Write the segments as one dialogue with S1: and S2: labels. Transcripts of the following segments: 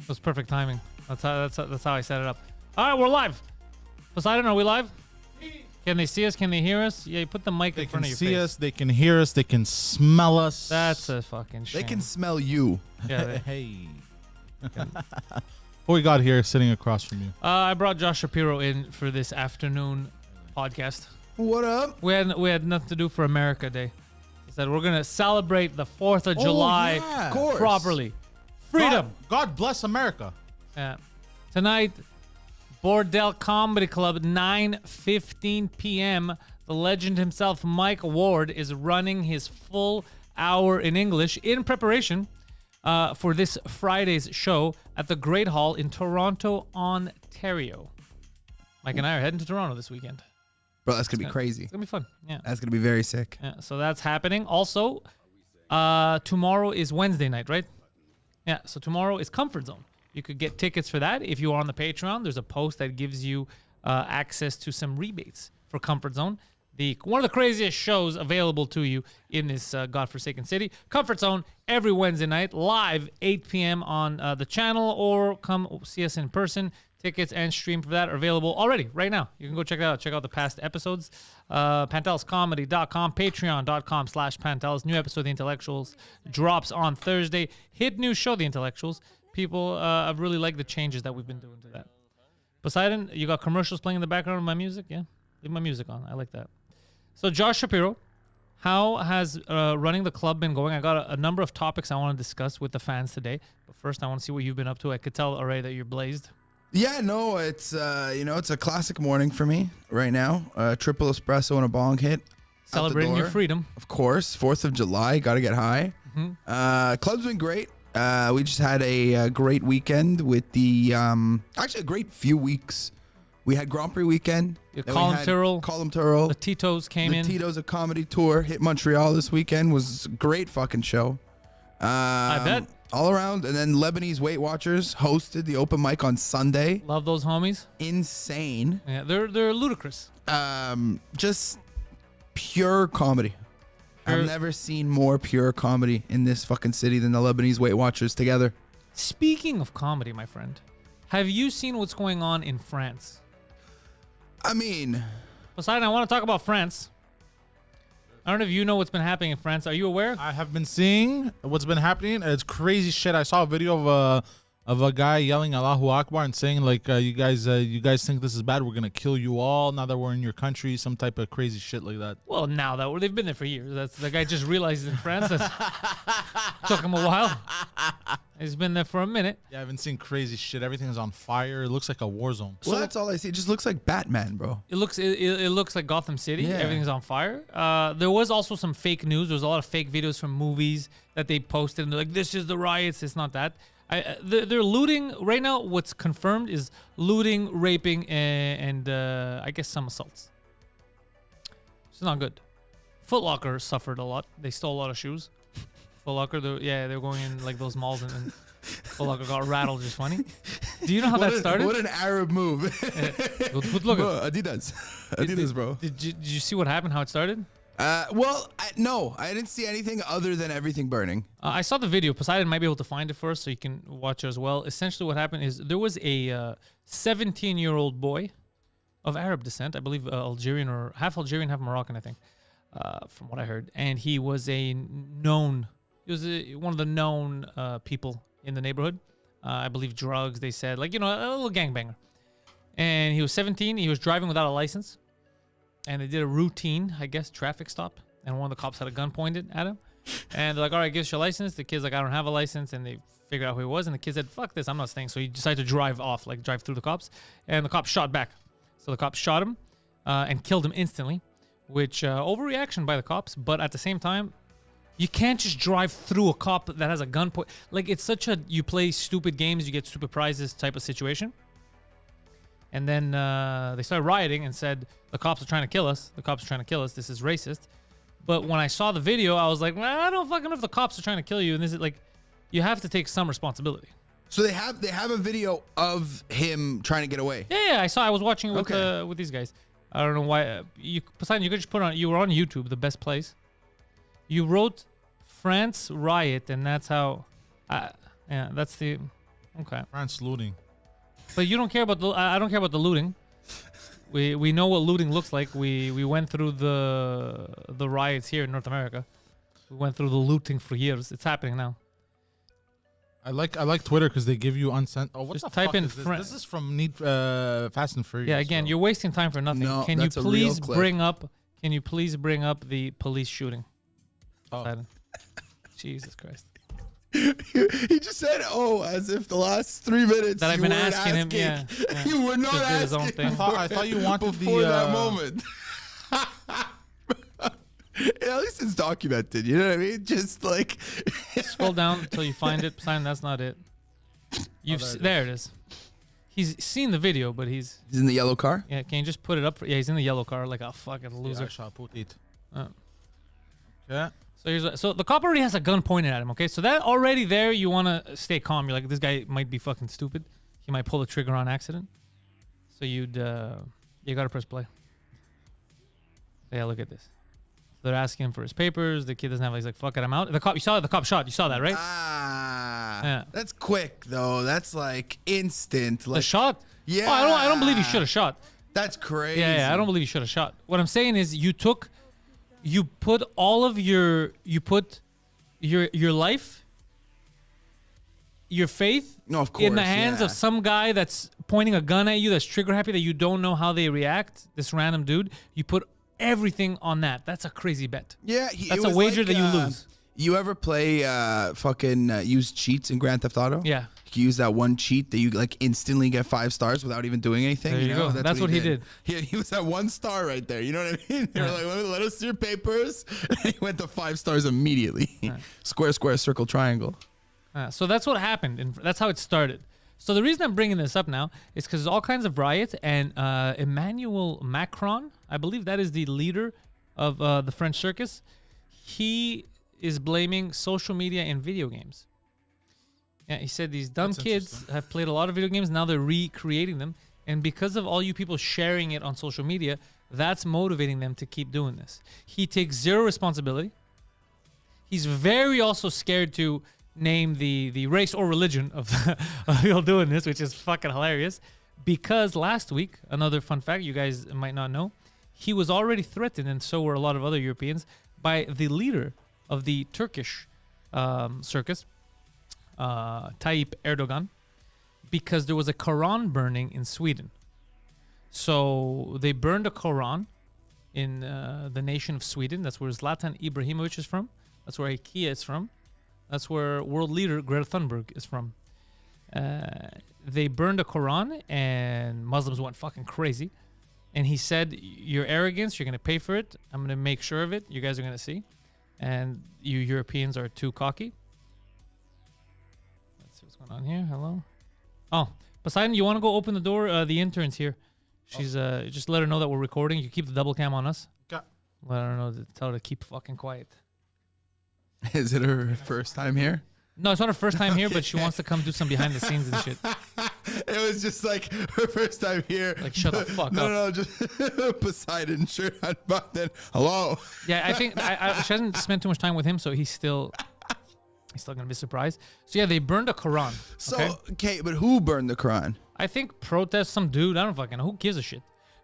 S1: It was perfect timing. That's how I set it up. All right, we're live. Poseidon, are we live? Can they see us? Can they hear us? Yeah, you put the mic in front of your face.
S2: They can see us. They can hear us. They can smell us.
S1: That's a fucking shame.
S3: They can smell you.
S1: Yeah.
S2: Hey. What we got here sitting across from you?
S1: I brought Josh Shapiro in for this afternoon podcast.
S3: What up?
S1: We had nothing to do for America Day. I said we're gonna celebrate the 4th of July
S2: yeah.
S3: Of course.
S1: properly. Freedom.
S2: God bless America.
S1: Yeah. Tonight, Bordel Comedy Club, 9:15 p.m. The legend himself, Mike Ward, is running his full hour in English in preparation for this Friday's show at the Great Hall in Toronto, Ontario. Mike and I are heading to Toronto this weekend.
S3: Bro, that's going to be crazy.
S1: It's going to be fun. Yeah.
S3: That's going to be very sick.
S1: Yeah. So that's happening. Also, tomorrow is Wednesday night, right? Yeah. So tomorrow is Comfort Zone. You could get tickets for that if you are on the Patreon. There's a post that gives you access to some rebates for Comfort Zone. One of the craziest shows available to you in this godforsaken city. Comfort Zone every Wednesday night, live 8 p.m. on the channel, or come see us in person. Tickets and stream for that are available already right now. You can go check it out. Check out the past episodes. PantelisComedy.com, Patreon.com/Pantelis. New episode of The Intellectuals drops on Thursday. Hit new show, The Intellectuals. People have really liked the changes that we've been doing to that. Poseidon, you got commercials playing in the background of my music? Yeah? Leave my music on. I like that. So Josh Shapiro, how has running the club been going? I got a number of topics I want to discuss with the fans today. But first, I want to see what you've been up to. I could tell already that you're blazed.
S3: Yeah, no, it's it's a classic morning for me right now. Triple espresso and a bong hit.
S1: Celebrating your freedom.
S3: Of course. 4th of July. Got to get high. Mm-hmm. Club's been great. We just had a great weekend with the actually a great few weeks. We had Grand Prix weekend.
S1: Colin Tyrrell.
S3: The
S1: Tito's came in.
S3: The Tito's a comedy tour. Hit Montreal this weekend. Was a great fucking show.
S1: I bet.
S3: All around. And then Lebanese Weight Watchers hosted the open mic on Sunday.
S1: Love those homies.
S3: Insane.
S1: Yeah, they're ludicrous.
S3: Just pure comedy. I've never seen more pure comedy in this fucking city than the Lebanese Weight Watchers together.
S1: Speaking of comedy, my friend, have you seen what's going on in France?
S3: I mean...
S1: Poseidon, I want to talk about France. I don't know if you know what's been happening in France. Are you aware?
S2: I have been seeing what's been happening. It's crazy shit. I saw a video of a guy yelling Allahu Akbar and saying like, you guys think this is bad? We're gonna kill you all now that we're in your country. Some type of crazy shit like that.
S1: Well, now that they've been there for years. That's the guy just realized in France. That took him a while. He's been there for a minute.
S2: Yeah, I've been seeing crazy shit. Everything's on fire. It looks like a war zone.
S3: Well, that's all I see. It just looks like Batman, bro.
S1: It looks like Gotham City.
S3: Yeah.
S1: Everything's on fire. There was also some fake news. There was a lot of fake videos from movies that they posted, and they're like, "This is the riots." It's not that. They're looting right now. What's confirmed is looting, raping, and I guess some assaults. It's not good. Foot Locker suffered a lot. They stole a lot of shoes. Foot Locker, they're going in like those malls and Foot Locker got rattled. Just funny. Do you know how that started?
S3: What an Arab move.
S1: Foot Locker.
S3: Bro, Adidas, bro.
S1: Did you see what happened? How it started?
S3: No, I didn't see anything other than everything burning.
S1: I saw the video. Poseidon might be able to find it for us so you can watch it as well. Essentially what happened is there was a 17-year-old boy of Arab descent, I believe Algerian or half Algerian, half Moroccan, I think, from what I heard. And he was one of the known people in the neighborhood. I believe drugs, they said, like, a little gangbanger. And he was 17. He was driving without a license. And they did a routine, I guess, traffic stop. And one of the cops had a gun pointed at him. And they're like, all right, give us your license. The kid's like, I don't have a license. And they figured out who he was. And the kid said, fuck this, I'm not staying. So he decided to drive off, like drive through the cops. And the cops shot back. So the cops shot him and killed him instantly, which overreaction by the cops. But at the same time, you can't just drive through a cop that has a gun point. Like, it's such a, you play stupid games, you get stupid prizes type of situation. And then they started rioting and said, the cops are trying to kill us. The cops are trying to kill us. This is racist. But when I saw the video, I was like, I don't fucking know if the cops are trying to kill you. And this is like, you have to take some responsibility.
S3: So they have a video of him trying to get away.
S1: Yeah, I was watching it with these guys. I don't know why. Poseidon, you could just put on, you were on YouTube, the best place. You wrote France riot, and that's how, yeah, that's the, Okay.
S2: France looting.
S1: But you don't care about the. I don't care about the looting. We know what looting looks like. We went through the riots here in North America. We went through the looting for years. It's happening now.
S2: I like Twitter because they give you unsent. Oh, what
S1: Just
S2: the
S1: type
S2: fuck
S1: in
S2: is this?
S1: Fran-
S2: This is from Fast and Furious.
S1: Yeah, again,
S2: so.
S1: you're wasting time for nothing.
S3: No,
S1: Can you
S3: that's a real
S1: please
S3: clip.
S1: bring up? Can you please bring up the police shooting?
S2: Oh.
S1: Poseidon. Jesus Christ.
S3: He just said, "Oh," as if the last 3 minutes
S1: That I've
S3: you
S1: been
S3: weren't
S1: asking him, yeah.
S3: You were not
S1: Just did his own
S3: asking.
S1: thing.
S2: I thought you wanted
S3: before
S2: the
S3: that moment. At least it's documented. You know what I mean? Just like
S1: Scroll down until you find it. Poseidon, that's not it. There it is. He's seen the video, but he's
S3: in the yellow car.
S1: yeah. Can you just put it up? He's in the yellow car like a fucking loser.
S2: I shall put it.
S1: Uh,
S2: Yeah.
S1: So the cop already has a gun pointed at him. Okay, so that already there, you want to stay calm. You're like, this guy might be fucking stupid. He might pull the trigger on accident. So you gotta press play. Yeah, look at this. They're asking him for his papers. The kid doesn't have. He's like, "Fuck it, I'm out." The cop. You saw the cop shot. You saw that, right? Yeah.
S3: That's quick though. That's like instant.
S1: The
S3: Like
S1: shot.
S3: yeah.
S1: Oh, I don't believe he should have shot.
S3: That's crazy.
S1: Yeah, I don't believe you should have shot. What I'm saying is you put all of your life, your faith
S3: No, of course.
S1: in the hands
S3: yeah.
S1: of some guy that's pointing a gun at you, that's trigger happy, that you don't know how they react, this random dude. You put everything on that. That's a crazy bet.
S3: Yeah,
S1: That's a wager that you lose.
S3: You ever play use cheats in Grand Theft Auto?
S1: Yeah.
S3: You use that one cheat that you like instantly get 5 stars without even doing anything.
S1: There you
S3: know?
S1: go. That's what he did.
S3: He was at 1 star right there. You know what I mean? They were like, let us see your papers. And he went to 5 stars immediately. Square, square, circle, triangle.
S1: So that's what happened, and that's how it started. So the reason I'm bringing this up now is because there's all kinds of riots, and Emmanuel Macron, I believe that is the leader of the French circus, he is blaming social media and video games. Yeah, he said these dumb
S2: That's
S1: kids have played a lot of video games, now they're recreating them, and because of all you people sharing it on social media, that's motivating them to keep doing this. He takes zero responsibility. He's very also scared to name the race or religion of people doing this, which is fucking hilarious. Because last week, another fun fact you guys might not know, he was already threatened, and so were a lot of other Europeans, by the leader of the Turkish circus, Tayyip Erdogan, because there was a Quran burning in Sweden. So they burned a Quran in the nation of Sweden. That's where Zlatan Ibrahimovic is from. That's where IKEA is from. That's where world leader Greta Thunberg is from. They burned a Quran, and Muslims went fucking crazy. And he said, your arrogance, you're going to pay for it. I'm going to make sure of it. You guys are going to see. And you Europeans are too cocky. Let's see what's going on here. Hello? Oh, Poseidon, you want to go open the door? The intern's here. She's just let her know that we're recording. You keep the double cam on us.
S2: Okay.
S1: Let her know, tell her to keep fucking quiet.
S3: Is it her first time here?
S1: No, it's not her first time here, but she wants to come do some behind the scenes and shit.
S3: It was just like her first time here.
S1: Like, shut the fuck up.
S3: No, just Poseidon shirt on button. Hello.
S1: Yeah, I think she hasn't spent too much time with him, so he's still gonna be surprised. So yeah, they burned a Quran.
S3: So, okay, but who burned the Quran?
S1: I think protest, some dude. I don't fucking know. Who gives a shit?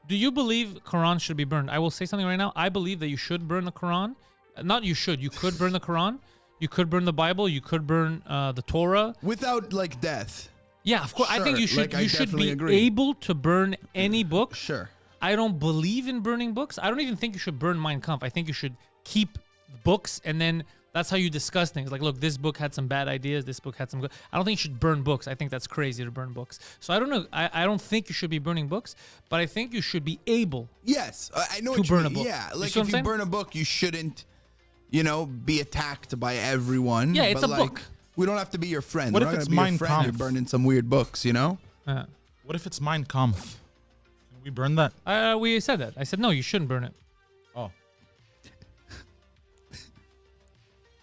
S1: Do you believe Quran should be burned? I will say something right now. I believe that you should burn the Quran. Not you should. You could burn the Quran. You could burn the Bible. You could burn the Torah.
S3: Without like death.
S1: Yeah, of course. I think you should.
S3: Like,
S1: You should be
S3: agree.
S1: able to burn any book.
S3: Sure.
S1: I don't believe in burning books. I don't even think you should burn Mein Kampf. I think you should keep books, and then that's how you discuss things. Like, look, this book had some bad ideas. This book had some good. I don't think you should burn books. I think that's crazy to burn books. So I don't know. I don't think you should be burning books, but I think you should be able.
S3: Yes, I know
S1: To
S3: what you
S1: burn a
S3: mean.
S1: book.
S3: Yeah,
S1: You
S3: like
S1: see what
S3: if
S1: I'm
S3: you
S1: saying?
S3: burn a book, you shouldn't, be attacked by everyone.
S1: Yeah, it's
S3: but
S1: a
S3: like,
S1: book.
S3: We don't have to be your friend.
S2: What
S3: We're
S2: if
S3: not
S2: it's
S3: gonna be your
S2: Mein
S3: friend? You're
S2: Kampf?
S3: burning some weird books,
S2: What if it's Mein Kampf? Can we burn that?
S1: We said that. I said no. You shouldn't burn it.
S2: Oh.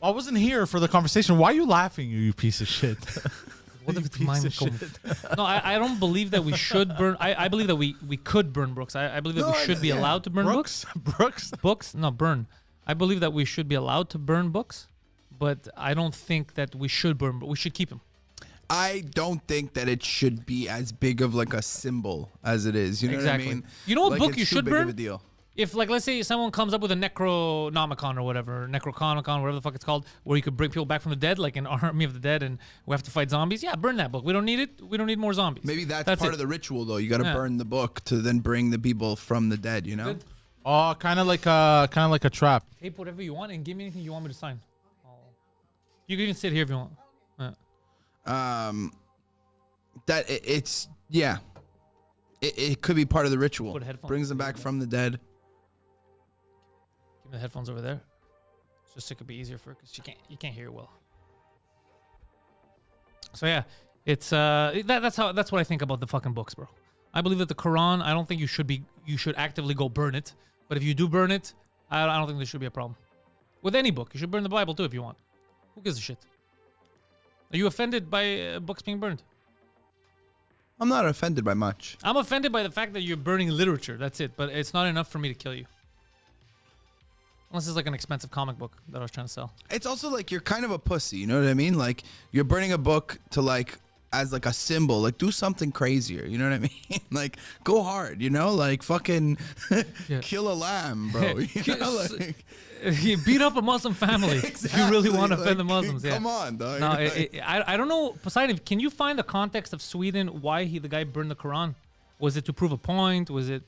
S2: I wasn't here for the conversation. Why are you laughing, you piece of shit?
S1: What if
S2: You
S1: it's
S2: piece
S1: Mein
S2: of
S1: Kampf? No, I don't believe that we should burn. I believe that we could burn books. I believe that
S3: No,
S1: we should be
S3: yeah.
S1: allowed to burn books.
S2: Brooks?
S1: Books? No, burn. I believe that we should be allowed to burn books, but I don't think that we should burn. But we should keep them.
S3: I don't think that it should be as big of like a symbol as it is. You know what I mean?
S1: You know what
S3: Like,
S1: book
S3: it's
S1: you
S3: too
S1: should
S3: big of
S1: burn?
S3: a deal.
S1: If, like, let's say someone comes up with a Necronomicon or whatever, Necroconicon, whatever the fuck it's called, where you could bring people back from the dead, like an Army of the Dead, and we have to fight zombies. Yeah, burn that book. We don't need it. We don't need more zombies.
S3: Maybe that's part
S1: it.
S3: of the ritual, though. You got to
S1: Yeah.
S3: burn the book to then bring the people from the dead. You know?
S1: Good.
S2: Oh, kind of like a trap.
S1: Tape whatever you want and give me anything you want me to sign. You can even sit here if you want. Yeah.
S3: It's yeah. It could be part of the ritual.
S1: Put headphones
S3: Brings them
S1: in.
S3: back from the dead.
S1: Give me the headphones over there. Just so it could be easier for her because you can't hear it well. So yeah, it's that's what I think about the fucking books, bro. I believe that the Quran, I don't think you should actively go burn it. But if you do burn it, I don't think there should be a problem. With any book, you should burn the Bible too if you want. Who gives a shit? Are you offended by books being burned?
S3: I'm not offended by much.
S1: I'm offended by the fact that you're burning literature. That's it. But it's not enough for me to kill you. Unless it's like an expensive comic book that I was trying to sell.
S3: It's also like you're kind of a pussy. You know what I mean? Like you're burning a book to like as like a symbol. Like do something crazier. You know what I mean? Like go hard. You know? Like fucking kill a lamb, bro. You know? Like,
S1: You beat up a Muslim family if you really want to offend the Muslims. Yeah.
S3: Come on, dog.
S1: No, I don't know. Poseidon, can you find the context of Sweden? Why the guy burned the Quran? Was it to prove a point? Was it?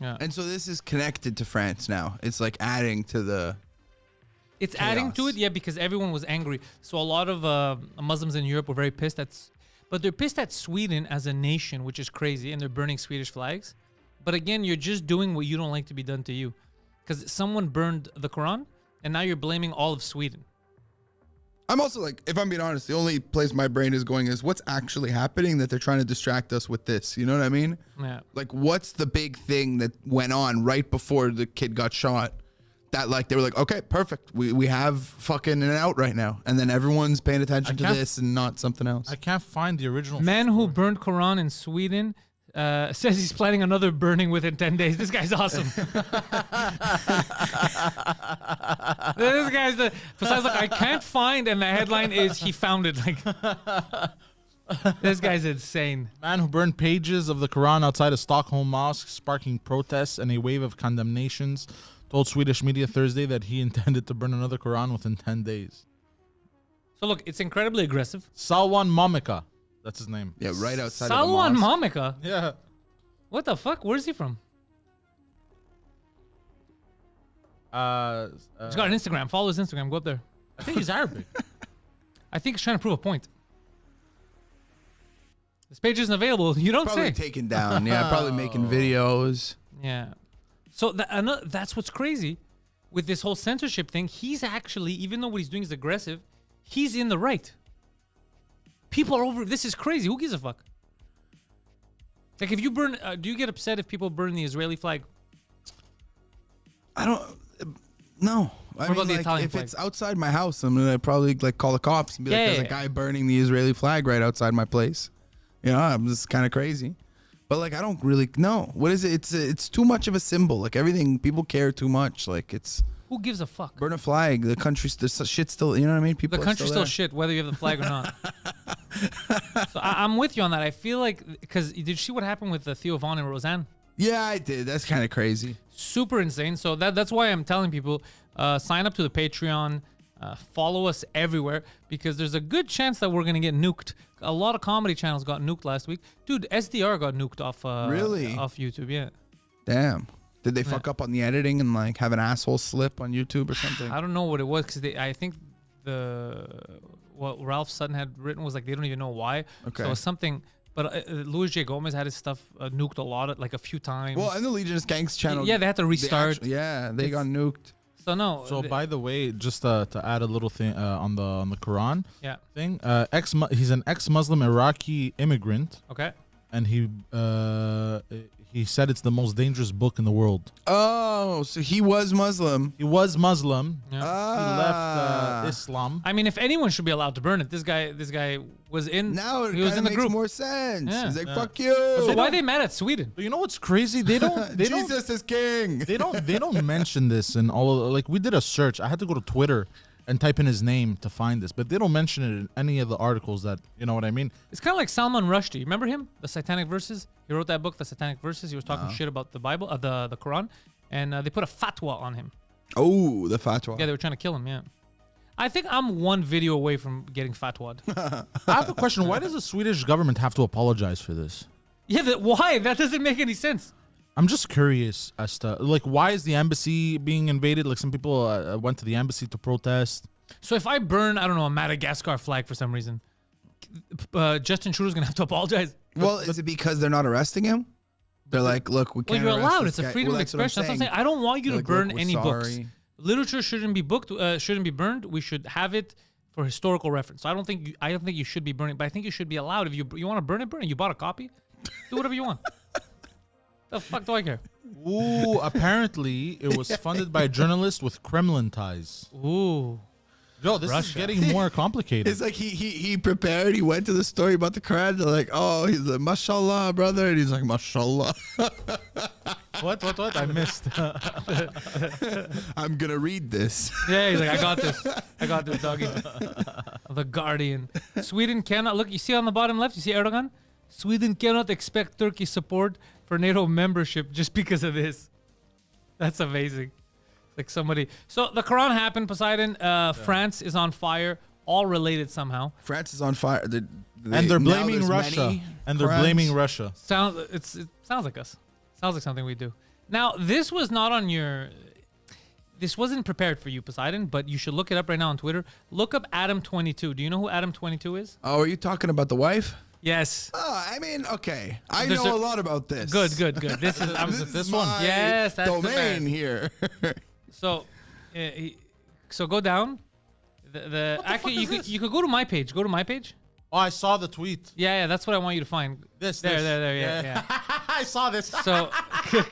S1: Yeah.
S3: And so this is connected to France now. It's like adding to the.
S1: It's adding to
S3: chaos.
S1: it, yeah, because everyone was angry. So a lot of Muslims in Europe were very pissed but they're pissed at Sweden as a nation, which is crazy, and they're burning Swedish flags. But again, you're just doing what you don't like to be done to you, because someone burned the Quran, and now you're blaming all of Sweden.
S3: I'm also like, if I'm being honest, the only place my brain is going is what's actually happening that they're trying to distract us with this. You know what I mean?
S1: Yeah.
S3: Like, what's the big thing that went on right before the kid got shot? That like they were like, okay, perfect. We have fucking an out right now, and then everyone's paying attention to this and not something else.
S2: I can't find the original.
S1: Man who burned Quran in Sweden says he's planning another burning within 10 days. This guy's awesome. This guy's besides like I can't find, and the headline is he found it. Like this guy's insane.
S2: Man who burned pages of the Quran outside a Stockholm mosque, sparking protests and a wave of condemnations, told Swedish media Thursday that he intended to burn another Quran within 10 days.
S1: So look, it's incredibly aggressive.
S2: Salwan Momika. That's his name.
S3: Yeah, right outside
S1: Salwan
S3: of the mosque.
S1: Momika.
S2: Yeah.
S1: What the fuck? Where's he from? He's got an Instagram. Follow his Instagram. Go up there.
S2: I think he's Arabic.
S1: I think he's trying to prove a point. This page isn't available. You don't
S3: Probably
S1: say.
S3: taken down. Yeah, probably making videos.
S1: Yeah. So that's what's crazy with this whole censorship thing. He's actually, even though what he's doing is aggressive, he's in the right. People are over. This is crazy. Who gives a fuck? Like if you burn, do you get upset if people burn the Israeli flag?
S3: I don't. No. I
S1: about
S3: mean,
S1: the
S3: like,
S1: Italian
S3: if
S1: flag?
S3: it's outside my house, I'm gonna probably like call the cops and be like,
S1: Yeah,
S3: "There's
S1: yeah,
S3: a guy burning the Israeli flag right outside my place." You know, I'm just kind of crazy. But like, I don't really know. What is it? It's too much of a symbol. Like everything, people care too much. Like it's
S1: Who gives a fuck?
S3: burn a flag. The country's the shit's still. You know what I mean? People.
S1: The
S3: are
S1: country's still
S3: there.
S1: shit, whether you have the flag or not. So I'm with you on that. I feel like, because did you see what happened with Theo Von and Roseanne?
S3: Yeah, I did. That's kind of crazy.
S1: Super insane. So that's why I'm telling people, sign up to the Patreon, follow us everywhere, because there's a good chance that we're gonna get nuked. A lot of comedy channels got nuked last week. Dude, SDR got nuked off
S3: Really?
S1: off YouTube. Yeah.
S3: Damn. Did they fuck up on the editing and like have an asshole slip on YouTube or something?
S1: I don't know what it was, because I think what Ralph Sutton had written was like they don't even know why.
S3: Okay.
S1: So it's something. But Luis J. Gomez had his stuff nuked a few times.
S3: Well, and the Legionist Gangs channel.
S1: Yeah, they had to restart.
S3: They got nuked.
S1: So no.
S2: So by the way, just to add a little thing on the Quran
S1: Yeah.
S2: thing, he's an ex-Muslim Iraqi immigrant,
S1: Okay.
S2: and he said it's the most dangerous book in the world.
S3: Oh, so he was Muslim.
S2: He was Muslim.
S1: Yeah.
S2: He left Islam.
S1: I mean, if anyone should be allowed to burn it, this guy was in.
S3: Now it
S1: he was
S3: kind
S1: in
S3: of
S1: the
S3: makes
S1: group.
S3: more sense.
S1: Yeah.
S3: He's like,
S2: Yeah.
S3: "Fuck you."
S1: So why are they mad at Sweden?
S2: But you know what's crazy? They don't. They don't.
S3: Jesus is king.
S2: They don't mention this in all of, like we did a search. I had to go to Twitter and type in his name to find this, but they don't mention it in any of the articles that, you know what I mean?
S1: It's kind of like Salman Rushdie. Remember him? The Satanic Verses? He wrote that book, The Satanic Verses. He was talking shit about the Bible, the Quran, and they put a fatwa on him.
S3: Oh, the fatwa.
S1: Yeah, they were trying to kill him, yeah. I think I'm one video away from getting fatwa'd.
S2: I have a question. Why does the Swedish government have to apologize for this?
S1: Yeah, why? That doesn't make any sense.
S2: I'm just curious as to, like, why is the embassy being invaded? Like, some people went to the embassy to protest.
S1: So if I burn, I don't know, a Madagascar flag for some reason, Justin Trudeau's going to have to apologize.
S3: Well, is it because they're not arresting him? They're like, look, we can't.
S1: Well, you're
S3: arrest
S1: allowed.
S3: this
S1: It's a
S3: guy.
S1: freedom
S3: Well,
S1: of expression. That's what I'm saying. I don't want you
S3: They're
S1: to
S3: like,
S1: burn
S3: look, we're
S1: any books.
S3: sorry.
S1: Literature shouldn't be shouldn't be burned. We should have it for historical reference. So I don't think you should be burning, but I think you should be allowed. If you want to burn it, burn it. You bought a copy, do whatever you want. The fuck do I care?
S2: Ooh, apparently it was funded by a journalist with Kremlin ties.
S1: Ooh.
S2: Yo, this
S1: Russia.
S2: is getting more complicated.
S3: It's like he prepared. He went to the story about the Quran. They're like, oh, he's like, mashallah, brother. And he's like, mashallah.
S2: What? I missed.
S3: I'm going to read this.
S1: Yeah, he's like, I got this, doggy. The Guardian. Sweden cannot, look, you see on the bottom left, you see Erdogan? Sweden cannot expect Turkey's support for NATO membership just because of this. That's amazing. Like somebody. So the Quran happened, Poseidon. France is on fire. All related somehow.
S3: France is on fire.
S2: And they're blaming Russia. And they're blaming Russia.
S1: It sounds like us. Sounds like something we do. Now, this was not on your... This wasn't prepared for you, Poseidon, but you should look it up right now on Twitter. Look up Adam22. Do you know who Adam22 is?
S3: Oh, are you talking about the wife?
S1: Yes.
S3: Oh, I mean, okay. I
S1: There's
S3: know
S1: a
S3: a lot about this.
S1: Good. This is
S3: This
S2: one.
S3: my
S1: Yes, that's the
S3: domain
S1: man.
S3: here.
S1: So, so go down. Actually, you could go to my page. Go to my page.
S2: Oh, I saw the tweet.
S1: Yeah, that's what I want you to find.
S2: This.
S1: There. Yeah.
S2: I saw this.
S1: So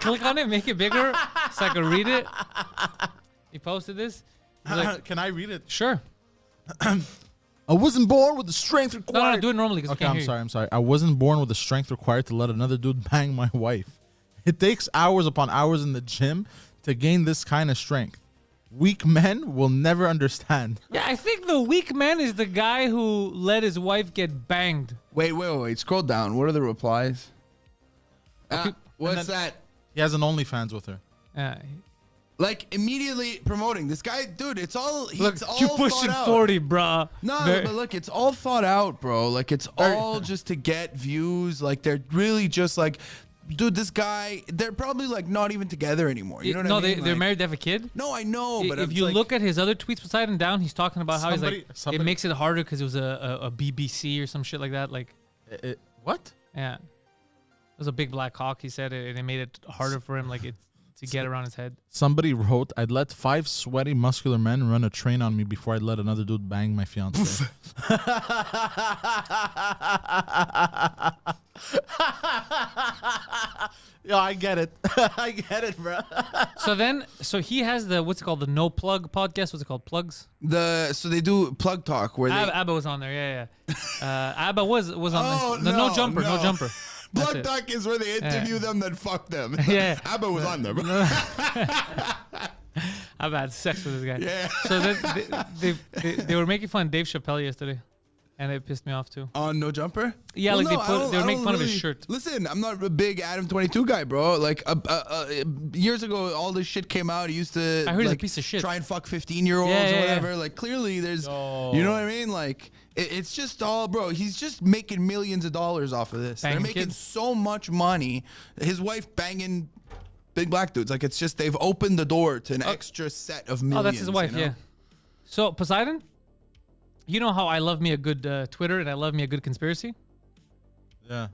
S1: click on it, make it bigger, so I can read it. He posted this. He's like,
S2: Can I read it?
S1: sure.
S2: I wasn't born with the strength required.
S1: No, do it normally.
S2: Okay, I'm sorry. I wasn't born with the strength required to let another dude bang my wife. It takes hours upon hours in the gym to gain this kind of strength. Weak men will never understand.
S1: Yeah, I think the weak man is the guy who let his wife get banged.
S3: Wait. Scroll down. What are the replies?
S1: Okay,
S3: What's that?
S2: He has an OnlyFans with her.
S3: Like immediately promoting this guy, dude. It's all
S1: Look,
S3: it's all
S1: you're pushing
S3: thought out.
S1: 40, bruh.
S3: No,
S1: Very-
S3: but look, it's all thought out, bro. Like it's all just to get views. Like they're really just like, dude, this guy. They're probably like not even together anymore. You know what I mean?
S1: they're
S3: Like-
S1: married. They have a kid.
S3: No, I know, but
S1: If
S3: it's
S1: you
S3: like,
S1: look at his other tweets beside him down, he's talking about how he's like,
S2: Somebody-
S1: it makes it harder because it was a BBC or some shit like that. Like,
S2: What?
S1: yeah, it was a big black hawk. He said it, and it made it harder for him, like to get around his head.
S2: Somebody wrote, I'd let 5 sweaty, muscular men run a train on me before I'd let another dude bang my fiance. Yo, I get it. I get it, bro.
S1: So he has the, what's it called? The No Plug podcast. What's it called? Plugs?
S3: so they do plug talk where they
S1: Abba was on there. Yeah. Abba was on
S3: Oh,
S1: this. No jumper.
S3: no.
S1: That's
S3: plug
S1: it.
S3: talk is where they interview them, then fuck them.
S1: Yeah.
S3: Abba was on there. Bro.
S1: I've had sex with this guy.
S3: Yeah.
S1: So then they were making fun of Dave Chappelle yesterday, and it pissed me off too.
S3: On No Jumper?
S1: Yeah,
S3: Well,
S1: like
S3: no,
S1: they were
S3: I
S1: making
S3: don't
S1: fun of his
S3: really-
S1: shirt.
S3: Listen, I'm not a big Adam 22 guy, bro. Like years ago, all this shit came out. He used to
S1: I heard he's a
S3: like,
S1: piece of shit.
S3: try and fuck 15-year-olds
S1: Yeah,
S3: or
S1: yeah,
S3: whatever. Like clearly, there's, you know what I mean? Like it's just all, bro. He's just making millions of dollars off of this.
S1: Banging
S3: They're making
S1: kids.
S3: so much money. His wife banging big black dudes. Like it's just they've opened the door to an extra set of millions.
S1: Oh, that's his wife.
S3: you know?
S1: Yeah. So Poseidon, you know how I love me a good Twitter and I love me a good conspiracy.
S2: Yeah.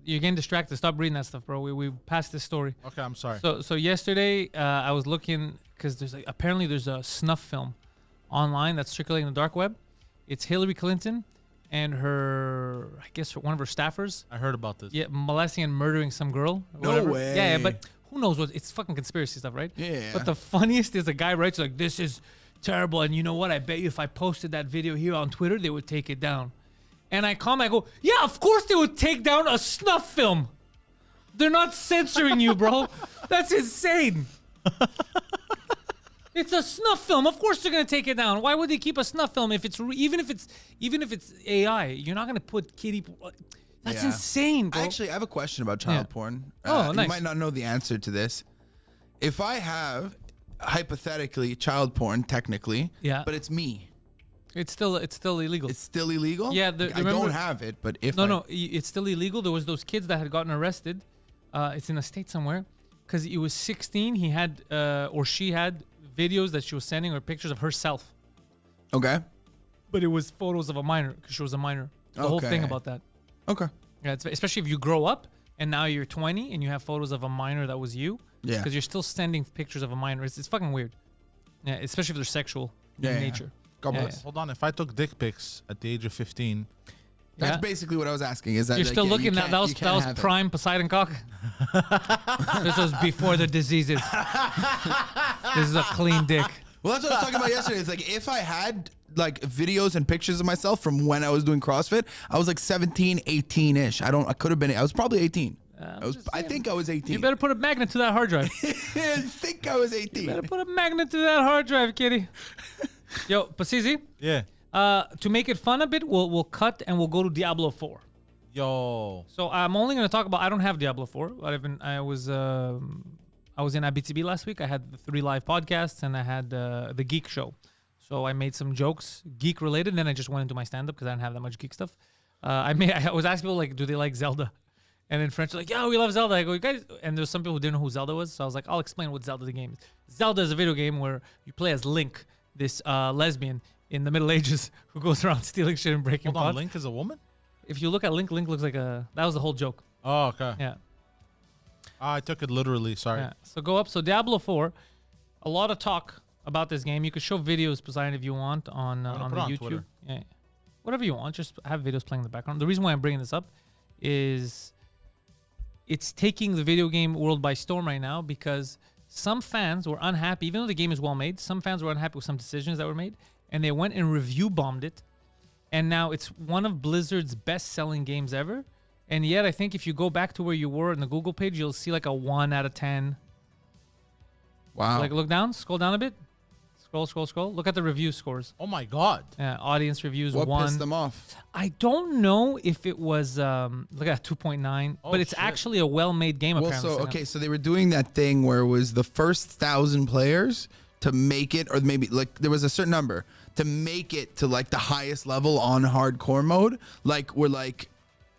S1: You're getting distracted. Stop reading that stuff, bro. We passed this story.
S2: Okay, I'm sorry.
S1: So yesterday I was looking because apparently there's a snuff film online that's circulating in the dark web. It's Hillary Clinton and one of her staffers.
S2: I heard about this.
S1: Yeah, molesting and murdering some girl. or
S3: No
S1: whatever.
S3: way.
S1: Yeah, but who knows what? It's fucking conspiracy stuff, right?
S3: Yeah.
S1: But the funniest is a guy writes like, "This is terrible," and you know what? I bet you if I posted that video here on Twitter, they would take it down. And I comment, I go, "Yeah, of course they would take down a snuff film. They're not censoring you, bro. That's insane." It's a snuff film. Of course they're gonna take it down. Why would they keep a snuff film if it's even if it's AI? You're not gonna put kiddie. That's insane, bro.
S3: Actually, I have a question about child porn.
S1: Oh, nice.
S3: You might not know the answer to this. If I have hypothetically child porn, technically, but it's me.
S1: It's still illegal.
S3: It's still illegal.
S1: Yeah,
S3: I don't have it, but if
S1: it's still illegal. There was those kids that had gotten arrested. It's in a state somewhere because he was 16. He had or she had videos that she was sending or pictures of herself.
S3: Okay.
S1: But it was photos of a minor because she was a minor. The whole thing about that.
S3: Okay.
S1: Yeah, especially if you grow up and now you're 20 and you have photos of a minor that was you.
S3: Yeah.
S1: Because you're still sending pictures of a minor. It's fucking weird. Yeah, especially if they're sexual in nature.
S3: God bless.
S2: Hold on. If I took dick pics at the age of 15.
S3: That's basically what I was asking. Is that
S1: you're still looking at that was prime Poseidon cock? This was before the diseases. This is a clean dick.
S3: Well, that's what I was talking about yesterday. It's like if I had like videos and pictures of myself from when I was doing CrossFit, I was like 17, 18-ish. I was probably 18. I think I was 18.
S1: You better put a magnet to that hard drive.
S3: I think I was 18.
S1: You better put a magnet to that hard drive, kitty. Yo, Pasizi.
S2: Yeah.
S1: To make it fun a bit, we'll cut and we'll go to Diablo 4.
S2: Yo.
S1: So I'm only going to talk about. I don't have Diablo 4. I was in IBTB last week. I had the 3 live podcasts and I had the Geek Show. So I made some jokes, geek related. Then I just went into my stand up because I didn't have that much geek stuff. I was asking people like, do they like Zelda? And in French, like, yeah, we love Zelda. I go, you guys. And there's some people who didn't know who Zelda was. So I was like, I'll explain what Zelda the game is. Zelda is a video game where you play as Link, this lesbian in the Middle Ages who goes around stealing shit and breaking pots.
S2: Link is a woman?
S1: If you look at Link looks like that was the whole joke.
S2: Oh, okay.
S1: Yeah.
S2: I took it literally, sorry.
S1: Yeah. So go up. So Diablo 4, a lot of talk about this game. You could show videos, Poseidon, if you want on the YouTube.
S2: Twitter.
S1: Yeah. Whatever you want. Just have videos playing in the background. The reason why I'm bringing this up is it's taking the video game world by storm right now because some fans were unhappy, even though the game is well made, some fans were unhappy with some decisions that were made, and they went and review bombed it. And now it's one of Blizzard's best-selling games ever. And yet, I think if you go back to where you were in the Google page, you'll see like a 1 out of 10.
S3: Wow.
S1: Like, look down, scroll down a bit. Scroll. Look at the review scores.
S2: Oh my God.
S1: Yeah, audience reviews,
S3: What
S1: 1.
S3: pissed them off?
S1: I don't know if it was, look at 2.9, but it's actually a well-made game, apparently.
S3: So they were doing that thing where it was the first 1,000 players to make it, or maybe like there was a certain number to make it to like the highest level on hardcore mode, like were like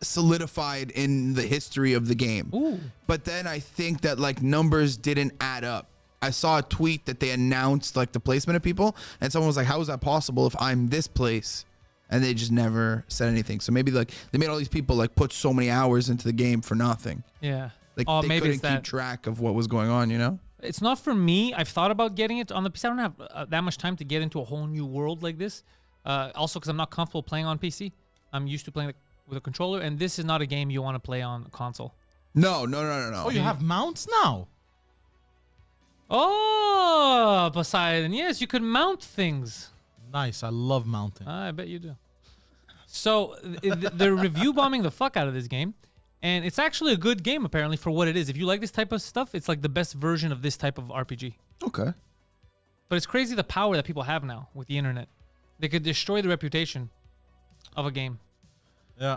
S3: solidified in the history of the game.
S1: Ooh.
S3: But then I think that like numbers didn't add up. I saw a tweet that they announced like the placement of people, and someone was like, how is that possible if I'm this place? And they just never said anything. So maybe like they made all these people like put so many hours into the game for nothing.
S1: Yeah.
S3: Like they
S1: maybe
S3: couldn't keep track of what was going on, you know?
S1: It's not for me. I've thought about getting it on the PC. I don't have that much time to get into a whole new world like this. Also, because I'm not comfortable playing on PC. I'm used to playing with a controller, and this is not a game you want to play on console.
S3: No.
S2: Oh, you have mounts now?
S1: Oh, Poseidon. Yes, you could mount things.
S2: Nice. I love mounting.
S1: I bet you do. So they're review bombing the fuck out of this game. And it's actually a good game, apparently, for what it is. If you like this type of stuff, it's like the best version of this type of RPG.
S3: Okay.
S1: But it's crazy the power that people have now with the internet. They could destroy the reputation of a game.
S2: Yeah.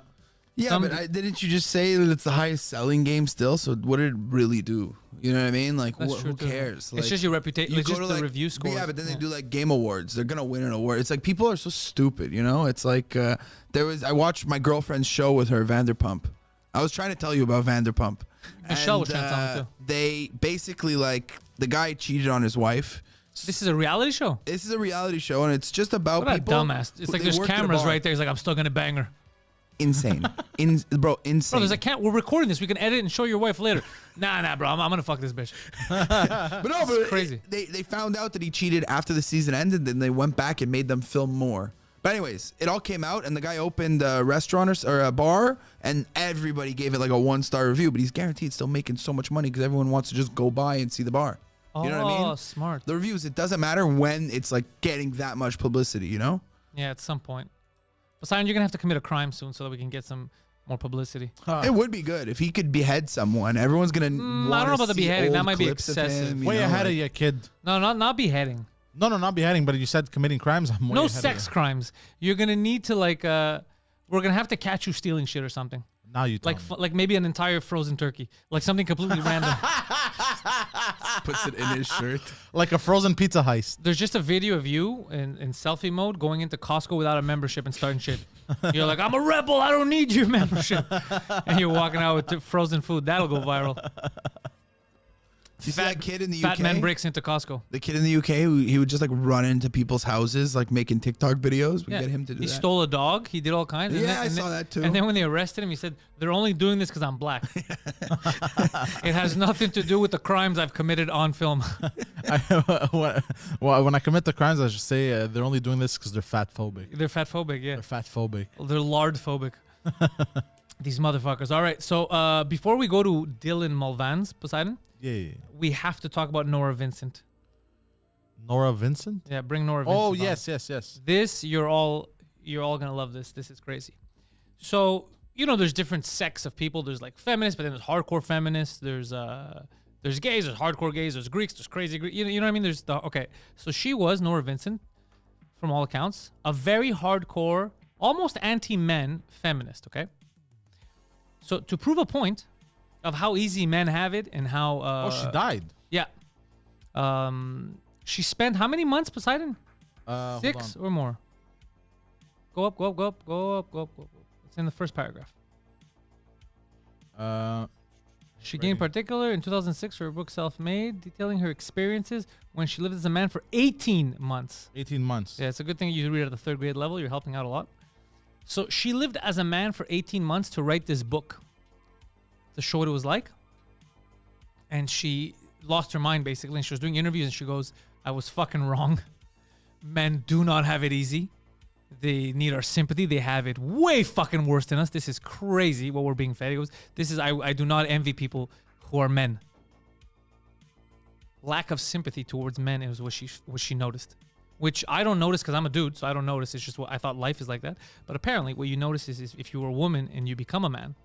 S3: Yeah, but didn't you just say that it's the highest selling game still? So what did it really do? You know what I mean? Like, who cares? Like,
S1: it's just your reputation. It's just the review score.
S3: Yeah, but then they do like game awards. They're gonna win an award. It's like people are so stupid. You know? It's like I watched my girlfriend's show with her, Vanderpump. I was trying to tell you about Vanderpump.
S1: Michelle was trying to tell me too.
S3: They basically like the guy cheated on his wife.
S1: This is a reality show.
S3: This is a reality show, and it's just about
S1: what
S3: people.
S1: A dumbass. It's like there's cameras right there. He's like, I'm still gonna bang her.
S3: Insane. Insane. Bro, there's a
S1: we're recording this. We can edit and show your wife later. Nah, bro. I'm gonna fuck this bitch.
S3: But no, but
S1: crazy.
S3: They found out that he cheated after the season ended, then they went back and made them film more. But anyways, it all came out, and the guy opened a restaurant or a bar, and everybody gave it like a 1-star review. But he's guaranteed still making so much money because everyone wants to just go by and see the bar. You know what I mean?
S1: Oh, smart.
S3: The reviews, it doesn't matter when it's like getting that much publicity, you know?
S1: Yeah, at some point. Poseidon, you're gonna have to commit a crime soon so that we can get some more publicity.
S3: It would be good if he could behead someone. Everyone's gonna.
S1: I don't know about the beheading. That might be excessive.
S2: Way ahead of you, kid.
S1: No, not beheading.
S2: No, not beheading, but you said committing crimes. I'm way
S1: No
S2: ahead of
S1: sex
S2: you.
S1: crimes. You're gonna need to like. We're gonna have to catch you stealing shit or something.
S2: Now you tell
S1: Like
S2: me.
S1: like maybe an entire frozen turkey, like something completely random.
S3: Puts it in his shirt.
S2: Like a frozen pizza heist.
S1: There's just a video of you in selfie mode going into Costco without a membership and starting shit. You're like, I'm a rebel. I don't need your membership. And you're walking out with frozen food. That'll go viral.
S3: You see that kid in the
S1: Fat
S3: UK?
S1: man breaks into Costco.
S3: The kid in the UK, he would just like run into people's houses, like making TikTok videos. We
S1: Yeah.
S3: get him to do
S1: He
S3: that.
S1: stole a dog. He did all kinds.
S3: Yeah, I saw that too.
S1: And then when they arrested him, he said, they're only doing this because I'm black. It has nothing to do with the crimes I've committed on film.
S2: When I commit the crimes, I should say they're only doing this because they're fat phobic.
S1: They're fat phobic, yeah.
S2: They're fat phobic.
S1: They're lard phobic. These motherfuckers. All right. So before we go to Dylan Mulvaney's, Poseidon,
S2: Yeah.
S1: we have to talk about Norah Vincent.
S2: Norah Vincent?
S1: Yeah, bring Norah Vincent.
S2: Oh,
S1: on.
S2: yes.
S1: This you're all gonna love this. This is crazy. So there's different sects of people. There's like feminists, but then there's hardcore feminists. There's gays. There's hardcore gays. There's Greeks. There's crazy Greeks. You know what I mean? Okay. So she was Norah Vincent, from all accounts, a very hardcore, almost anti-men feminist. Okay. So to prove a point of how easy men have it and how
S2: She died.
S1: Yeah. She spent how many months, Poseidon?
S2: Hold
S1: 6
S2: on.
S1: or more. Go up. It's in the first paragraph. She gained particular in 2006 for her book Self-Made, detailing her experiences when she lived as a man for 18 months.
S2: 18 months.
S1: Yeah, it's a good thing you read at the 3rd grade level. You're helping out a lot. So she lived as a man for 18 months to write this book, to show what it was like. And she lost her mind, basically. And she was doing interviews, and she goes, I was fucking wrong. Men do not have it easy. They need our sympathy. They have it way fucking worse than us. This is crazy what we're being fed. He goes, I do not envy people who are men. Lack of sympathy towards men is what she noticed. Which I don't notice because I'm a dude, so I don't notice. It's just what I thought life is like that. But apparently what you notice is if you were a woman and you become a man,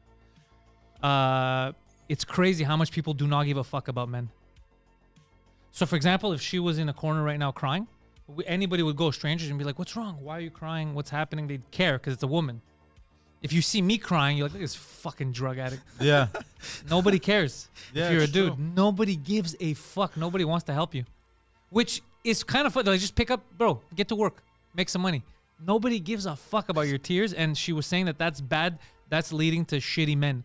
S1: it's crazy how much people do not give a fuck about men. So for example, if she was in a corner right now crying, anybody would go, strangers, and be like, what's wrong? Why are you crying? What's happening? They'd care because it's a woman. If you see me crying, you're like, look at this fucking drug addict.
S2: Yeah.
S1: Nobody cares.
S2: Yeah,
S1: if you're a
S2: it's
S1: dude,
S2: true.
S1: nobody gives a fuck. Nobody wants to help you. Which is kind of fun. Like, just pick up, bro, get to work, make some money. Nobody gives a fuck about your tears. And she was saying that that's bad. That's leading to shitty men.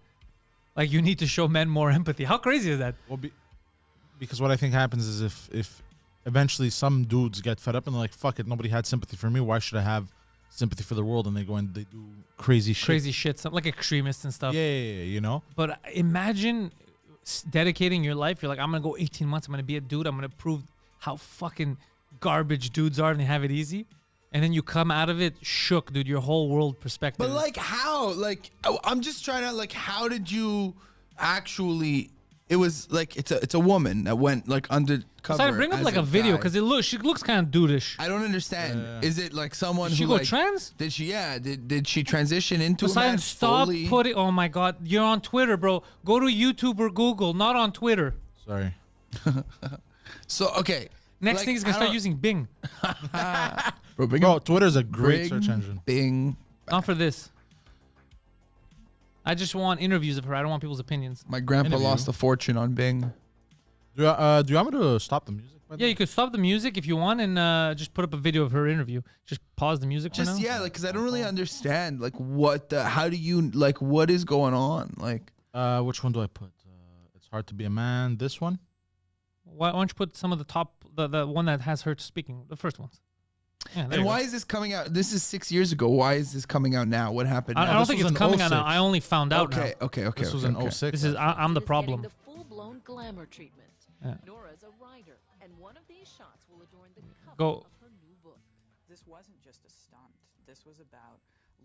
S1: Like, you need to show men more empathy. How crazy is that?
S2: Well, because what I think happens is if eventually some dudes get fed up and they're like, fuck it, nobody had sympathy for me. Why should I have sympathy for the world? And they go and they do crazy shit.
S1: Crazy shit. Something like extremists and stuff.
S2: Yeah, you know?
S1: But imagine dedicating your life. You're like, I'm going to go 18 months. I'm going to be a dude. I'm going to prove how fucking garbage dudes are and they have it easy. And then you come out of it shook, dude. Your whole world perspective.
S3: But like how? Like I'm just trying to like how did you actually? It was like it's a woman that went like undercover.
S1: So I bring up
S3: as
S1: like a video
S3: guy.
S1: because she looks kind of dudeish.
S3: I don't understand. Is it like someone
S1: Did she
S3: who
S1: go
S3: like,
S1: trans?
S3: Did she? Yeah. Did she transition into a
S1: Poseidon,
S3: man
S1: stop
S3: fully?
S1: putting. Oh my God, you're on Twitter, bro. Go to YouTube or Google, not on Twitter.
S2: Sorry.
S3: So okay.
S1: Next
S3: like,
S1: thing he's gonna
S3: I
S1: start
S3: don't-
S1: using Bing.
S2: Bro, Twitter's a great search engine.
S3: Bing.
S1: Not for this. I just want interviews of her. I don't want people's opinions.
S3: My grandpa
S2: Interview.
S3: lost a fortune on Bing.
S2: Do you want me to stop the music? by the
S1: Yeah,
S2: way?
S1: you could stop the music if you want and just put up a video of her interview. Just pause the music for now.
S3: Just yeah, like because I don't really understand like what the how do you like what is going on like.
S2: Which one do I put? It's hard to be a man. This one?
S1: Why don't you put some of the top, the one that has her speaking, the first ones? Yeah, there
S3: And
S1: you
S3: why
S1: go.
S3: is this coming out? This is 6 years ago. Why is this coming out now? What happened?
S1: I
S3: now?
S1: don't
S2: this
S1: think
S2: was
S1: it's
S2: in
S1: coming out now.
S2: 06.
S1: I only found out now.
S3: Okay.
S2: This was in 06.
S1: This is I'm the
S4: Is
S1: problem.
S4: getting the full-blown glamour treatment.
S1: Yeah.
S4: Nora's a writer, and one of these shots will adorn the cover
S1: Go.
S4: of her new book.
S5: This wasn't just a stunt. This was about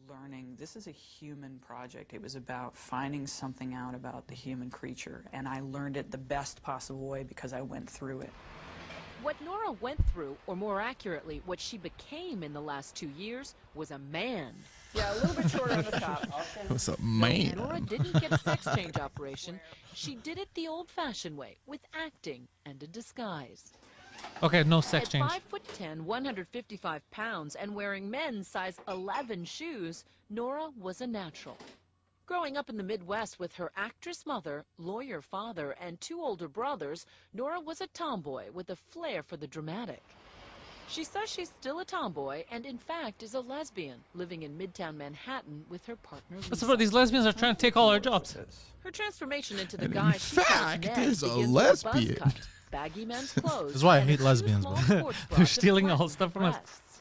S5: learning. This is a human project. It was about finding something out about the human creature, and I learned it the best possible way because I went through it.
S4: What Norah went through, or more accurately, what she became in the last 2 years, was a man.
S5: Yeah, a little bit shorter on the top.
S3: What's up,
S4: Nora
S3: man?
S4: didn't get a sex change operation. She did it the old-fashioned way, with acting and a disguise.
S1: Okay, no sex
S4: At
S1: change.
S4: 5'10", 155 pounds, and wearing men's size 11 shoes, Norah was a natural. Growing up in the Midwest with her actress mother, lawyer father, and 2 older brothers, Norah was a tomboy with a flair for the dramatic. She says she's still a tomboy and, in fact, is a lesbian, living in Midtown Manhattan with her partner, Lisa.
S1: That's what these lesbians are trying to take all our jobs.
S4: Her transformation into the
S3: And
S4: guy
S3: in
S4: she calls
S3: fact,
S4: Ned
S3: is a
S4: begins with buzz
S3: lesbian.
S4: cut, baggy men's clothes.
S2: This is why I
S4: and a
S2: hate
S4: few
S2: lesbians,
S4: small
S2: bro.
S4: sports bras
S1: They're
S4: with
S1: stealing all
S4: flattened
S1: stuff from us.
S4: breasts.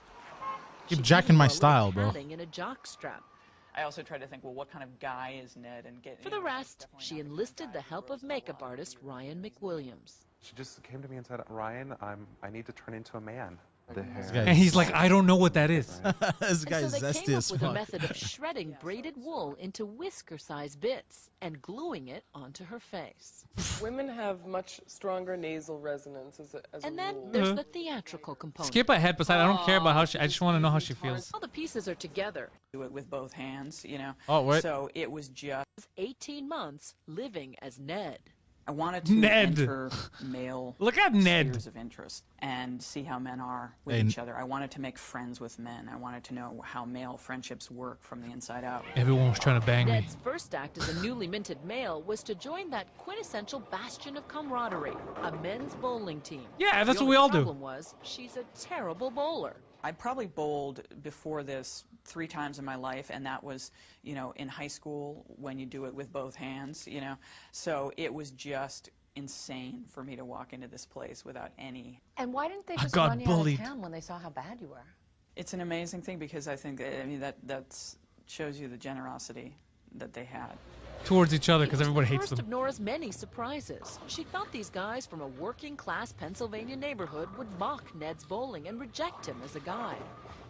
S2: Keep
S4: She
S2: jacking my
S4: wore a
S2: style,
S4: little
S2: bro.
S4: padding and a jock strap.
S5: I also tried to think, well, what kind of guy is Ned? And get.
S4: For the rest, she enlisted the help of makeup artist Ryan McWilliams.
S6: She just came to me and said, Ryan, I need to turn into a man. The hair.
S2: guy-
S1: And he's like, I don't know what that is.
S2: This
S4: And
S2: guy
S4: so
S2: is
S4: they
S2: zesty
S4: came
S2: as
S4: up with a
S2: fuck.
S4: method of shredding braided wool into whisker-sized bits and gluing it onto her face.
S7: Women have much stronger nasal resonance as a
S4: And then
S7: rule.
S4: there's the theatrical component.
S1: Skip ahead, beside. I don't care about how she. I just want to know how she feels.
S4: All the pieces are together.
S5: Do it with both hands, you know.
S2: Oh, wait.
S5: So it was just.
S4: 18 months living as Ned.
S5: I wanted to
S1: Ned.
S5: enter male
S1: Look at Ned.
S5: spheres of interest and see how men are with
S2: Hey,
S5: each other. I wanted to make friends with men. I wanted to know how male friendships work from the inside out.
S1: Everyone was trying to bang me.
S4: Ned's first act as a newly minted male was to join that quintessential bastion of camaraderie, a men's bowling team.
S1: Yeah, that's
S4: The
S1: what we
S4: only
S1: all do.
S4: problem was she's a terrible bowler.
S5: I probably bowled before this 3 times in my life, and that was, you know, in high school when you do it with both hands, you know. So it was just insane for me to walk into this place without any.
S8: And why didn't they
S1: I
S8: just
S1: got
S8: run you
S1: bullied.
S8: out of town when they saw how bad you were?
S5: It's an amazing thing because I think, I mean, that shows you the generosity that they had.
S1: Towards each other because
S4: It was
S1: everybody
S4: the
S1: hates
S4: first
S1: them.
S4: of Nora's many surprises. She thought these guys from a working-class Pennsylvania neighborhood would mock Ned's bowling and reject him as a guy.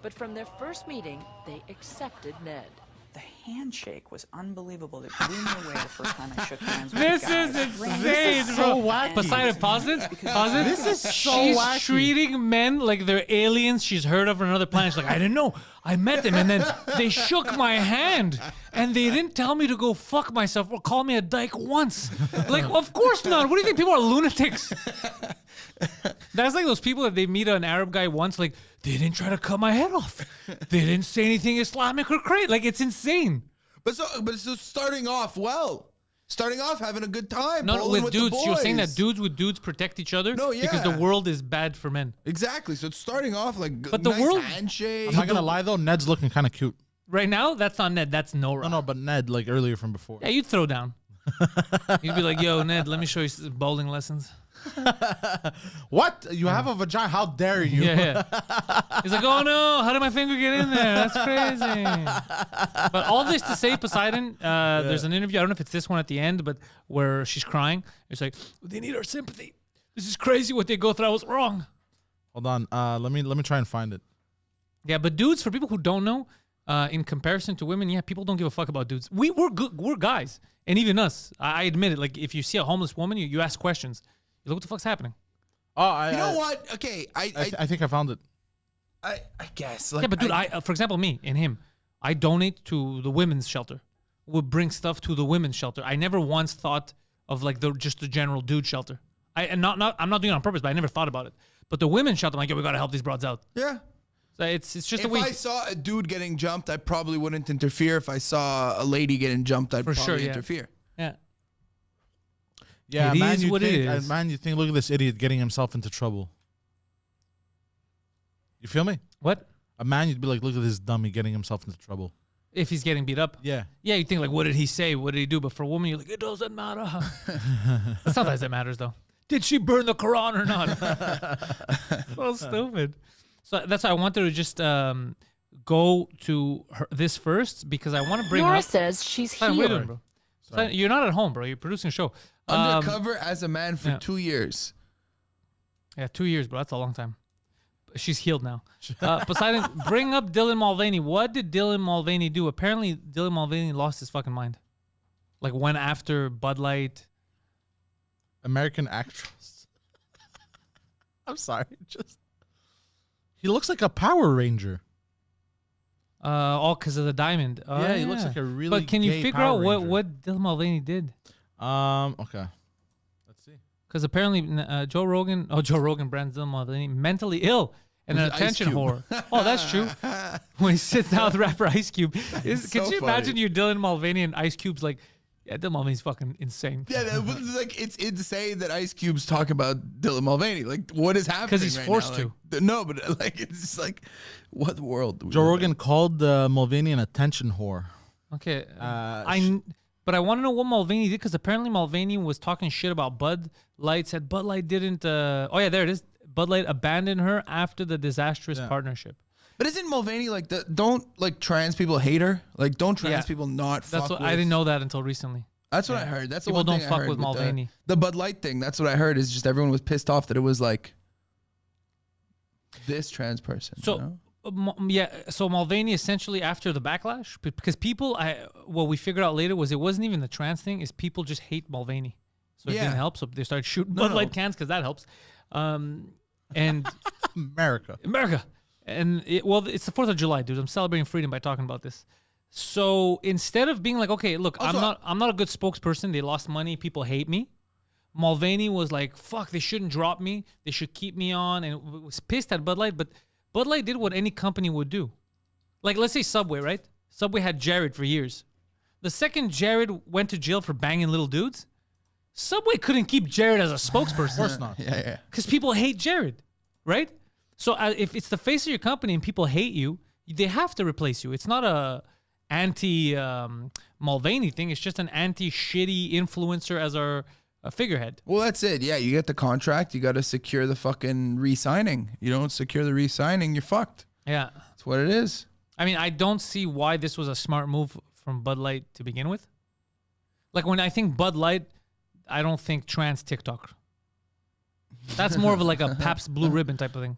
S4: But from their first meeting, they accepted Ned.
S5: The handshake was unbelievable. It blew me away the first time I shook hands with
S1: This
S5: the guys.
S1: is insane,
S2: so
S1: bro.
S2: wacky.
S1: Poseidon, pause it. Pause it.
S2: This is so
S1: She's
S2: wacky.
S1: treating men like they're aliens she's heard of on another planet. She's like, I didn't know. I met them, and then they shook my hand, and they didn't tell me to go fuck myself or call me a dyke once. Like, of course not. What do you think? People are lunatics. That's like those people that they meet an Arab guy once, like, they didn't try to cut my head off. They didn't say anything Islamic or crazy. Like, it's insane.
S3: But so starting off well. Starting off having a good time.
S1: No,
S3: bowling
S1: with
S3: the
S1: dudes. You're saying that
S3: boys.
S1: dudes with dudes protect each other
S3: No,
S1: because the
S3: yeah.
S1: world is bad for men.
S3: Exactly. So it's starting off like
S1: But the
S3: nice
S1: world-
S3: handshake.
S2: I'm not gonna lie though, Ned's looking kind of cute.
S1: Right now, that's not Ned. That's Norah.
S2: No, but Ned like earlier from before.
S1: Yeah, you'd throw down. You'd be like, yo, Ned, let me show you some bowling lessons.
S2: What? You have a vagina? How dare you?
S1: Yeah, yeah. He's like, oh no, how did my finger get in there? That's crazy. But all this to say, Poseidon, there's an interview, I don't know if it's this one at the end, but where she's crying. It's like, they need our sympathy. This is crazy what they go through. I was wrong.
S2: Hold on. Let me try and find it.
S1: Yeah, but dudes, for people who don't know, in comparison to women, yeah, people don't give a fuck about dudes. We're good, we're guys. And even us, I admit it. Like, if you see a homeless woman, you ask questions. You look, what the fuck's happening?
S2: Oh,
S3: You know what? Okay,
S2: I think I found it.
S3: I guess. Like,
S1: Yeah, but dude, for example, me and him, I donate to the women's shelter. Would bring stuff to the women's shelter. I never once thought of like just the general dude shelter. I'm not doing it on purpose, but I never thought about it. But the women's shelter, I'm like, yo, we gotta help these broads out.
S3: Yeah.
S1: So it's just a
S3: If
S1: way.
S3: I saw a dude getting jumped, I probably wouldn't interfere. If I saw a lady getting jumped, I'd
S1: For
S3: probably
S1: sure, yeah.
S3: interfere.
S1: Yeah.
S2: Yeah,
S1: It
S2: man.
S1: is
S2: You
S1: what it
S2: think,
S1: is.
S2: man, you think? Look at this idiot getting himself into trouble. You feel me?
S1: What?
S2: A man, you'd be like, look at this dummy getting himself into trouble.
S1: If he's getting beat up?
S2: Yeah.
S1: Yeah, you think like, what did he say? What did he do? But for a woman, you're like, it doesn't matter. Sometimes it matters though. Did she burn the Quran or not? So stupid. So that's why I wanted to just go to this first because I want to bring
S4: Norah
S1: up.
S4: says she's
S1: Simon, what are you
S4: healed.
S1: doing, bro? Simon, you're not at home, bro. You're producing a show.
S3: Undercover as a man for
S1: yeah.
S3: 2 years.
S1: Yeah, 2 years, bro. That's a long time. She's healed now. Poseidon, bring up Dylan Mulvaney. What did Dylan Mulvaney do? Apparently, Dylan Mulvaney lost his fucking mind. Like went after Bud Light.
S2: American actress. I'm sorry. Just he looks like a Power Ranger.
S1: All because of the diamond.
S2: Yeah, he looks like a really
S1: But can you
S2: gay
S1: figure
S2: Power
S1: out
S2: Ranger.
S1: what Dylan Mulvaney did?
S2: Okay. Let's see.
S1: Because apparently Joe Rogan, Brandon Mulvaney, mentally ill and an
S3: Who's Ice
S1: attention
S3: Cube?
S1: whore. Oh, that's true. When he sits down with rapper Ice Cube. Could you
S3: so
S1: imagine
S3: funny.
S1: you Dylan Mulvaney and Ice Cube's like, yeah, Dylan Mulvaney's fucking insane.
S3: Yeah, that was like it's insane that Ice Cube's talking about Dylan Mulvaney. Like, what is happening?
S1: 'Cause he's
S3: right
S1: forced
S3: now? Like, no, but like it's just like, what world? Do we
S2: Joe
S3: live
S2: Rogan called Mulvaney an attention whore.
S1: Okay. But I want to know what Mulvaney did because apparently Mulvaney was talking shit about Bud Light, said Bud Light didn't. There it is. Bud Light abandoned her after the disastrous partnership.
S3: But isn't Mulvaney like don't like trans people hate her? Like, don't trans
S1: Yeah.
S3: people not fuck
S1: That's what
S3: with?
S1: I didn't know that until recently.
S3: That's what I heard. That's the
S1: People
S3: one
S1: don't
S3: thing I
S1: fuck
S3: heard
S1: with
S3: the-
S1: Mulvaney.
S3: The Bud Light thing. That's what I heard. Is just everyone was pissed off that it was like this trans person.
S1: So.
S3: you know?
S1: So Mulvaney essentially after the backlash, because people, what we figured out later was it wasn't even the trans thing, is people just hate Mulvaney, so it
S3: Yeah.
S1: didn't help. So they started shooting
S3: No,
S1: Bud Light
S3: no.
S1: cans because that helps. And
S2: America.
S1: and it's the 4th of July, dude. I'm celebrating freedom by talking about this. So instead of being like, okay, look,
S3: Also,
S1: I'm not a good spokesperson. They lost money. People hate me. Mulvaney was like, fuck, they shouldn't drop me. They should keep me on, and was pissed at Bud Light, but Bud Light did what any company would do. Like, let's say Subway, right? Subway had Jared for years. The second Jared went to jail for banging little dudes, Subway couldn't keep Jared as a spokesperson. Of
S2: course not.
S3: Yeah.
S1: Because people hate Jared, right? So if it's the face of your company and people hate you, they have to replace you. It's not a anti-Mulvaney thing. It's just an anti-shitty influencer as our figurehead.
S3: Well, that's it. Yeah, you get the contract. You got to secure the fucking re-signing. You don't secure the re-signing, you're fucked.
S1: Yeah.
S3: That's what it is.
S1: I mean, I don't see why this was a smart move from Bud Light to begin with. Like, when I think Bud Light, I don't think trans TikTok. That's more of like a Pabst Blue Ribbon type of thing.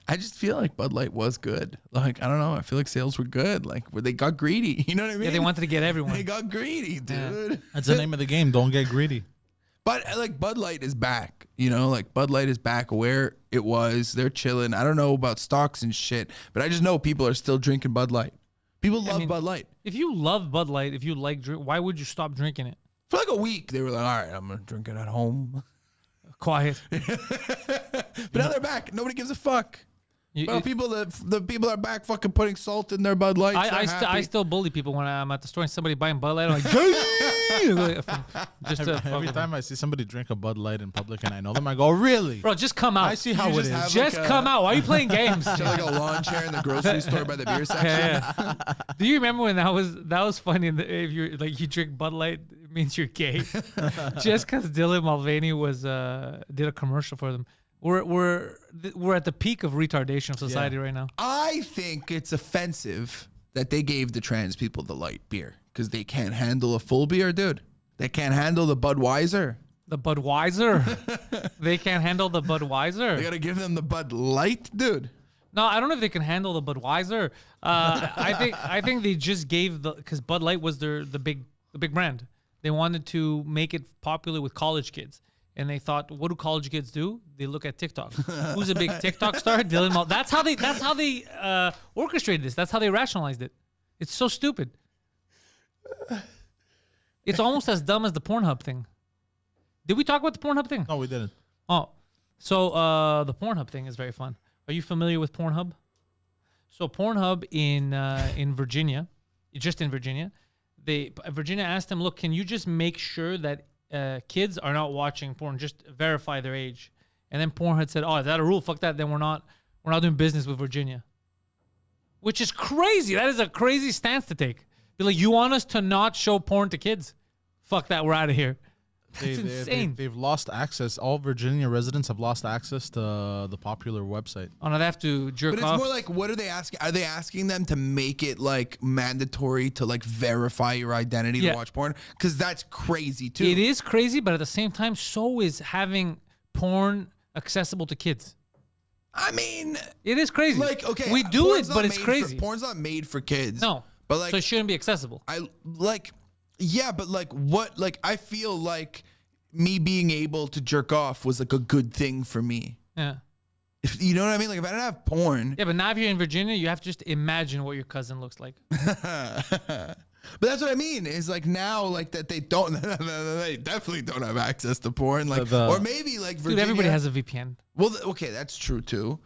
S3: I just feel like Bud Light was good. Like, I don't know. I feel like sales were good. Like, where they got greedy. You know what I mean?
S1: Yeah, they wanted to get everyone.
S3: They got greedy, dude.
S2: That's the name of the game. Don't get greedy.
S3: But like Bud Light is back, you know, like Bud Light is back where it was. They're chilling. I don't know about stocks and shit, but I just know people are still drinking Bud Light. People love Bud Light.
S1: If you love Bud Light, if you like drink, why would you stop drinking it?
S3: For like a week, they were like, all right, I'm going to drink it at home.
S1: Quiet.
S3: But now they're back. Nobody gives a fuck.
S1: You-
S3: Well,
S1: it-
S3: the people are back fucking putting salt in their Bud Lights.
S1: I still bully people when I'm at the store and somebody buying Bud Light. I'm like, just to fuck
S2: Every
S1: with
S2: time I see somebody drink a Bud Light in public and I know them, I go, really?
S1: bro, just come out.
S2: I see how
S3: You
S2: it
S3: just
S2: is.
S3: have
S1: Just
S3: like
S1: come out. Why are you playing games?
S3: like a lawn chair in the grocery store by the beer section.
S1: Yeah. Do you remember when that was funny? If you're like you drink Bud Light, it means you're gay. Just because Dylan Mulvaney was did a commercial for them. We're at the peak of retardation of society right now.
S3: I think it's offensive that they gave the trans people the light beer because they can't handle a full beer, dude. They can't handle the Budweiser.
S1: The Budweiser. They can't handle the Budweiser.
S3: They got to give them the Bud Light, dude.
S1: No, I don't know if they can handle the Budweiser. I think they just gave because Bud Light was the big brand. They wanted to make it popular with college kids. And they thought, what do college kids do? They look at TikTok. Who's a big TikTok star? Dylan Mulvaney. That's how they orchestrated this. That's how they rationalized it. It's so stupid. It's almost as dumb as the PornHub thing. Did we talk about the PornHub thing?
S2: No, we didn't.
S1: Oh, so the PornHub thing is very fun. Are you familiar with PornHub? So PornHub in Virginia, just in Virginia, Virginia asked them, look, can you just make sure that kids are not watching porn? Just verify their age. And then Pornhub said, oh, is that a rule? Fuck that. Then we're not doing business with Virginia. Which is crazy. That is a crazy stance to take. Be like, you want us to not show porn to kids? Fuck that. We're out of here. That's insane.
S2: They've lost access. All Virginia residents have lost access to the popular website.
S1: Oh, no, they have to jerk
S3: But
S1: off.
S3: it's more like, what are they asking? Are they asking them to make it like mandatory to like verify your identity
S1: Yeah.
S3: to watch porn? Because that's crazy too.
S1: It is crazy, but at the same time, so is having porn accessible to kids.
S3: I mean,
S1: It is crazy.
S3: like, okay,
S1: we do
S3: porn's
S1: it,
S3: not
S1: but it's
S3: made
S1: crazy.
S3: porn's not made for kids.
S1: No,
S3: but like,
S1: so it shouldn't be accessible.
S3: I like, yeah, but like, what? Like, I feel like me being able to jerk off was like a good thing for me.
S1: Yeah.
S3: If, you know what I mean? Like if I didn't have porn,
S1: Yeah, but now if you're in Virginia, you have to just imagine what your cousin looks like.
S3: but that's what I mean. Is like now, like that they don't, they definitely don't have access to porn. Like, or maybe like Virginia.
S1: Dude, everybody has a VPN.
S3: Well, okay, that's true too.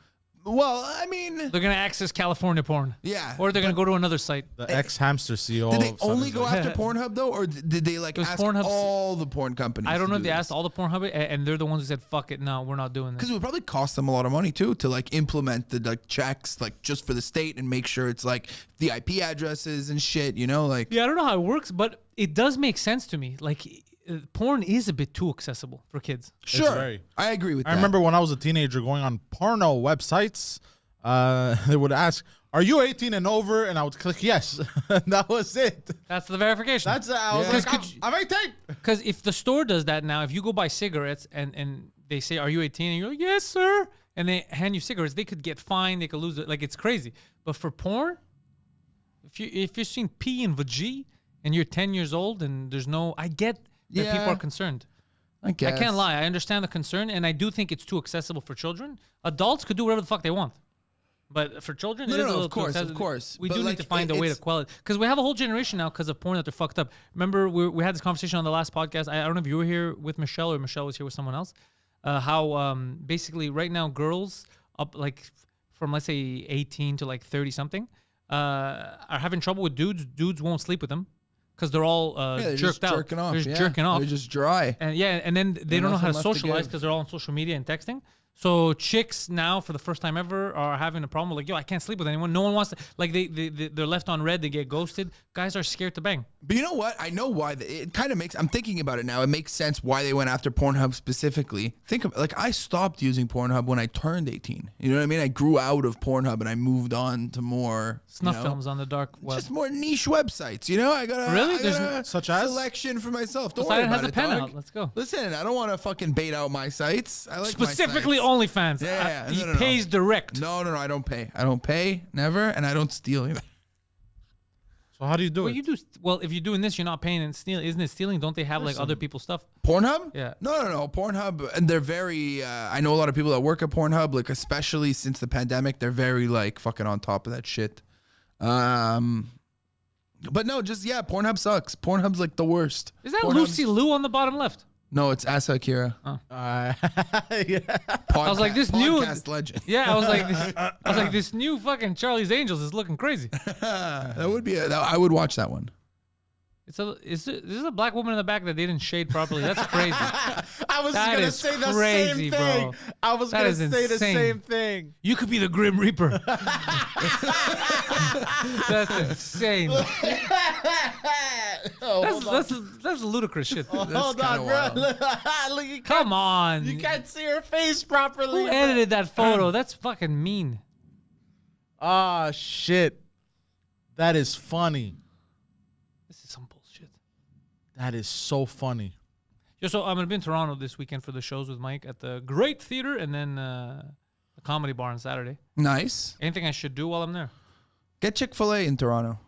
S3: Well, I mean,
S1: They're gonna access California porn.
S3: yeah.
S1: Or they're gonna go to another site.
S2: The ex-hamster CEO.
S3: Did they
S2: of Southern
S3: only go
S2: California.
S3: after Pornhub though, or did they like
S1: It was
S3: ask
S1: Pornhub's-
S3: all the porn companies?
S1: I don't know if they
S3: this?
S1: asked all the Pornhub, and they're the ones who said, "Fuck it, no, we're not doing this."
S3: Because it would probably cost them a lot of money too to like implement the like checks like just for the state and make sure it's like the IP addresses and shit. You know, like
S1: Yeah, I don't know how it works, but it does make sense to me. Like, porn is a bit too accessible for kids.
S3: sure,
S2: very-
S3: I agree with that.
S2: I remember when I was a teenager going on porno websites, they would ask, "Are you 18 and over?" And I would click yes. And that was it.
S1: That's the verification.
S2: That's I was
S3: Yeah.
S2: like,
S1: Could you-
S2: I'm 18.
S1: Because if the store does that now, if you go buy cigarettes and they say, "Are you 18?" and you're like, "Yes, sir," and they hand you cigarettes, they could get fined. They could lose it. Like, it's crazy. But for porn, if you're seeing P and VG and you're 10 years old and there's no, I get that people
S3: Yeah.
S1: are concerned.
S3: I guess.
S1: I can't lie. I understand the concern, and I do think it's too accessible for children. Adults could do whatever the fuck they want. But for children,
S3: No,
S1: it
S3: no,
S1: is a
S3: no,
S1: little
S3: of course,
S1: too
S3: of
S1: accessible.
S3: course.
S1: We
S3: But,
S1: do
S3: like,
S1: need to find a way to
S3: it's-
S1: quell it. Because we have a whole generation now because of porn that they're fucked up. Remember, we had this conversation on the last podcast. I don't know if you were here with Michelle or Michelle was here with someone else. How basically right now girls up like from let's say 18 to like 30 something are having trouble with dudes. Dudes won't sleep with them because they're all
S3: Yeah, they're
S1: jerked
S3: just
S1: out.
S3: jerking off.
S1: They're just
S3: yeah.
S1: jerking off.
S3: They're just dry.
S1: And yeah, and then they don't know how to
S3: nothing left to
S1: socialize
S3: give.
S1: because they're all on social media and texting. So chicks now, for the first time ever, are having a problem with like, yo, I can't sleep with anyone. No one wants to. Like they're left on red. They get ghosted. Guys are scared to bang.
S3: But you know what? I know why. It kind of makes. I'm thinking about it now. It makes sense why they went after Pornhub specifically. Think of like I stopped using Pornhub when I turned 18. You know what I mean? I grew out of Pornhub and I moved on to more
S1: Snuff
S3: you know,
S1: films on the dark web.
S3: just more niche websites. You know, I got a
S1: Really?
S3: I
S1: There's
S3: got a
S2: Such as?
S3: selection for myself. Don't
S1: Poseidon
S3: worry
S1: has
S3: about
S1: a pen
S3: it,
S1: out.
S3: dog.
S1: Let's go.
S3: Listen, I don't want to fucking bait out my sites. I like
S1: Specifically
S3: my sites.
S1: OnlyFans.
S3: Yeah,
S1: He
S3: no.
S1: pays direct.
S3: No, I don't pay. I don't pay, never, and I don't steal either.
S2: So how do you do
S1: Well,
S2: it?
S1: you do. Well, if you're doing this, you're not paying and stealing. Isn't it stealing? Don't they have like other people's stuff?
S3: Pornhub?
S1: Yeah.
S3: No. Pornhub, and they're very. I know a lot of people that work at Pornhub, like especially since the pandemic, they're very like fucking on top of that shit. But no, just yeah, Pornhub sucks. Pornhub's like the worst.
S1: Is that
S3: Pornhub's-
S1: Lucy Liu on the bottom left?
S3: No, it's Asa Akira.
S2: yeah.
S3: I
S1: was like, this new-
S3: podcast legend.
S1: Yeah, I was like, this new fucking Charlie's Angels is looking crazy.
S3: That would be. I would watch that one.
S1: This is a black woman in the back that they didn't shade properly. That's crazy.
S2: I was
S1: That
S2: gonna
S1: is
S2: say the
S1: crazy,
S2: same thing.
S1: bro.
S2: I was
S1: That
S2: gonna
S1: is
S2: say the
S1: insane.
S2: same thing.
S1: You could be the Grim Reaper. That's insane. That's ludicrous shit.
S2: Hold
S3: kinda
S2: on, bro.
S3: wild.
S2: Look, you
S1: Come on.
S2: You can't see her face properly.
S1: Who edited that photo? That's fucking mean.
S2: Ah, shit. That is funny.
S1: This is some bullshit.
S2: That is so funny.
S1: Yeah, so I'm gonna be in Toronto this weekend for the shows with Mike at the Great Theater and then the Comedy Bar on Saturday.
S3: Nice.
S1: Anything I should do while I'm there?
S3: Get Chick-fil-A in Toronto.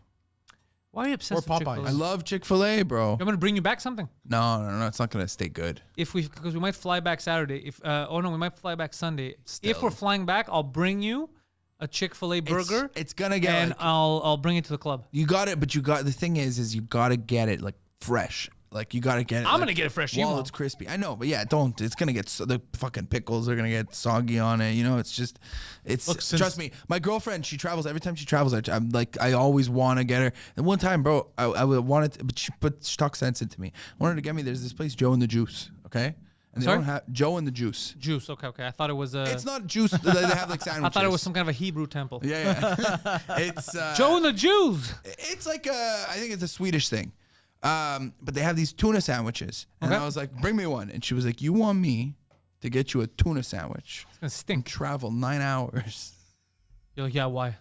S1: Why are you obsessed
S2: Or
S1: with
S2: Popeyes.
S1: Chick-fil-A?
S3: I love Chick-fil-A, bro.
S1: I'm gonna bring you back something.
S3: No. It's not gonna stay good.
S1: Because we might fly back Saturday. We might fly back Sunday.
S3: Still.
S1: If we're flying back, I'll bring you a Chick-fil-A burger,
S3: It's gonna get.
S1: and
S3: like,
S1: I'll bring it to the club.
S3: you got it, but the thing is you gotta get it like fresh. Like you gotta get it.
S1: I'm
S3: like,
S1: gonna get it fresh. You
S3: while
S1: won't.
S3: it's crispy. I know, but yeah, don't. It's gonna get the fucking pickles are gonna get soggy on it. You know, it's just,
S2: Look, since-
S3: trust me. My girlfriend, she travels every time she travels. I'm like, I always want to get her. And one time, bro, I wanted, but she talks sense into me. I wanted to get me. There's this place, Joe and the Juice. Okay, and they
S1: Sorry?
S3: don't have Joe and the Juice.
S1: Juice. Okay. I thought it was a.
S3: It's not juice. They have like sandwiches.
S1: I thought it was some kind of a Hebrew temple.
S3: Yeah. It's
S1: Joe and the Jews.
S3: It's like I think it's a Swedish thing. But they have these tuna sandwiches. And
S1: Okay.
S3: I was like, bring me one. And she was like, you want me to get you a tuna sandwich?
S1: It's gonna stink.
S3: Travel 9 hours.
S1: You're like, yeah. Why?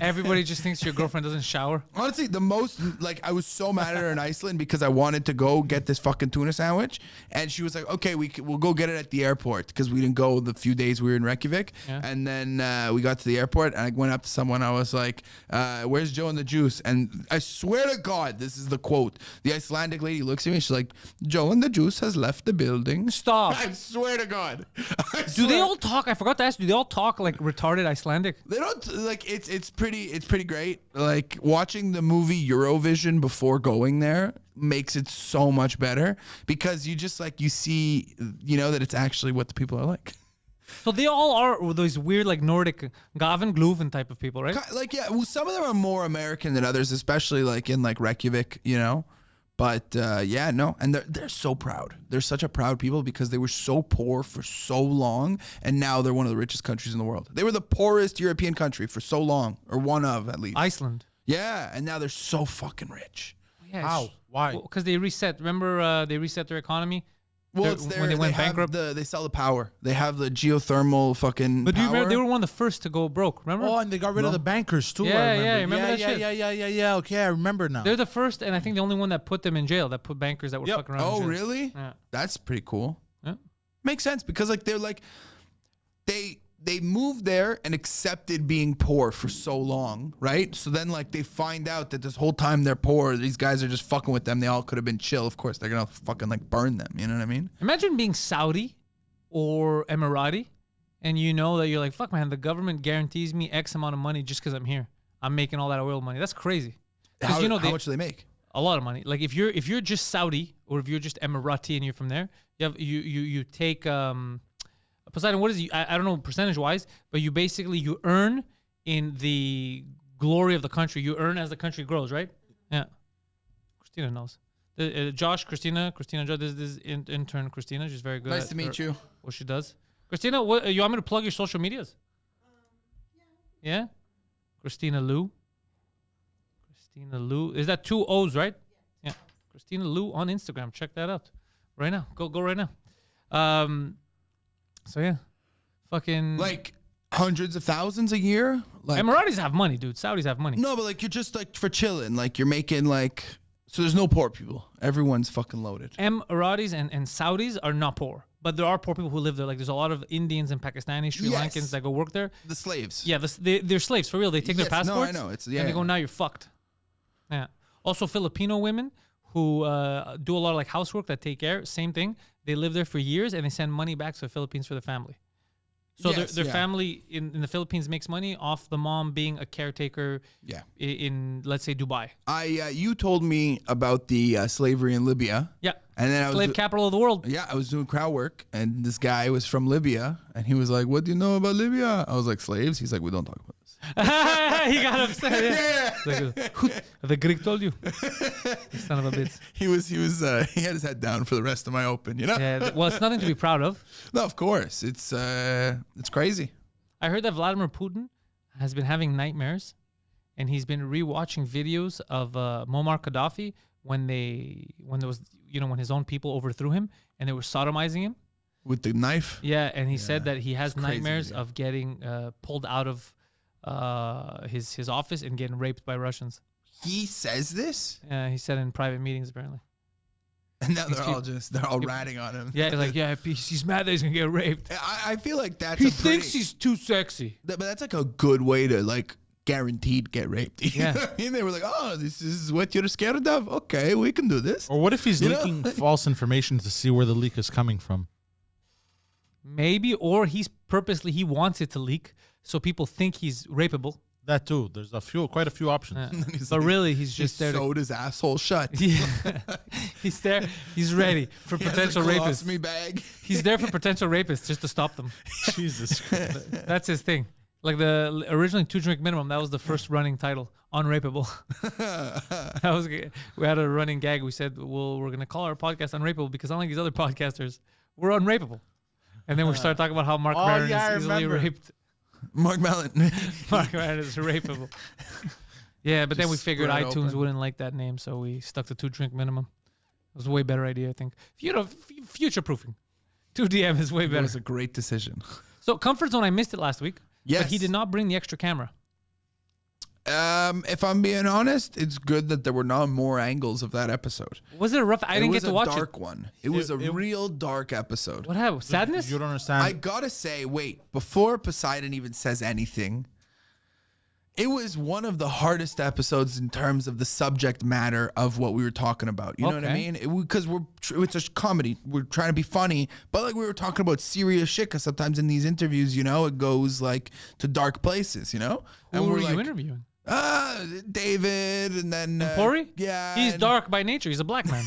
S1: Everybody just thinks your girlfriend doesn't shower.
S3: Honestly, the most, like, I was so mad at her in Iceland because I wanted to go get this fucking tuna sandwich. And she was like, okay, we'll go get it at the airport because we didn't go the few days we were in Reykjavik.
S1: Yeah.
S3: And then we got to the airport and I went up to someone. I was like, where's Joe and the juice? And I swear to God, this is the quote. The Icelandic lady looks at me and she's like, Joe and the juice has left the building.
S1: Stop.
S3: I swear to God.
S1: Do they all talk? I forgot to ask. Do they all talk like retarded Icelandic?
S3: They don't, like, it's pretty great. Like, watching the movie Eurovision before going there makes it so much better because you just, like, you see, you know, that it's actually what the people are like.
S1: So they all are those weird, like, Nordic Gavin Gluven type of people, right?
S3: Like, yeah, well, some of them are more American than others, especially like in like Reykjavik, you know. But yeah, no, and they're so proud. They're such a proud people because they were so poor for so long, and now they're one of the richest countries in the world. They were the poorest European country for so long, or one of at least.
S1: Iceland.
S3: Yeah, and now they're so fucking rich.
S1: Yeah,
S2: How? Why?
S1: Because they reset. Remember, they reset their economy.
S3: Well, it's
S1: when they went bankrupt.
S3: They sell the power. They have the geothermal fucking
S1: But do you
S3: power.
S1: remember they were one of the first to go broke? Remember?
S2: Oh, and they got rid of the bankers too.
S1: Yeah,
S2: I remember.
S1: yeah, remember that shit?
S2: Yeah. Okay, I remember now.
S1: They're the first, and I think the only one that put them in jail. That put bankers that were
S2: Yep.
S1: fucking around.
S3: Oh,
S1: in jail.
S3: really?
S1: Yeah.
S3: That's pretty cool.
S1: Yeah.
S3: Makes sense because like they're like they moved there and accepted being poor for so long, right? So then like they find out that this whole time they're poor, these guys are just fucking with them. They all could have been chill. Of course, they're gonna fucking like burn them. You know what I mean?
S1: Imagine being Saudi or Emirati, and you know that you're like, fuck, man, the government guarantees me X amount of money just because I'm here. I'm making all that oil money. That's crazy. Because you know
S3: how much do they make?
S1: a lot of money. Like if you're just Saudi or if you're just Emirati and you're from there, you take Poseidon. What is it? I don't know percentage wise, but you basically you earn in the glory of the country. You earn as the country grows, right? Yeah. Christina knows. Josh, Christina, Josh. This is intern Christina. She's very good.
S3: Nice to meet you.
S1: What she does. Christina, what you want me to plug your social medias? Yeah. Christina Lou. Christina Lou. Is that 2 O's, right? Yeah. Christina Lou on Instagram. Check that out. Right now. Go right now. So yeah. Fucking
S3: Like hundreds of thousands a year? Like
S1: Emiratis have money, dude. Saudis have money.
S3: no, but like you're just like for chilling. Like you're making like so there's no poor people. Everyone's fucking loaded.
S1: Emiratis and Saudis are not poor. But there are poor people who live there. Like there's a lot of Indians and Pakistanis, Sri
S3: Yes.
S1: Lankans that go work there.
S3: The slaves.
S1: Yeah, they're slaves for real. They take
S3: Yes,
S1: their
S3: no, I
S1: passports.
S3: know. It's-
S1: and
S3: yeah,
S1: they go,
S3: yeah.
S1: now you're fucked. Yeah. Also, Filipino women who do a lot of like housework that take care. Same thing. They live there for years and they send money back to the Philippines for the family. So
S3: Yes,
S1: their
S3: yeah.
S1: family in the Philippines makes money off the mom being a caretaker.
S3: Yeah.
S1: In let's say Dubai.
S3: You told me about the slavery in Libya.
S1: Yeah.
S3: And then I was
S1: Slave capital of the world.
S3: Yeah, I was doing crowd work, and this guy was from Libya, and he was like, "What do you know about Libya?" I was like, "Slaves." He's like, "We don't talk about this."
S1: He got upset. Yeah. Like, the Greek told you. You son of a bitch.
S3: He had his head down for the rest of my open, you know.
S1: Yeah. Well, it's nothing to be proud of.
S3: No, of course, it's crazy.
S1: I heard that Vladimir Putin has been having nightmares, and he's been rewatching videos of Muammar Gaddafi when there was when his own people overthrew him and they were sodomizing him
S3: With the knife.
S1: Yeah, and he said that he has
S3: It's crazy
S1: nightmares
S3: video.
S1: of getting pulled out of his office and getting raped by Russians.
S3: He says this,
S1: He said in private meetings apparently.
S3: and now
S1: These
S3: they're all ratting on him.
S1: Yeah, like he's mad that he's gonna get raped.
S3: I feel like that's
S1: He
S3: a pretty,
S1: thinks he's too sexy.
S3: but that's like a good way to like guaranteed get raped. You
S1: Yeah.
S3: know what I mean? They were like, "Oh, this is what you're scared of. Okay, we can do this."
S2: Or what if he's
S3: You know?
S2: leaking false information to see where the leak is coming from?
S1: Maybe, or he wants it to leak so people think he's rapeable.
S2: That too. There's quite a few options.
S1: But really, he's just there.
S3: sewed his asshole shut.
S1: Yeah. He's there. He's ready for
S3: He has a
S1: potential rapists.
S3: colostomy bag.
S1: He's there for potential rapists just to stop them.
S2: Jesus Christ.
S1: That's his thing. Like originally 2 drink minimum. That was the first running title. Unrapeable. That was we had a running gag. We said, well, we're gonna call our podcast Unrapeable because unlike these other podcasters, we're unrapeable. And then we started talking about how Mark Maron is easily raped.
S3: Mark Mellon.
S1: Mark Maron is rapeable. Yeah, but then we
S3: Just
S1: figured
S3: spread
S1: iTunes
S3: open.
S1: wouldn't like that name, so we stuck to 2 drink minimum. It was a way better idea, I think. Future proofing. 2DM is way
S3: That
S1: better.
S3: was a great decision.
S1: So Comfort Zone, I missed it last week.
S3: Yes.
S1: But he did not bring the extra camera.
S3: If I'm being honest, it's good that there were not more angles of that episode.
S1: Was it rough? I didn't get to watch it.
S3: It was a dark one. It was a real dark episode.
S1: What happened? Sadness?
S2: You don't understand.
S3: I gotta say, wait, before Poseidon even says anything, it was one of the hardest episodes in terms of the subject matter of what we were talking about. You know what I mean? Because it's a comedy. We're trying to be funny, but like we were talking about serious shit. Because sometimes in these interviews, you know, it goes like to dark places. You know,
S1: Who were you interviewing?
S3: David, and then
S1: Pori?
S3: Yeah,
S1: he's dark by nature. He's a black man.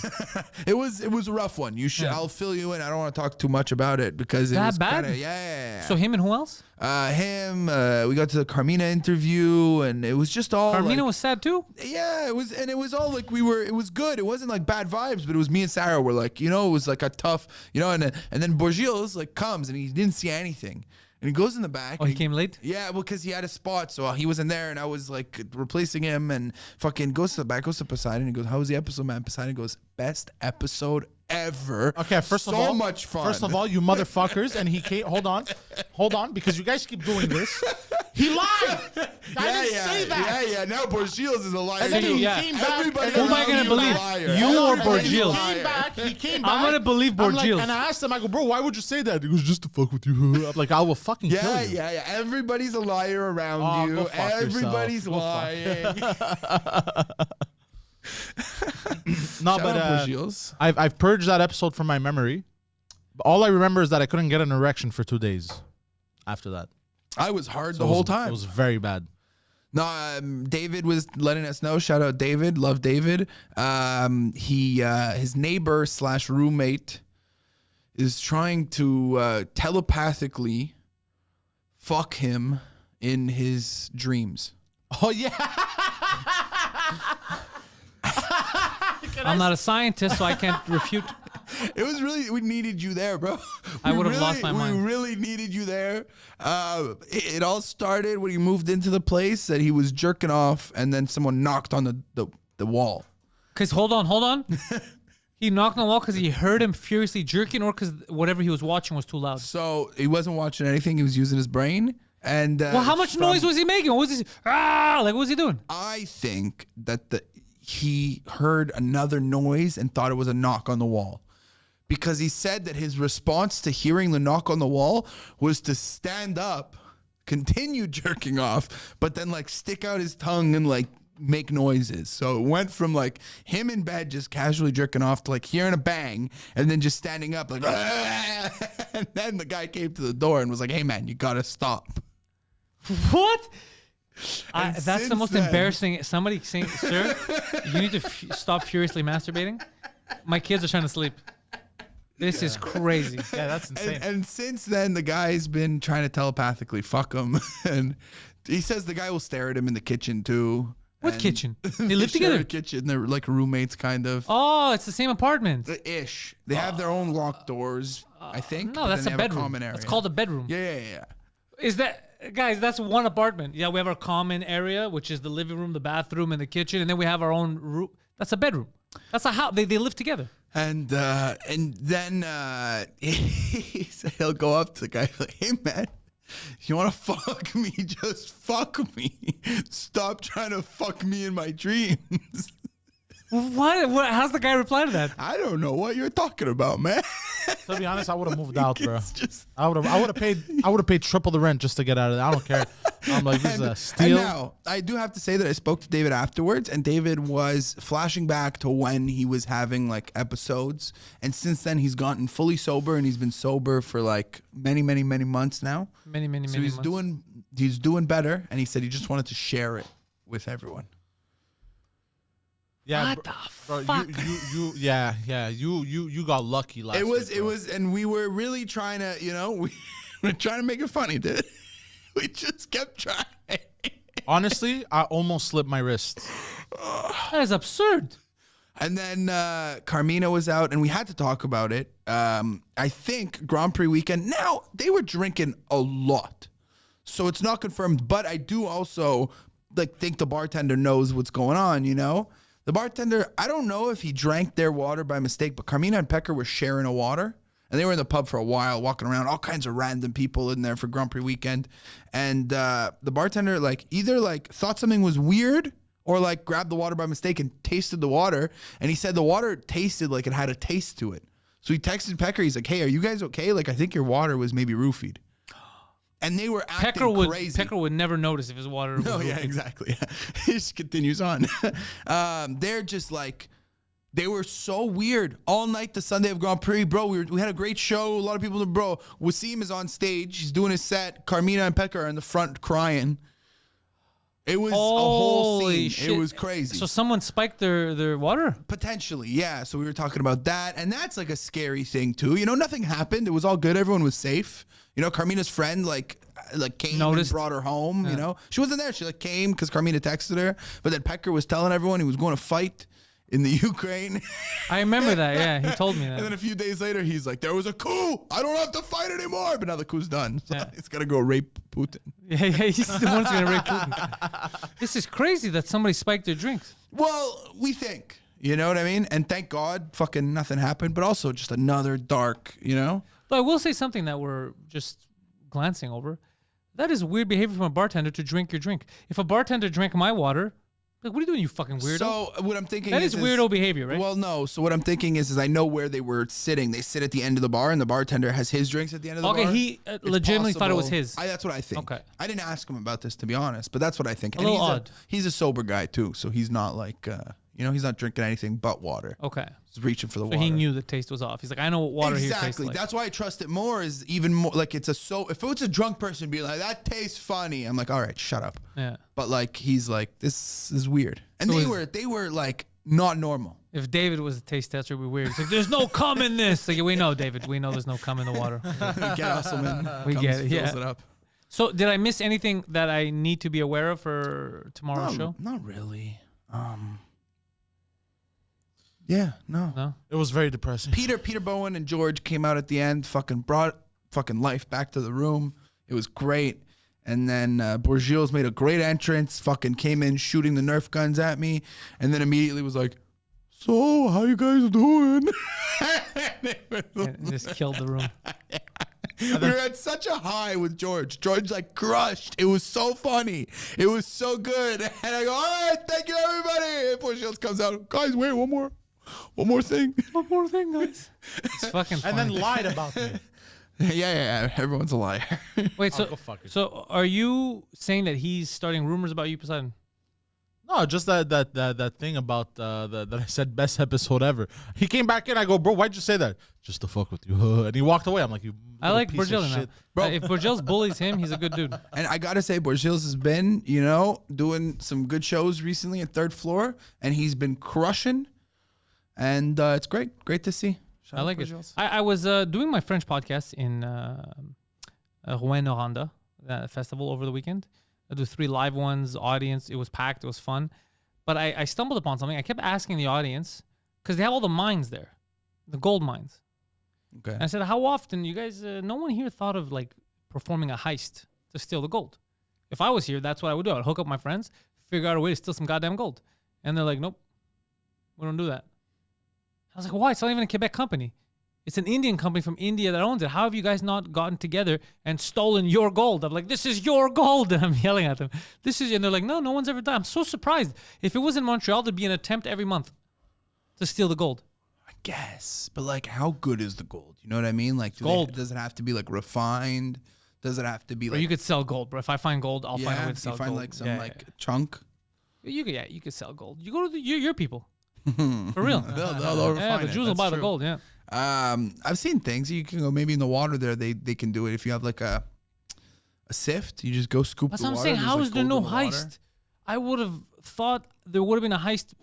S3: It was a rough one. You should. Yeah. I'll fill you in. I don't want to talk too much about it because it was
S1: bad.
S3: Kinda, yeah.
S1: So him and who else?
S3: Him. We got to the Carmina interview, and it was just all.
S1: Carmina
S3: like,
S1: was sad too.
S3: Yeah, it was, and it was all like we were. It was good. It wasn't like bad vibes, but it was me and Sarah were like, you know, it was like a tough, you know, and then Borgil's like comes and he didn't see anything. And he goes in the back.
S1: Oh, he came late?
S3: Yeah, well, because he had a spot, so he wasn't there, and I was like replacing him, and fucking goes to the back, goes to Poseidon, and he goes, "How was the episode, man?" Poseidon goes, "Best episode ever."
S2: Okay, first of all,
S3: so much fun.
S2: First of all, you motherfuckers, and he came. Hold on, because you guys keep doing this. He lied. I didn't say that.
S3: Yeah. Now Borgil's is a liar.
S2: And then
S3: too.
S2: he came back.
S3: Everybody
S1: Who am I gonna believe? You or Borgil?
S2: He came back.
S1: I'm gonna believe Borgil.
S2: And I asked him, I go, bro, why would you say that? He goes, just to fuck with you. I'm like, I will fucking kill you.
S3: Yeah. Everybody's a liar around you.
S2: Go fuck
S3: Everybody's lying.
S2: No, but I've purged that episode from my memory. But all I remember is that I couldn't get an erection for 2 days after that.
S3: I was hard the whole time.
S2: It was very bad.
S3: No, David was letting us know. Shout out David. Love David. His neighbor / roommate is trying to telepathically fuck him in his dreams.
S2: Oh, yeah.
S1: I'm not a scientist, so I can't refute.
S3: It was really, we needed you there, bro.
S1: I would have lost my mind.
S3: We really needed you there. It all started when he moved into the place that he was jerking off, and then someone knocked on the wall.
S1: Because hold on. He knocked on the wall because he heard him furiously jerking, or because whatever he was watching was too loud.
S3: So he wasn't watching anything. He was using his brain. And
S1: well, how much noise was he making? What was he? What was he doing?
S3: I think that he heard another noise and thought it was a knock on the wall, because he said that his response to hearing the knock on the wall was to stand up, continue jerking off, but then like stick out his tongue and like make noises. So it went from like him in bed just casually jerking off to like hearing a bang and then just standing up like, and then the guy came to the door and was like, "Hey man, you gotta stop."
S1: What? That's the most embarrassing. Somebody saying, "Sir, you need to stop furiously masturbating." My kids are trying to sleep. This is crazy.
S2: Yeah, that's insane.
S3: And since then, the guy's been trying to telepathically fuck him, and he says the guy will stare at him in the kitchen too.
S1: What kitchen? They live together.
S3: Share a kitchen. They're like roommates, kind of.
S1: Oh, it's the same apartment.
S3: Ish. They have their own locked doors, I think.
S1: No, that's a bedroom.
S3: Common area.
S1: It's called a bedroom.
S3: Yeah.
S1: Is that, guys? That's one apartment. Yeah, we have our common area, which is the living room, the bathroom, and the kitchen, and then we have our own room. That's a bedroom. That's a house. They live together.
S3: And then he'll go up to the guy like, "Hey man, you want to fuck me? Just fuck me. Stop trying to fuck me in my dreams."
S1: What? How's the guy reply to that?
S3: I don't know what you're talking about, man.
S2: To be honest, I would have moved out, bro. I would have paid triple the rent just to get out of there. I don't care. I'm like, this is a steal.
S3: And now, I do have to say that I spoke to David afterwards, and David was flashing back to when he was having like episodes, and since then he's gotten fully sober, and he's been sober for like many months now.
S1: Many months.
S3: So he's doing better, and he said he just wanted to share it with everyone.
S2: Yeah,
S1: what the
S2: bro,
S1: fuck?
S2: You got lucky last week,
S3: It was, and we were really trying to, we were trying to make it funny, dude. We just kept trying.
S2: Honestly, I almost slipped my wrist.
S1: That is absurd.
S3: And then Carmina was out, and we had to talk about it. I think Grand Prix weekend. Now, they were drinking a lot, so it's not confirmed. But I do also think the bartender knows what's going on, The bartender, I don't know if he drank their water by mistake, but Carmina and Pecker were sharing a water. And they were in the pub for a while, walking around, all kinds of random people in there for Grand Prix weekend. And the bartender either thought something was weird or grabbed the water by mistake and tasted the water. And he said the water tasted like it had a taste to it. So he texted Pecker. He's like, hey, are you guys okay? I think your water was maybe roofied. And they were acting crazy.
S1: Pecker would never notice if his water was roofied.
S3: Yeah, exactly. He just continues on. They're just they were so weird all night the Sunday of Grand Prix, bro. We had a great show. A lot of people, bro. Wasim is on stage. He's doing his set. Carmina and Pecker are in the front crying. It was a whole scene.
S1: Shit.
S3: It was crazy.
S1: So someone spiked their water?
S3: Potentially, yeah. So we were talking about that. And that's a scary thing, too. Nothing happened. It was all good. Everyone was safe. Carmina's friend, came
S1: Noticed.
S3: and brought her home, She wasn't there. She, came because Carmina texted her. But then Pecker was telling everyone he was going to fight in the Ukraine.
S1: I remember that, yeah. He told me that.
S3: And then a few days later, he's like, there was a coup. I don't have to fight anymore. But now the coup's done. So he's got to go rape Putin.
S1: Yeah, he's the one who's going to rape Putin. This is crazy that somebody spiked their drinks.
S3: Well, we think. You know what I mean? And thank God fucking nothing happened. But also just another dark,
S1: But I will say something that we're just glancing over. That is weird behavior from a bartender to drink your drink. If a bartender drank my water... what are you doing, you fucking weirdo?
S3: So what I'm thinking
S1: is weirdo behavior, right?
S3: Well, no. So what I'm thinking is I know where they were sitting. They sit at the end of the bar, and the bartender has his drinks at the end of the bar.
S1: Okay, he legitimately thought it was his.
S3: That's what I think.
S1: Okay.
S3: I didn't ask him about this, to be honest, but that's what I think.
S1: A little odd.
S3: He's a sober guy, too, so he's not he's not drinking anything but water.
S1: Okay.
S3: He's reaching for the
S1: So
S3: water.
S1: he knew the taste was off. He's like, I know what water here tastes like.
S3: Exactly. That's why I trust it more. Is even more if it was a drunk person being like, that tastes funny, I'm like, all right, shut up.
S1: Yeah.
S3: But he's like, this is weird. And
S1: So
S3: they were not normal.
S1: If David was a taste tester, it'd be weird. It's like, there's no cum in this. Like, we know, David. We know there's no cum in the water.
S3: Get Usselman.
S1: We get it,
S3: Fills
S1: yeah.
S3: it up.
S1: So did I miss anything that I need to be aware of for tomorrow's show?
S3: Not really. Yeah, no.
S1: No?
S2: It was very depressing.
S3: Peter Bowen and George came out at the end, fucking brought fucking life back to the room. It was great. And then Bourgil's made a great entrance, fucking came in shooting the Nerf guns at me, and then immediately was like, so, how you guys doing?
S1: And just killed the room.
S3: We were at such a high with George. George crushed. It was so funny. It was so good. And I go, all right, thank you, everybody. And Bourgil's comes out, guys, wait, one more thing.
S1: One more thing, guys. It's fucking funny.
S2: And then lied about me.
S3: Yeah. Everyone's a liar.
S1: Wait,
S2: Go fuck yourself.
S1: so are you saying that he's starting rumors about you, Poseidon?
S2: No, just that thing about that I said best episode ever. He came back in. I go, bro, why'd you say that? Just to fuck with you. And he walked away. I'm like, you.
S1: I like
S2: piece of
S1: Bourgil now.
S2: shit.
S3: Bro.
S1: If Bourgil's bullies him, he's a good dude.
S3: And I got to say, Bourgil's has been, doing some good shows recently at Third Floor. And he's been crushing. And it's great. Great to see. Shout
S1: I
S3: out
S1: like it.
S3: Bourgil's.
S1: I was doing my French podcast in Rouen-Noranda festival over the weekend. I do 3 live ones, audience. It was packed. It was fun. But I stumbled upon something. I kept asking the audience, because they have all the mines there, the gold mines.
S3: Okay.
S1: And I said, how often, you guys, no one here thought of performing a heist to steal the gold? If I was here, that's what I would do. I'd hook up my friends, figure out a way to steal some goddamn gold. And they're like, nope, we don't do that. I was like, why? It's not even a Quebec company. It's an Indian company from India that owns it. How have you guys not gotten together and stolen your gold? I'm like, this is your gold. And I'm yelling at them. And they're like, no one's ever done. I'm so surprised. If it was in Montreal, there'd be an attempt every month to steal the gold.
S3: I guess. But how good is the gold? You know what I mean?
S1: Gold.
S3: Does it have to be refined? Does it have to be
S1: Or you could sell gold, bro. If I find gold, I'll find a way to sell
S3: you find
S1: gold.
S3: some chunk.
S1: You could sell gold. You go to your people. For real.
S3: They'll refine
S1: Yeah, the
S3: it.
S1: Jews will
S3: That's
S1: buy the
S3: true.
S1: gold, yeah.
S3: I've seen things. You can go maybe in the water there. They can do it if you have a sift. You just go scoop
S1: That's
S3: the
S1: what I'm
S3: water.
S1: saying.
S3: There's,
S1: How is there
S3: gold
S1: no
S3: in the water.
S1: heist? I would have thought there would have been a heist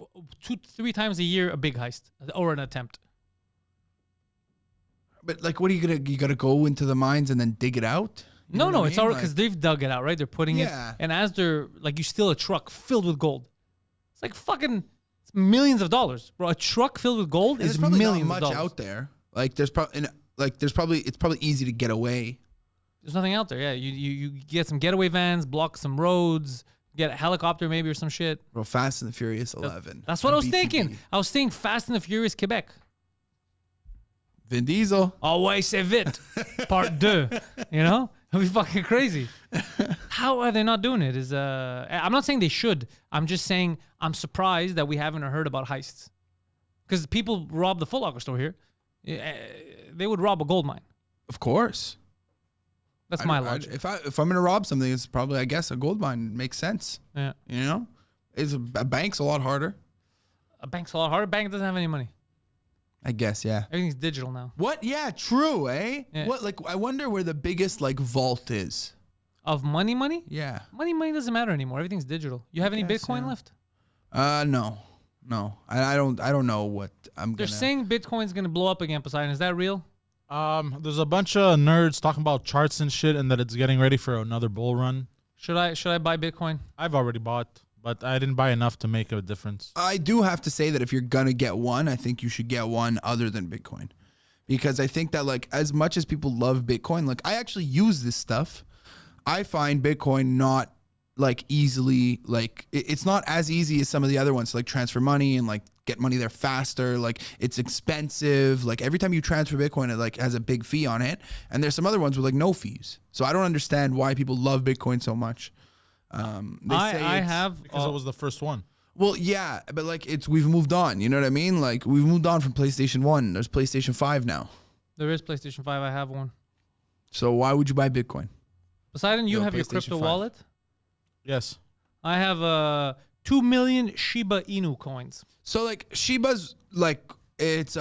S1: 2-3 times a year, a big heist or an attempt.
S3: But what are you gotta go into the mines and then dig it out? You know
S1: No,
S3: what I
S1: it's
S3: mean?
S1: already because they've dug it out, right? They're putting
S3: Yeah.
S1: it, and as they're you steal a truck filled with gold. It's fucking it's millions of dollars, bro. A truck filled with gold
S3: And
S1: is
S3: there's probably
S1: millions
S3: not
S1: of
S3: much
S1: dollars.
S3: out there. There's probably it's probably easy to get away.
S1: There's nothing out there. Yeah, you get some getaway vans, block some roads, get a helicopter maybe or some shit.
S3: Bro, Fast and the Furious 11.
S1: That's what I was
S3: BTB.
S1: thinking. I was thinking Fast and the Furious Quebec.
S3: Vin Diesel.
S1: Oh, ouais, c'est vite. Part 2. You know? It'll be fucking crazy. How are they not doing it? I'm not saying they should. I'm just saying I'm surprised that we haven't heard about heists. Because people rob the Foot Locker store here. They would rob a gold mine.
S3: Of course.
S1: That's my logic.
S3: If I'm gonna rob something, it's probably, I guess, a gold mine makes sense.
S1: Yeah.
S3: You know, a bank's a lot harder.
S1: A bank's a lot harder. A bank doesn't have any money.
S3: I guess, yeah.
S1: Everything's digital now.
S3: What? Yeah, true, eh?
S1: Yeah.
S3: What? Like, I wonder where the biggest like vault is.
S1: Of money?
S3: Yeah.
S1: Money doesn't matter anymore. Everything's digital. You have any
S3: guess,
S1: Bitcoin
S3: yeah.
S1: left?
S3: No. I don't know what
S1: They're saying Bitcoin's gonna blow up again, Poseidon. Is that real?
S2: There's a bunch of nerds talking about charts and shit, and that it's getting ready for another bull run.
S1: Should I buy Bitcoin?
S2: I've already bought, but I didn't buy enough to make a difference.
S3: I do have to say that if you're gonna get one, I think you should get one other than Bitcoin, because I think that like as much as people love Bitcoin, like I actually use this stuff. I find Bitcoin not like easily, like it's not as easy as some of the other ones, like transfer money and like get money there faster. Like it's expensive. Like every time you transfer Bitcoin, it like has a big fee on it. And there's some other ones with like no fees. So I don't understand why people love Bitcoin so much.
S1: I have
S2: Because it was the first one.
S3: Well, yeah, but like we've moved on. You know what I mean? Like we've moved on from PlayStation 1. There's PlayStation 5 now.
S1: There is PlayStation 5. I have one.
S3: So why would you buy Bitcoin?
S1: Poseidon, you
S3: Yo,
S1: have your
S3: PlayStation
S1: crypto
S3: 5.
S1: wallet.
S2: Yes.
S1: I have 2 million Shiba Inu coins.
S3: So like Shiba's like it's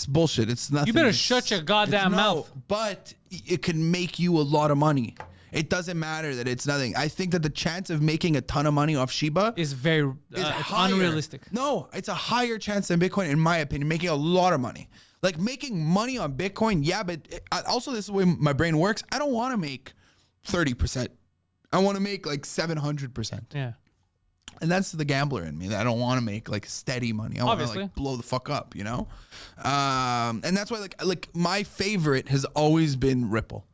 S3: bullshit. It's nothing.
S1: You better
S3: It's-
S1: shut your goddamn
S3: no,
S1: mouth.
S3: But it can make you a lot of money. It doesn't matter that it's nothing. I think that the chance of making a ton of money off Shiba
S1: Is very
S3: is
S1: it's
S3: higher.
S1: unrealistic.
S3: No, it's a higher chance than Bitcoin, in my opinion, making a lot of money. Like making money on Bitcoin, yeah, but also this is the way my brain works. I don't want to make 30%. I want to make like 700%.
S1: Yeah.
S3: And that's the gambler in me, that I don't want to make like steady money. I want to
S1: Obviously.
S3: like blow the fuck up, you know? And that's why like my favorite has always been Ripple.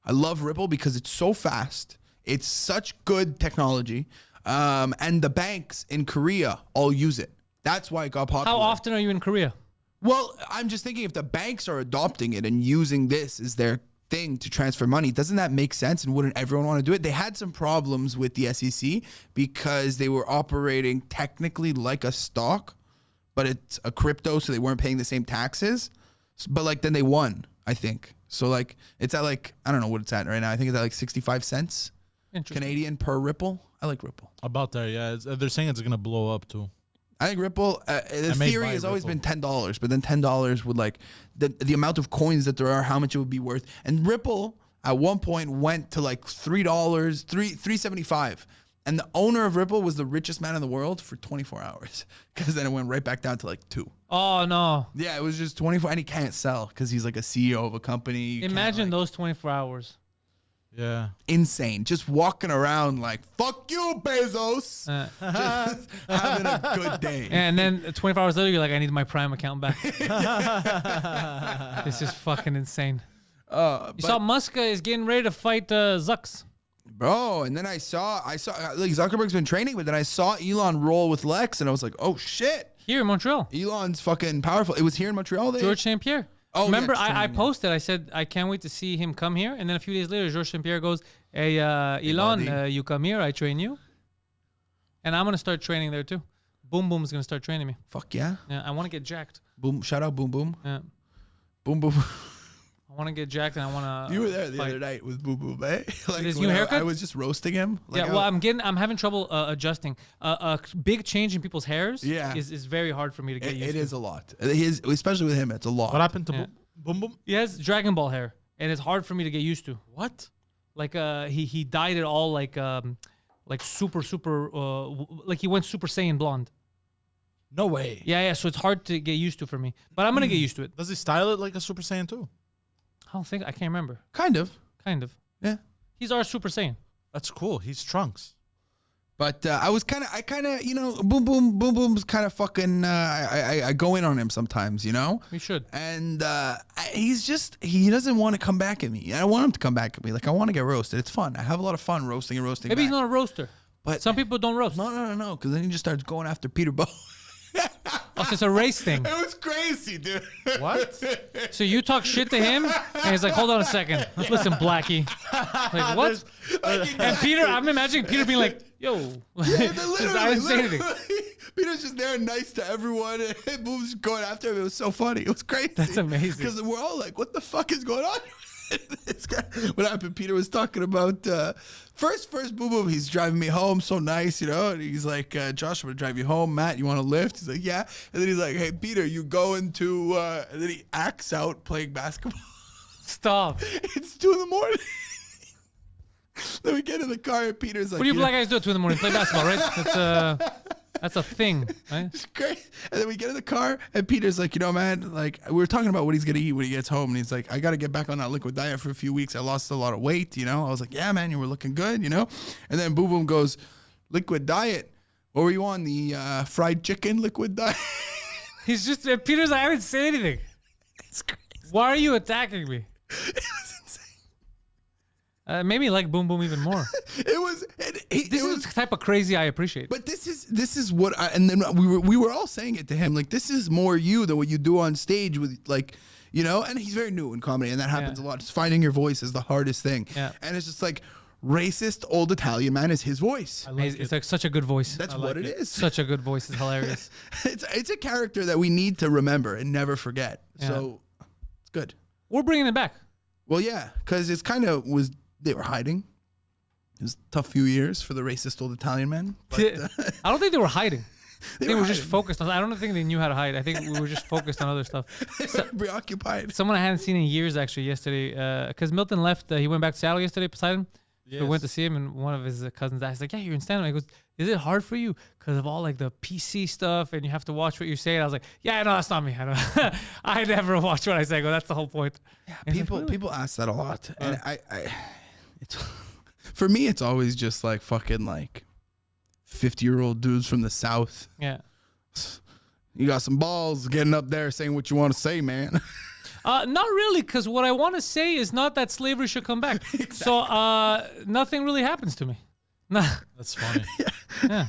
S3: I love Ripple because it's so fast. It's such good technology. And the banks in Korea all use it. That's why it got popular.
S1: How often are you in Korea?
S3: Well, I'm just thinking if the banks are adopting it and using this as their thing to transfer money, doesn't that make sense? And wouldn't everyone want to do it? They had some problems with the SEC because they were operating technically like a stock, but it's a crypto, so they weren't paying the same taxes. But like then they won, I think. So like it's at like, I don't know what it's at right now. I think it's at like 65 cents
S1: Interesting.
S3: Canadian per Ripple. I like Ripple.
S2: About there, yeah. They're saying it's gonna blow up too.
S3: I think Ripple, the
S2: may
S3: theory
S2: buy
S3: has always
S2: Ripple.
S3: been $10, but then $10 would like the amount of coins that there are, how much it would be worth. And Ripple at one point went to like $3, $3.75. And the owner of Ripple was the richest man in the world for 24 hours because then it went right back down to like 2.
S1: Oh no.
S3: Yeah, it was just 24, and he can't sell because he's like a CEO of a company. You can't,
S1: Imagine
S3: like-
S1: those 24 hours.
S2: Yeah.
S3: Insane. Just walking around like, fuck you, Bezos. Just having a good day.
S1: And then 24 hours later, you're like, I need my Prime account back. This is fucking insane. You saw Musk is getting ready to fight Zucks.
S3: Bro, and then I saw like Zuckerberg's been training, but then I saw Elon roll with Lex, and I was like, oh shit,
S1: Here in Montreal.
S3: Elon's fucking powerful. It was here in Montreal.
S1: George St. Pierre.
S3: Oh,
S1: Remember,
S3: yeah,
S1: I
S3: training, yeah.
S1: posted, I said, I can't wait to see him come here. And then a few days later, George St. Pierre goes, hey, Elon,
S3: buddy.
S1: you come here, I train you. And I'm going to start training there too. Boom Boom's going to start training me.
S3: Fuck yeah.
S1: Yeah, I want to get jacked.
S3: Boom. Shout out Boom Boom.
S1: Yeah.
S3: Boom Boom.
S1: I want to get jacked and I want to.
S3: You were there the other night with Boom Boom, eh? Like
S1: his
S3: when
S1: new haircut?
S3: I was just roasting him. Like
S1: Yeah, well, I'm having trouble adjusting. A big change in people's hairs
S3: Yeah.
S1: is very hard for me to get used
S3: it
S1: to.
S3: is a lot. Especially with him, it's a lot.
S2: What happened to
S1: Yeah.
S2: Boom Boom?
S1: He has Dragon Ball hair, and it's hard for me to get used to.
S2: What?
S1: Like he dyed it all like super like he went Super Saiyan blonde.
S2: No way.
S1: Yeah. So it's hard to get used to for me, but I'm gonna get used to it.
S2: Does he style it like a Super Saiyan too?
S1: I can't remember.
S3: Kind of.
S1: Kind of.
S3: Yeah.
S1: He's our Super Saiyan.
S2: That's cool. He's Trunks.
S3: But I kind of, you know, Boom Boom's kind of fucking. I go in on him sometimes, you know.
S1: We should.
S3: And he doesn't want to come back at me. I want him to come back at me. Like I want to get roasted. It's fun. I have a lot of fun roasting.
S1: Maybe
S3: back.
S1: he's not a roaster.
S3: But
S1: Some people don't roast.
S3: No. Because then he just starts going after Peter Bo.
S1: Oh, so it's a race thing.
S3: It was crazy, dude.
S2: What?
S1: So you talk shit to him, and he's like, "Hold on a second, listen, Blackie." Like what? And Peter, I'm imagining Peter being like, "Yo,"
S3: Yeah,
S1: I didn't say anything.
S3: Peter's just there, nice to everyone. And Boom's going after him. It was so funny. It was crazy.
S1: That's amazing.
S3: Because we're all like, "What the fuck is going on?" This guy, what happened? Peter was talking about first Boom Boom. He's driving me home, so nice, you know. And he's like, "Josh, I'm gonna drive you home. Matt, you want a lift?" He's like, "Yeah." And then he's like, "Hey, Peter, you going to?" And then he acts out playing basketball.
S1: Stop.
S3: It's 2 a.m. Then we get in the car, and Peter's like,
S1: What do you
S3: know,
S1: black guys do at 2 a.m? Play basketball, right? That's a thing, right?
S3: It's great. And then we get in the car, and Peter's like, man, like, we were talking about what he's going to eat when he gets home. And he's like, I got to get back on that liquid diet for a few weeks. I lost a lot of weight, I was like, yeah, man, you were looking good, And then Boom Boom goes, liquid diet. What were you on? The fried chicken liquid diet?
S1: He's just, Peter's like, I didn't say anything.
S3: It's crazy.
S1: Why are you attacking me?
S3: It was insane.
S1: Maybe like Boom Boom even more.
S3: It was.
S1: This is the type of crazy I appreciate.
S3: But this is what and then we were all saying it to him, like, this is more you than what you do on stage with, like, and he's very new in comedy, and that happens a lot. Just finding your voice is the hardest thing.
S1: Yeah.
S3: And it's just like, racist old Italian man is his voice.
S1: It's like such a good voice.
S3: That's what it is.
S1: Such a good voice. It's hilarious.
S3: It's a character that we need to remember and never forget.
S1: Yeah.
S3: So it's good.
S1: We're bringing it back.
S3: Well, yeah, because it's kind of they were hiding. It was a tough few years for the racist old Italian men. But,
S1: I don't think they were hiding. They were just
S3: hiding.
S1: focused on. I don't think they knew how to hide. I think we were just focused on other stuff.
S3: They were preoccupied.
S1: Someone I hadn't seen in years actually yesterday, because Milton left. He went back to Seattle yesterday. Poseidon. So we went to see him, and one of his cousins asked, like, "Yeah, you're in stand-up." He goes, "Is it hard for you because of all like the PC stuff, and you have to watch what you say?" And I was like, "Yeah, no, that's not me. I don't. I never watch what I say." I go, "That's the whole point."
S3: Yeah,
S1: And he's like, "Really?"
S3: people ask that a lot, and it's for me, it's always just like fucking like 50-year-old dudes from the South.
S1: Yeah.
S3: You got some balls getting up there saying what you want to say, man.
S1: Not really, because what I want to say is not that slavery should come back. Exactly. So nothing really happens to me. Nah.
S2: That's funny.
S1: Yeah.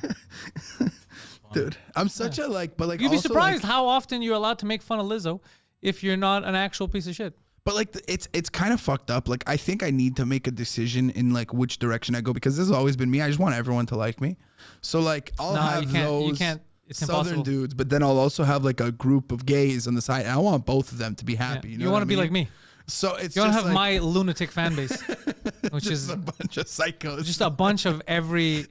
S3: Dude, I'm such a like, but like,
S1: You'd be
S3: also,
S1: surprised
S3: like,
S1: how often you're allowed to make fun of Lizzo if you're not an actual piece of shit.
S3: but like, it's kind of fucked up. Like, I think I need to make a decision in like which direction I go, because this has always been me. I just want everyone to like me. So like, I'll have those
S1: It's
S3: Southern
S1: impossible.
S3: dudes, but then I'll also have like a group of gays on the side, and I want both of them to be happy.
S1: Yeah.
S3: You know
S1: You
S3: what
S1: want
S3: I
S1: to be
S3: mean?
S1: like me.
S3: So it's
S1: You want to
S3: just
S1: have
S3: like,
S1: my lunatic fan base, which
S3: just
S1: is
S3: a bunch of psychos.
S1: just a bunch of every.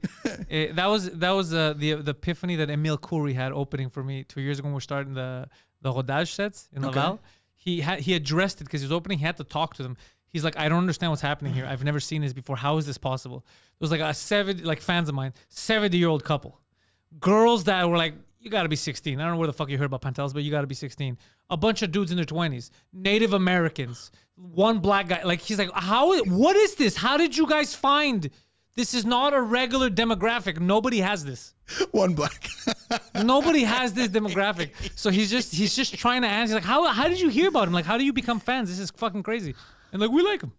S1: That was the epiphany that Emile Coury had opening for me 2 years ago when we were starting the Rodage sets in Laval. He addressed it because he was opening. He had to talk to them. He's like, I don't understand what's happening here. I've never seen this before. How is this possible? It was like fans of mine, 70-year-old couple, girls that were like, you got to be 16. I don't know where the fuck you heard about Pantelis, but you got to be 16. A bunch of dudes in their 20s, Native Americans, one black guy. Like, he's like, what is this? How did you guys find? This is not a regular demographic. Nobody has this.
S3: One black.
S1: Nobody has this demographic. So he's just trying to answer. He's like, how did you hear about him? Like, how do you become fans? This is fucking crazy. And like, we like him.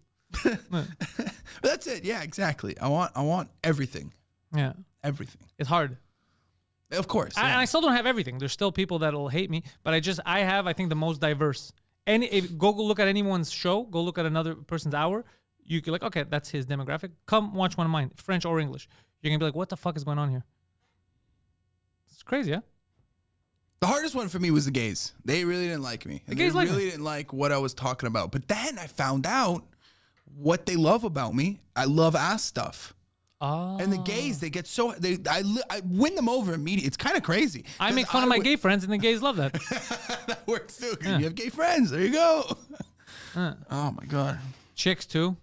S3: That's it. Yeah, exactly. I want everything.
S1: Yeah.
S3: Everything.
S1: It's hard.
S3: Of course.
S1: And
S3: Yeah.
S1: I still don't have everything. There's still people that'll hate me, but I have, I think, the most diverse. And if go look at anyone's show, go look at another person's hour, you can like, okay, that's his demographic. Come watch one of mine, French or English. You're gonna be like, what the fuck is going on here? It's crazy, yeah?
S3: The hardest one for me was the gays. They really didn't like me.
S1: The gays
S3: they
S1: like
S3: really
S1: me.
S3: didn't like what I was talking about. But then I found out what they love about me. I love ass stuff.
S1: Oh.
S3: And the gays, they get so I win them over immediately. It's kind of crazy.
S1: I make fun of my gay friends, and the gays love that.
S3: That works too. 'Cause you have gay friends. There you go.
S1: Uh.
S3: Oh my god.
S1: Chicks too.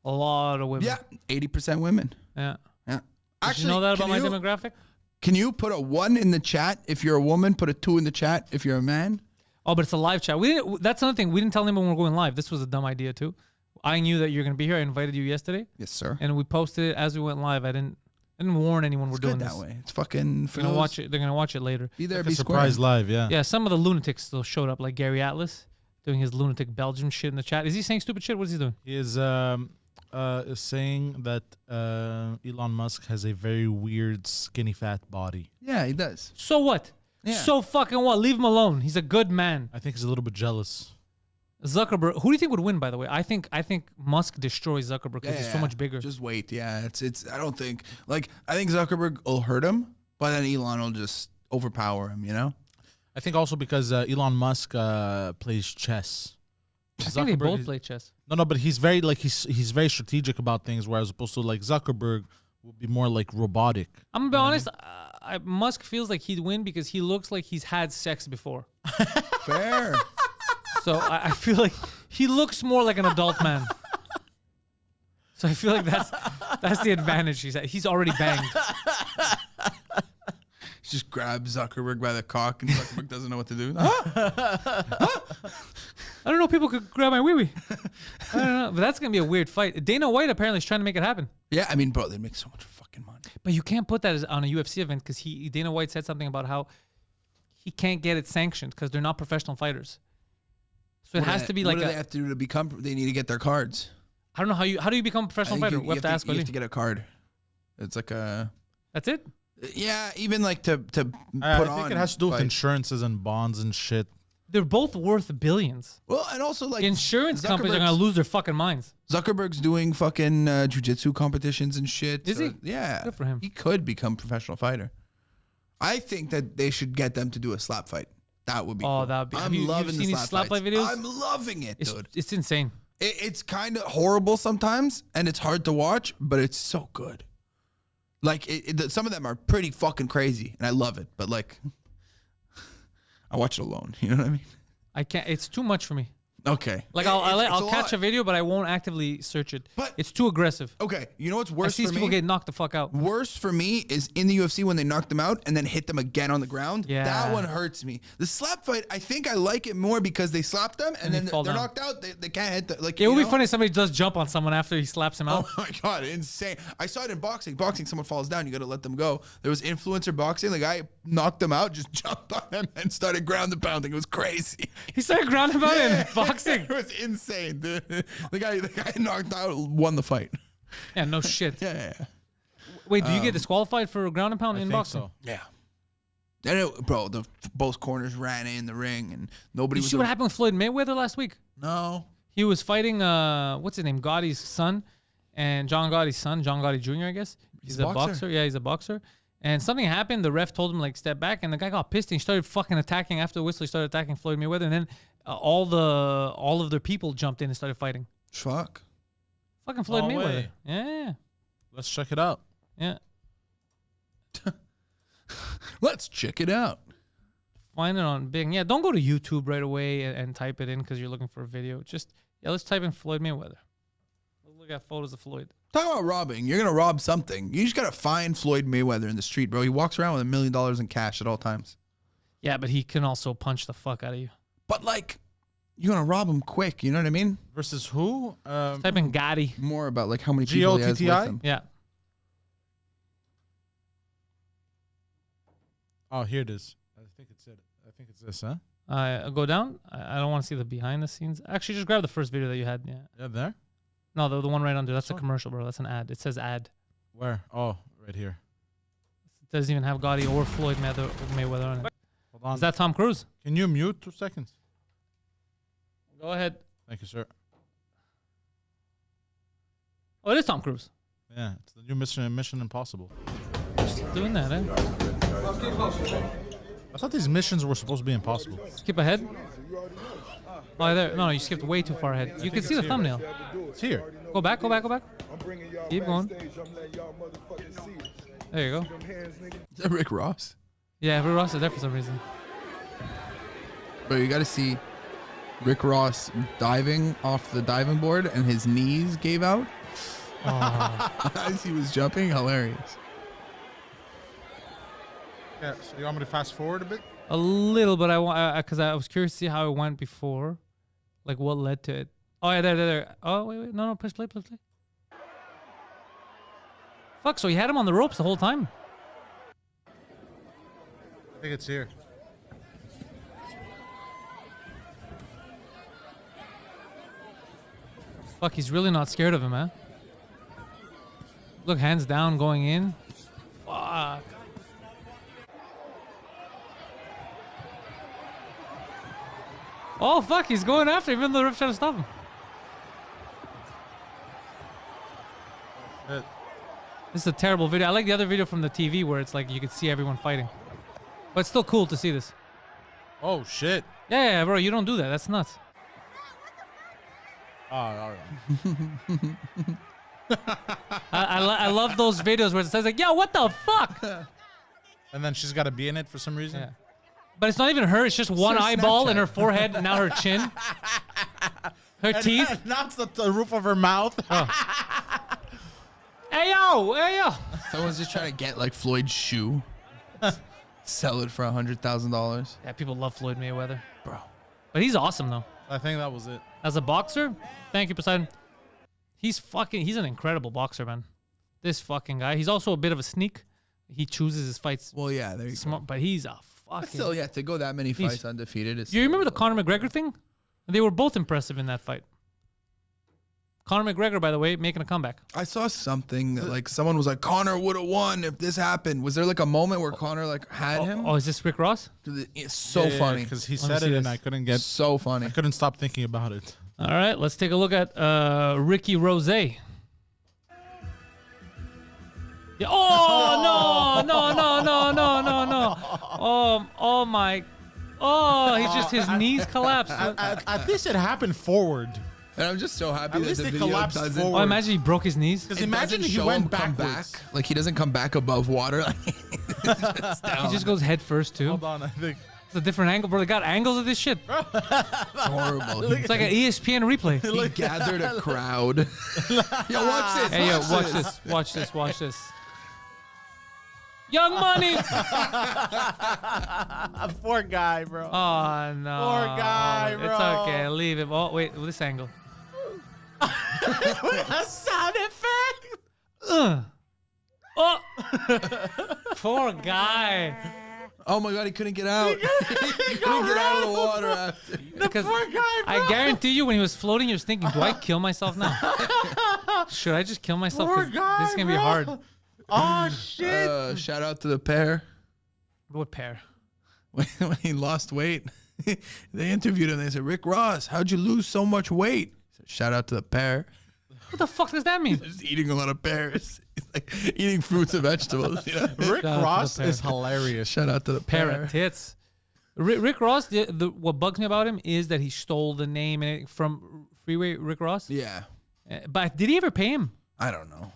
S1: A lot of women.
S3: Yeah, 80% women.
S1: Yeah.
S3: Yeah.
S1: Did you know that about my demographic?
S3: Can you put a 1 in the chat if you're a woman? Put a 2 in the chat if you're a man.
S1: Oh, but it's a live chat. That's another thing. We didn't tell anyone we were going live. This was a dumb idea too. I knew that you're going to be here. I invited you yesterday.
S3: Yes, sir.
S1: And we posted it as we went live. I didn't warn anyone we're
S3: It's
S1: doing
S3: good
S1: this.
S3: that way. It's fucking.
S1: They're gonna watch it. They're gonna watch it later.
S3: Be there,
S2: Like
S3: be
S2: a surprise
S3: square.
S2: live, yeah.
S1: Yeah, some of the lunatics still showed up, like Gary Atlas doing his lunatic Belgium shit in the chat. Is he saying stupid shit? What is he doing?
S2: He is saying that Elon Musk has a very weird skinny fat body.
S3: Yeah, he does.
S1: So what?
S3: Yeah.
S1: So fucking what? Leave him alone. He's a good man.
S2: I think he's a little bit jealous.
S1: Zuckerberg. Who do you think would win, by the way? I think Musk destroys Zuckerberg because he's so much bigger.
S3: Just wait. Yeah, it's. I don't think I think Zuckerberg will hurt him, but then Elon will just overpower him. You know.
S2: I think also because Elon Musk plays chess.
S1: I think they both
S2: is-
S1: play chess.
S2: No, but he's very he's very strategic about things, whereas opposed to like Zuckerberg will be more like robotic.
S1: I'm gonna be honest. Musk feels like he'd win because he looks like he's had sex before.
S3: Fair.
S1: So I feel like he looks more like an adult man. So I feel like that's the advantage he's already banged.
S3: Just grabs Zuckerberg by the cock, and Zuckerberg doesn't know what to do.
S1: I don't know. People could grab my wee-wee. I don't know. But that's going to be a weird fight. Dana White apparently is trying to make it happen.
S3: Yeah, I mean, bro, they make so much fucking money.
S1: But you can't put that on a UFC event because Dana White said something about how he can't get it sanctioned because they're not professional fighters. So it has to be like
S3: what do they have to do to become? They need to get their cards.
S1: I don't know how do you become a professional fighter? We have to ask.
S3: You have to get a card. It's like a.
S1: That's it.
S3: Yeah, even like to put on.
S2: I think it has to do with
S3: like-
S2: insurances and bonds and shit.
S1: They're both worth billions.
S3: Well, and also like
S1: Insurance companies are gonna lose their fucking minds.
S3: Zuckerberg's doing fucking jujitsu competitions and shit.
S1: Is he?
S3: Yeah.
S1: Good for him.
S3: He could become a professional fighter. I think that they should get them to do a slap fight. That would be cool.
S1: That would be.
S3: I'm
S1: Have you
S3: loving
S1: seen
S3: the
S1: these slap fight
S3: fights.
S1: videos?
S3: I'm loving it,
S1: It's,
S3: dude.
S1: it's insane.
S3: It's kind of horrible sometimes, and it's hard to watch, but it's so good. Like, some of them are pretty fucking crazy, and I love it. But, like, I watch it alone. You know what I mean?
S1: I can't. It's too much for me.
S3: Okay.
S1: Like
S3: It's
S1: I'll
S3: a
S1: catch
S3: lot.
S1: a video, but I won't actively search it.
S3: But-
S1: it's too aggressive.
S3: Okay, you know what's
S1: I
S3: worse
S1: see
S3: for
S1: people
S3: me?
S1: get knocked the fuck out.
S3: Worse for me is in the UFC when they knock them out and then hit them again on the ground.
S1: Yeah.
S3: That one hurts me. The slap fight, I think I like it more because they slap them and
S1: they
S3: then
S1: fall
S3: they're
S1: down.
S3: knocked out. They can't hit the, like.
S1: It would
S3: you
S1: be
S3: know?
S1: funny if somebody does jump on someone after he slaps him out.
S3: Oh my god, insane! I saw it in boxing. Boxing, someone falls down, you got to let them go. There was influencer boxing. The guy knocked them out, just jumped on them and started ground and pounding. It was crazy.
S1: He started grounding about in boxing.
S3: It was insane, dude. The guy knocked out won the fight.
S1: Yeah, no shit.
S3: Yeah.
S1: Wait, do you get disqualified for ground and pound
S2: I
S1: in
S2: think
S1: boxing?
S2: so.
S3: Yeah. And bro, both corners ran in the ring and nobody
S1: Did you
S3: was.
S1: see what happened with Floyd Mayweather last week?
S3: No.
S1: He was fighting what's his name, Gotti's son, and John Gotti's son, John Gotti Jr. I guess. He's
S3: a
S1: a
S3: boxer?
S1: boxer. Yeah, he's a boxer. And something happened. The ref told him like step back, and the guy got pissed and he started fucking attacking. After the whistle, he started attacking Floyd Mayweather, and then all of their people jumped in and started fighting.
S3: Fuck.
S1: Fucking Floyd
S2: No
S1: Mayweather.
S2: way.
S1: Yeah,
S2: Let's check it out.
S1: yeah.
S3: Let's check it out.
S1: Find it on Bing. Yeah, don't go to YouTube right away and type it in because you're looking for a video. Just let's type in Floyd Mayweather. Let's look at photos of Floyd.
S3: Talk about robbing. You're gonna rob something. You just gotta find Floyd Mayweather in the street, bro. He walks around with $1 million in cash at all times.
S1: Yeah, but he can also punch the fuck out of you.
S3: But like, you're gonna rob him quick. You know what I mean?
S2: Versus who?
S1: Type in Gotti.
S3: More about like how many people he has with
S2: G-O-T-T-I?
S3: him.
S1: Yeah.
S2: Oh, here it is. I think it's it. I think it's this, huh?
S1: Go down. I don't want to see the behind the scenes. Actually, just grab the first video that you had. Yeah.
S2: Yeah, there.
S1: No, the one right under. That's a
S2: one?
S1: commercial, bro. That's an ad. It says ad.
S2: Where? Oh, right here.
S1: It doesn't even have Gotti or Floyd Mayweather on it.
S2: Hold on.
S1: Is that Tom Cruise?
S2: Can you mute 2 seconds?
S1: Go ahead.
S2: Thank you, sir.
S1: Oh, it is Tom Cruise.
S2: Yeah, it's the new Mission Impossible.
S1: Just doing that, eh?
S2: I thought these missions were supposed to be impossible.
S1: Skip ahead. Oh, there. No, you skipped way too far ahead. You can see the thumbnail.
S2: It's here.
S1: Go back. Go back. Go back. Keep going. There you go.
S3: Is that Rick Ross?
S1: Yeah, Rick Ross is there for some reason.
S3: Bro, you gotta see Rick Ross diving off the diving board and his knees gave out.
S1: Oh.
S3: As he was jumping, hilarious.
S2: Yeah, so you want me to fast forward a bit?
S1: A little, but I want because I was curious to see how it went before, like what led to it. Oh yeah, there. Oh wait, no, press play. Fuck, so he had him on the ropes the whole time.
S2: I think it's here.
S1: Fuck, he's really not scared of him, man. Look, hands down, going in. Fuck. Oh, fuck. He's going after him, even though the ref trying to stop him.
S2: Shit.
S1: This is a terrible video. I like the other video from the TV where it's like you could see everyone fighting. But it's still cool to see this.
S2: Oh, shit.
S1: Yeah, bro. You don't do that. That's nuts.
S2: Oh, all right.
S1: I love those videos where it says like, yo, what the fuck?
S2: And then she's got to be in it for some reason.
S1: Yeah. But it's not even her. It's just one
S3: her
S1: eyeball
S3: Snapchat.
S1: in her forehead and now her chin. Her teeth.
S2: Knocks the roof of her mouth.
S1: Hey, yo. Hey, yo.
S3: Someone's just trying to get like Floyd's shoe. Sell it for $100,000.
S1: Yeah, people love Floyd Mayweather.
S3: Bro.
S1: But he's awesome, though.
S2: I think that was it.
S1: As a boxer, thank you, Poseidon. He's an incredible boxer, man. This fucking guy. He's also a bit of a sneak. He chooses his fights
S3: Well, yeah, there you
S1: smart, but he's a
S3: go.
S1: fucking...
S3: Still, yeah, to go that many fights undefeated is.
S1: You remember the Conor McGregor thing? They were both impressive in that fight. Conor McGregor, by the way, making a comeback.
S3: I saw something that like someone was like, Conor would have won if this happened. Was there like a moment where Conor like had him?
S1: Oh, is this Rick Ross?
S3: It's so funny.
S2: Because he
S1: Let me
S2: said
S1: see
S2: it and
S1: this.
S2: I couldn't get.
S3: So funny.
S2: I couldn't stop thinking about it.
S1: All right, let's take a look at Ricky Rose. Yeah. Oh, no. Oh my. Oh, his knees collapsed.
S2: At least it happened forward.
S3: And I'm just so happy
S2: At
S3: that
S2: least
S3: the
S2: they
S3: video
S2: collapsed
S3: doesn't.
S2: forward.
S1: Oh, imagine he broke his knees.
S2: Because
S3: It
S2: imagine
S3: doesn't
S2: he
S3: show
S2: went
S3: him come
S2: backwards.
S3: back. Like he doesn't come back above water. Like,
S1: He just goes head first, too.
S2: Hold on, I think.
S1: It's a different angle, bro. They got angles of this shit.
S3: it's horrible.
S1: It's like an ESPN replay.
S3: He gathered a crowd. Yo, watch this.
S1: Hey, yo, watch this. Young Money.
S2: Poor guy, bro.
S1: Oh, no.
S2: Poor guy,
S1: It's
S2: bro.
S1: okay. Leave him. Oh, wait. This angle.
S2: A sound effect.
S1: Oh. Poor guy.
S3: Oh my God, he couldn't get out. He couldn't get out of the water after.
S1: Because
S2: Poor guy, bro.
S1: I guarantee you when he was floating, he was thinking, do I kill myself now? Should I just kill myself?
S2: Poor
S1: 'Cause
S2: guy,
S1: this is going to be
S2: bro.
S1: hard.
S2: Oh, shit.
S3: Shout out to the pair.
S1: What pair?
S3: When he lost weight, they interviewed him. They said, Rick Ross, how'd you lose so much weight? He said, shout out to the pear.
S1: What the fuck does that mean?
S3: Just eating a lot of pears. He's like eating fruits and vegetables. You know?
S2: Rick
S1: Shout out to
S2: Ross
S1: the pair.
S2: is hilarious.
S3: Shout out to the
S1: Pair
S3: pear.
S1: of tits. Rick Ross, what bugs me about him is that he stole the name and it from Freeway Rick Ross.
S3: Yeah.
S1: But did he ever pay him?
S3: I don't know.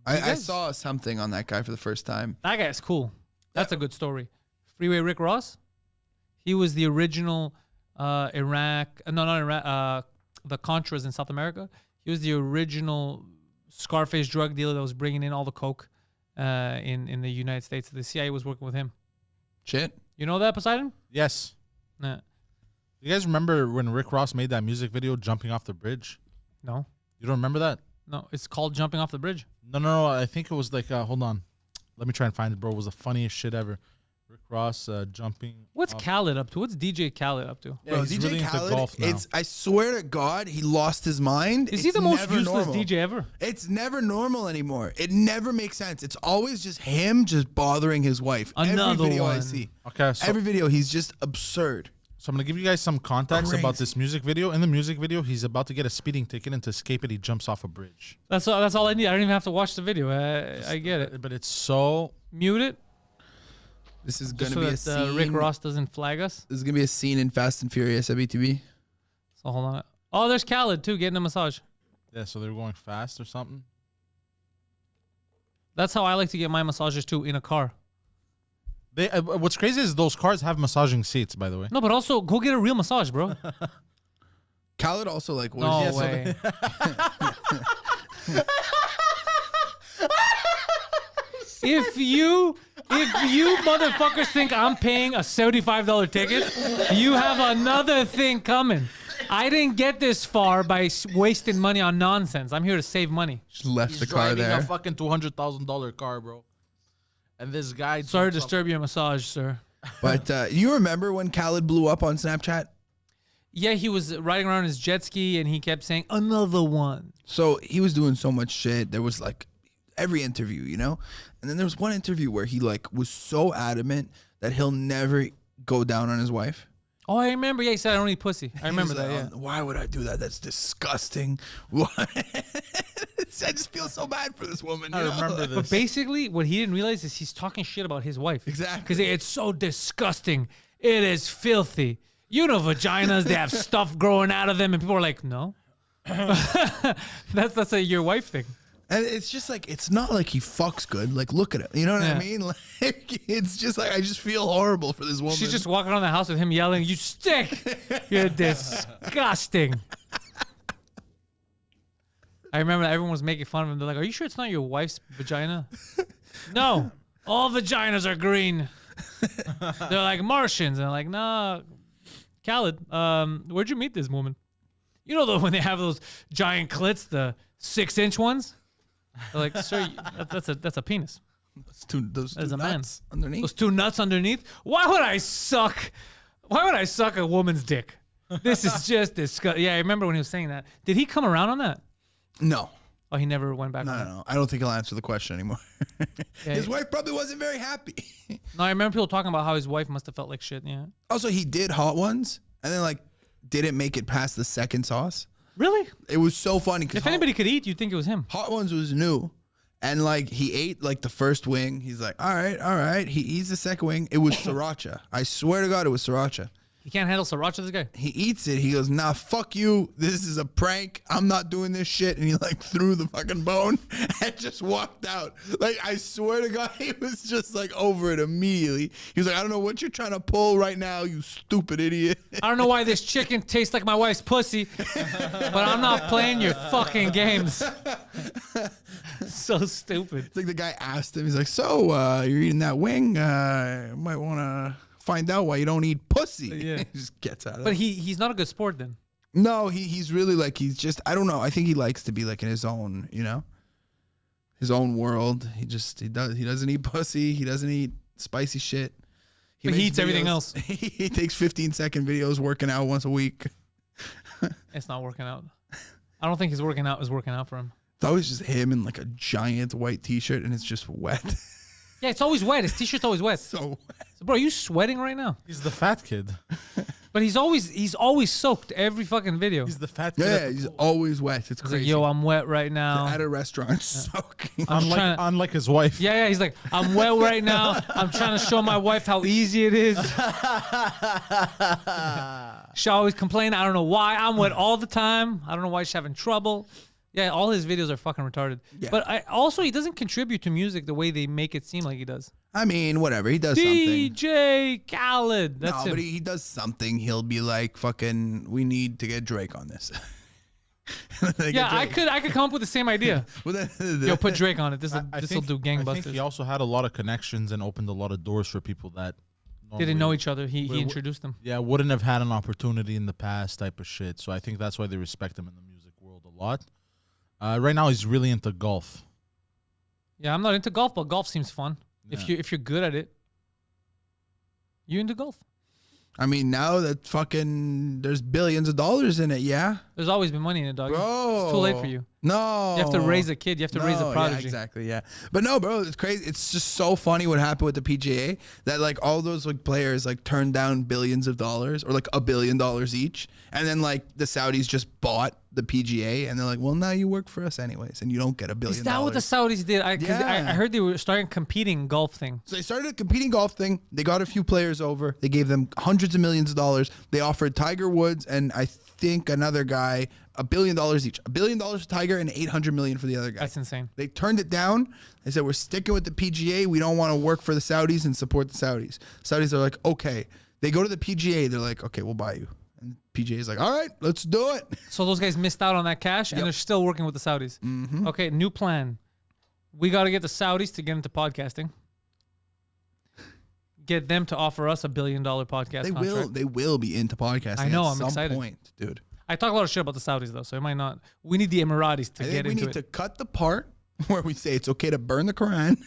S3: I
S1: guys-
S3: saw something on that guy for the first time.
S1: That guy's cool. That's a good story. Freeway Rick Ross. He was the original the Contras in South America. He was the original Scarface drug dealer that was bringing in all the coke in the United States. The CIA was working with him.
S3: Shit.
S1: You know that, Poseidon?
S2: Yes.
S1: Nah.
S2: You guys remember when Rick Ross made that music video jumping off the bridge?
S1: No.
S2: You don't remember that?
S1: No. It's called Jumping Off the Bridge.
S2: No. I think it was like, hold on. Let me try and find it, bro. It was the funniest shit ever. Rick Ross jumping.
S1: What's
S2: off-
S1: Khaled up to? What's DJ Khaled up to?
S2: Yeah, he's really into golf now.
S3: I swear to God, he lost his mind.
S1: Is he
S3: It's
S1: the most
S3: never
S1: useless
S3: normal.
S1: DJ ever?
S3: It's never normal anymore. It never makes sense. It's always just him just bothering his wife.
S1: Another
S3: Every video I
S1: one.
S3: see.
S2: Okay, so,
S3: Every video, he's just absurd.
S2: so I'm going to give you guys some context about
S3: Crazy.
S2: this music video. In the music video, he's about to get a speeding ticket, and to escape it, he jumps off a bridge.
S1: That's all I need. I don't even have to watch the video. I get it.
S2: But it's so...
S1: Mute it.
S3: This is
S1: Just
S3: gonna
S1: so
S3: be a
S1: that
S3: scene.
S1: Rick Ross doesn't flag us.
S3: This is gonna be a scene in Fast and Furious at BTB.
S1: So hold on. Oh, there's Khaled too, getting a massage.
S2: Yeah, so they're going fast or something.
S1: That's how I like to get my massages too, in a car.
S2: They what's crazy is those cars have massaging seats, by the way.
S1: No, but also go get a real massage, bro.
S3: Khaled also like was
S1: No
S2: Yeah, so
S1: way. If you motherfuckers think I'm paying a $75 ticket, you have another thing coming. I didn't get this far by wasting money on nonsense. I'm here to save money.
S3: just left
S2: He's
S3: the car
S2: driving
S3: there.
S2: a fucking $200,000 car, bro. And this guy...
S1: Sorry to
S2: jumps up-
S1: disturb your massage, sir.
S3: But you remember when Khaled blew up on Snapchat?
S1: Yeah, he was riding around his jet ski and he kept saying, another one.
S3: So he was doing so much shit. There was like every interview, you know? And then there was one interview where he like was so adamant that he'll never go down on his wife.
S1: Oh, I remember. Yeah, he said I don't eat pussy. I remember
S3: He's
S1: that.
S3: like,
S1: Yeah.
S3: "Oh, why would I do that? That's disgusting." What? I just feel so bad for this woman.
S2: I
S3: you know?
S2: remember this.
S1: But basically, what he didn't realize is he's talking shit about his wife.
S3: Exactly.
S1: Because it's so disgusting. It is filthy. You know, vaginas, they have stuff growing out of them, and people are like, no. that's your wife thing.
S3: And it's just like, it's not like he fucks good. Like, look at it. You know what I
S1: Yeah.
S3: mean? Like, it's just like, I just feel horrible for this woman.
S1: She's just walking around the house with him yelling, "You stink! You're disgusting." I remember everyone was making fun of him. They're like, "Are you sure it's not your wife's vagina?" No, all vaginas are green. They're like Martians, and I'm like, "Nah, Khaled, where'd you meet this woman?" You know, when they have those giant clits, the 6-inch ones. They're like, "Sir, that's a penis.
S3: those
S1: As
S3: two
S1: a man.
S3: nuts underneath.
S1: Those 2 nuts underneath. Why would I suck a woman's dick? This is just disgusting." Yeah, I remember when he was saying that. Did he come around on that?
S3: No.
S1: Oh, he never went back on that.
S3: No. I don't think he'll answer the question anymore.
S1: Yeah,
S3: His wife probably wasn't very happy.
S1: No, I remember people talking about how his wife must have felt like shit. Yeah.
S3: Also, he did hot ones and then like didn't make it past the second sauce.
S1: Really?
S3: It was so funny.
S1: If anybody could eat, you'd think it was him.
S3: Hot ones was new. And like he ate like the first wing. He's like, all right. He eats the second wing. It was sriracha. I swear to God, it was sriracha.
S1: He can't handle sriracha, this guy.
S3: He eats it. He goes, nah, fuck you. This is a prank. I'm not doing this shit. And he like threw the fucking bone and just walked out. Like, I swear to God, he was just like over it immediately. He was like, I don't know what you're trying to pull right now, you stupid idiot.
S1: I don't know why this chicken tastes like my wife's pussy, but I'm not playing your fucking games. So stupid.
S3: It's like the guy asked him, he's like, so you're eating that wing? You might want to find out why you don't eat pussy.
S1: Yeah.
S3: He just gets out of
S1: But
S3: it.
S1: he's not a good sport then.
S3: No, he's really like, he's just, I don't know. I think he likes to be like in his own, you know, his own world. He doesn't eat pussy. He doesn't eat spicy shit.
S1: But he
S3: makes
S1: eats everything
S3: videos.
S1: else.
S3: He takes 15-second videos working out once a week.
S1: It's not working out. I don't think his working out is working out for him.
S3: It's always just him in like a giant white t-shirt and it's just wet.
S1: Yeah, it's always wet. His t-shirt's always wet.
S3: So wet.
S1: So, bro, are you sweating right now?
S2: He's the fat kid.
S1: But he's always soaked every fucking video.
S2: He's the fat kid.
S3: Yeah,
S2: at the
S3: he's
S2: pool.
S3: always wet. It's
S1: He's
S3: crazy.
S1: like, yo, I'm wet right now.
S3: At a restaurant, soaking.
S1: I'm trying to-
S2: Unlike his wife.
S1: Yeah, he's like, I'm wet right now. I'm trying to show my wife how easy it is. She always complain. I don't know why. I'm wet all the time. I don't know why she's having trouble. Yeah, all his videos are fucking retarded.
S3: Yeah.
S1: But also, he doesn't contribute to music the way they make it seem like he does.
S3: I mean, whatever. He does something.
S1: DJ Khaled. That's
S3: No,
S1: him.
S3: but he does something. He'll be like, fucking, we need to get Drake on this.
S1: Yeah, I could come up with the same idea. Yo, put Drake on it. This will do
S2: I think
S1: gangbusters.
S2: he also had a lot of connections and opened a lot of doors for people that
S1: Didn't know each other. He
S2: Wait,
S1: introduced them.
S2: Yeah, wouldn't have had an opportunity in the past type of shit. So I think that's why they respect him in the music world a lot. Right now, he's really into golf.
S1: Yeah, I'm not into golf, but golf seems fun.
S2: Yeah.
S1: If you're good at it. You into golf?
S3: I mean, now that fucking there's billions of dollars in it, yeah?
S1: There's always been money in it, dog.
S3: Bro.
S1: It's too late for you.
S3: No.
S1: You have to raise a kid. You have to raise a
S3: No,
S1: prodigy.
S3: Yeah, exactly, yeah. But no, bro, it's crazy. It's just so funny what happened with the PGA that like all those like players like turned down billions of dollars or like $1 billion each. And then like the Saudis just bought the PGA and they're like, well, now you work for us anyways and you don't get $1 billion.
S1: Is that what the Saudis did? I
S3: Yeah.
S1: heard they were starting competing golf thing.
S3: So they started a competing golf thing. They got a few players over. They gave them hundreds of millions of dollars. They offered Tiger Woods and I think another guy $1 billion each. $1 billion for Tiger and $800 million for the other guy.
S1: That's insane.
S3: They turned it down. They said, we're sticking with the PGA. We don't want to work for the Saudis and support the Saudis. Saudis are like, okay. They go to the PGA. They're like, okay, we'll buy you. And PGA is like, all right, let's do it.
S1: So those guys missed out on that cash, and they're still working with the Saudis.
S3: Mm-hmm.
S1: Okay, new plan. We got to get the Saudis to get into podcasting. Get them to offer us $1 billion podcast contract.
S3: They will be into podcasting.
S1: I know,
S3: at
S1: I'm
S3: some
S1: excited.
S3: point, dude.
S1: I talk a lot of shit about the Saudis, though, so it might not. We need the Emiratis to
S3: I
S1: get
S3: think we
S1: into
S3: need
S1: it.
S3: to cut the part where we say it's okay to burn the Quran.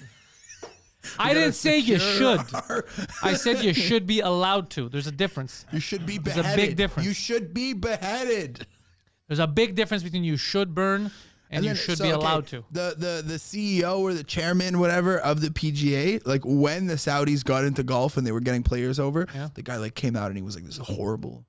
S1: I didn't say you should.
S3: Our-
S1: I said you should be allowed to. There's a difference.
S3: You should be
S1: There's a
S3: beheaded.
S1: big difference.
S3: You should be beheaded.
S1: There's a big difference between you should burn and you
S3: then-
S1: should
S3: so,
S1: be
S3: okay,
S1: allowed to.
S3: The CEO or the chairman, whatever, of the PGA, like when the Saudis got into golf and they were getting players over, the guy like came out and he was like, "This is horrible.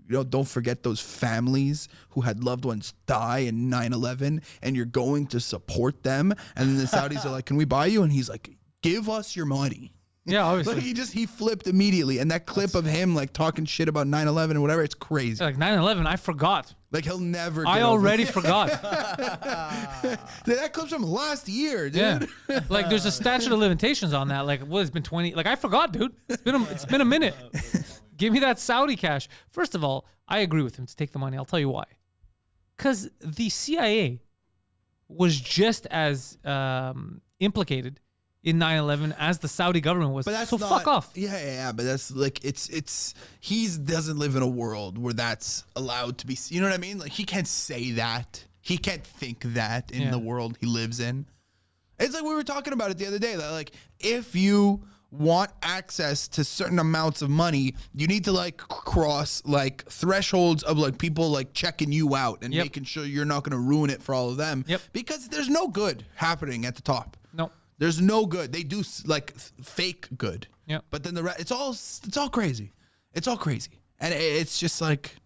S3: You know, don't forget those families who had loved ones die in 9/11, and you're going to support them." And then the Saudis are like, "Can we buy you?" And he's like, "Give us your money."
S1: Yeah, obviously.
S3: Like he flipped immediately. And that clip of him like talking shit about 9/11 and whatever, it's crazy.
S1: Like 9/11, I forgot.
S3: Like he'll never.
S1: I
S3: get over
S1: already
S3: it.
S1: forgot.
S3: That clip's from last year, dude.
S1: Yeah, like there's a statute of limitations on that. Like, what, it's been 20? Like, I forgot, dude. It's been a minute. Give me that Saudi cash. First of all, I agree with him to take the money. I'll tell you why. Because the CIA was just as implicated in 9/11 as the Saudi government was.
S3: But that's
S1: so
S3: not,
S1: fuck off.
S3: Yeah. But that's like he doesn't live in a world where that's allowed to be. You know what I mean? Like he can't say that. He can't think that in the world he lives in. It's like we were talking about it the other day. That like if you want access to certain amounts of money, you need to like cross like thresholds of like people like checking you out and making sure you're not going to ruin it for all of them. Because there's no good happening at the top.
S1: No.
S3: There's no good. They do like fake good.
S1: Yeah.
S3: But then it's all crazy. It's all crazy. And it's just like,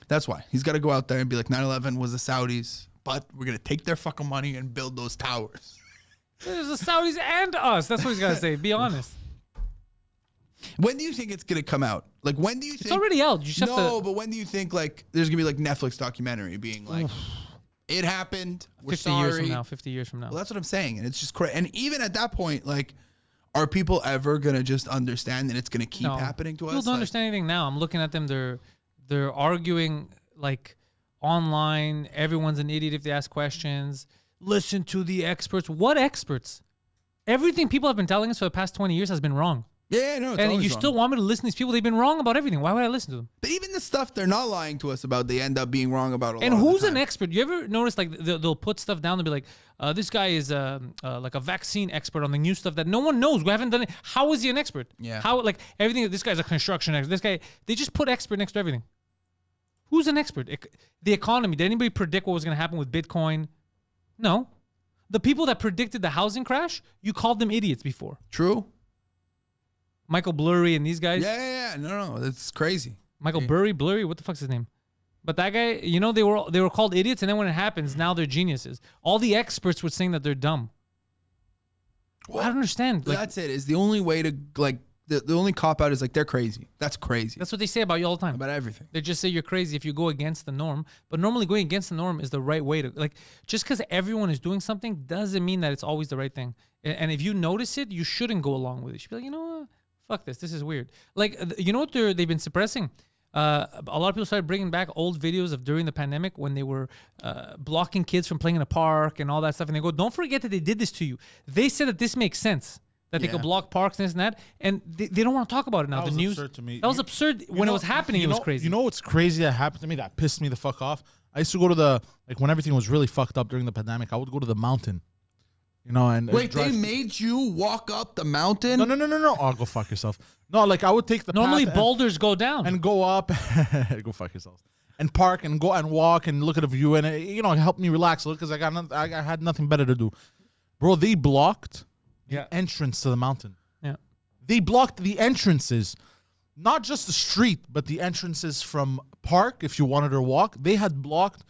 S3: that's why he's got to go out there and be like 9/11 was the Saudis, but we're going to take their fucking money and build those towers.
S1: There's the Saudis and us. That's what he's got to say. Be honest.
S3: When do you think it's going to come out? Like, when do you think?
S1: It's already out. You just have to.
S3: But when do you think like there's going to be like Netflix documentary being like, it happened. We're
S1: 50
S3: sorry.
S1: years from now. 50 years from now.
S3: Well, that's what I'm saying. And it's just crazy. And even at that point, like, are people ever going to just understand that it's going to keep happening to us?
S1: People don't understand anything now. I'm looking at them. They're arguing like online. Everyone's an idiot if they ask questions. Listen to the experts. What experts? Everything people have been telling us for the past 20 years has been wrong.
S3: Yeah, no, it's
S1: and
S3: always
S1: you
S3: wrong.
S1: still want me to listen to these people? They've been wrong about everything. Why would I listen to them?
S3: But even the stuff they're not lying to us about, they end up being wrong about a lot
S1: And
S3: of the
S1: who's
S3: time.
S1: an expert? You ever notice like they'll put stuff down? They'll be like, this guy is like a vaccine expert on the new stuff that no one knows. We haven't done it. How is he an expert?
S3: Yeah.
S1: How like everything? This guy's a construction expert. This guy, they just put expert next to everything. Who's an expert? The economy. Did anybody predict what was going to happen with Bitcoin? No. The people that predicted the housing crash, you called them idiots before.
S3: True.
S1: Michael Blurry and these guys.
S3: Yeah. No, that's crazy.
S1: Michael Blurry, what the fuck's his name? But that guy, you know, they were called idiots, and then when it happens, now they're geniuses. All the experts were saying that they're dumb. Well, I don't understand. Like,
S3: that's it. Is the only way to like the only cop out is like they're crazy. That's crazy.
S1: that's what they say about you all the time.
S3: About everything.
S1: They just say you're crazy if you go against the norm. But normally going against the norm is the right way to, like, just because everyone is doing something doesn't mean that it's always the right thing. And if you notice it, you shouldn't go along with it. You should be like, you know what? Fuck this. This is weird. Like, you know what they've been suppressing? A lot of people started bringing back old videos of during the pandemic when they were blocking kids from playing in a park and all that stuff. And they go, don't forget that they did this to you. They said that this makes sense. That they could block parks and this and that, and they don't want to talk about it now.
S2: That
S1: the
S2: was
S1: news
S2: absurd to me.
S1: That was absurd when it was happening. It was crazy.
S2: You know what's crazy that happened to me that pissed me the fuck off? I used to go to the when everything was really fucked up during the pandemic. I would go to the mountain, you know, and
S3: Wait,
S2: drive.
S3: they made you walk up the mountain?
S2: No. Oh, go fuck yourself. No, like I would take the
S1: Normally
S2: path
S1: boulders go down.
S2: and go up, go fuck yourself, and park and go and walk and look at a view and it help me relax a little because I had nothing better to do, bro. They blocked the entrance to the mountain. They blocked the entrances, not just the street, but the entrances from park. If you wanted to walk, they had blocked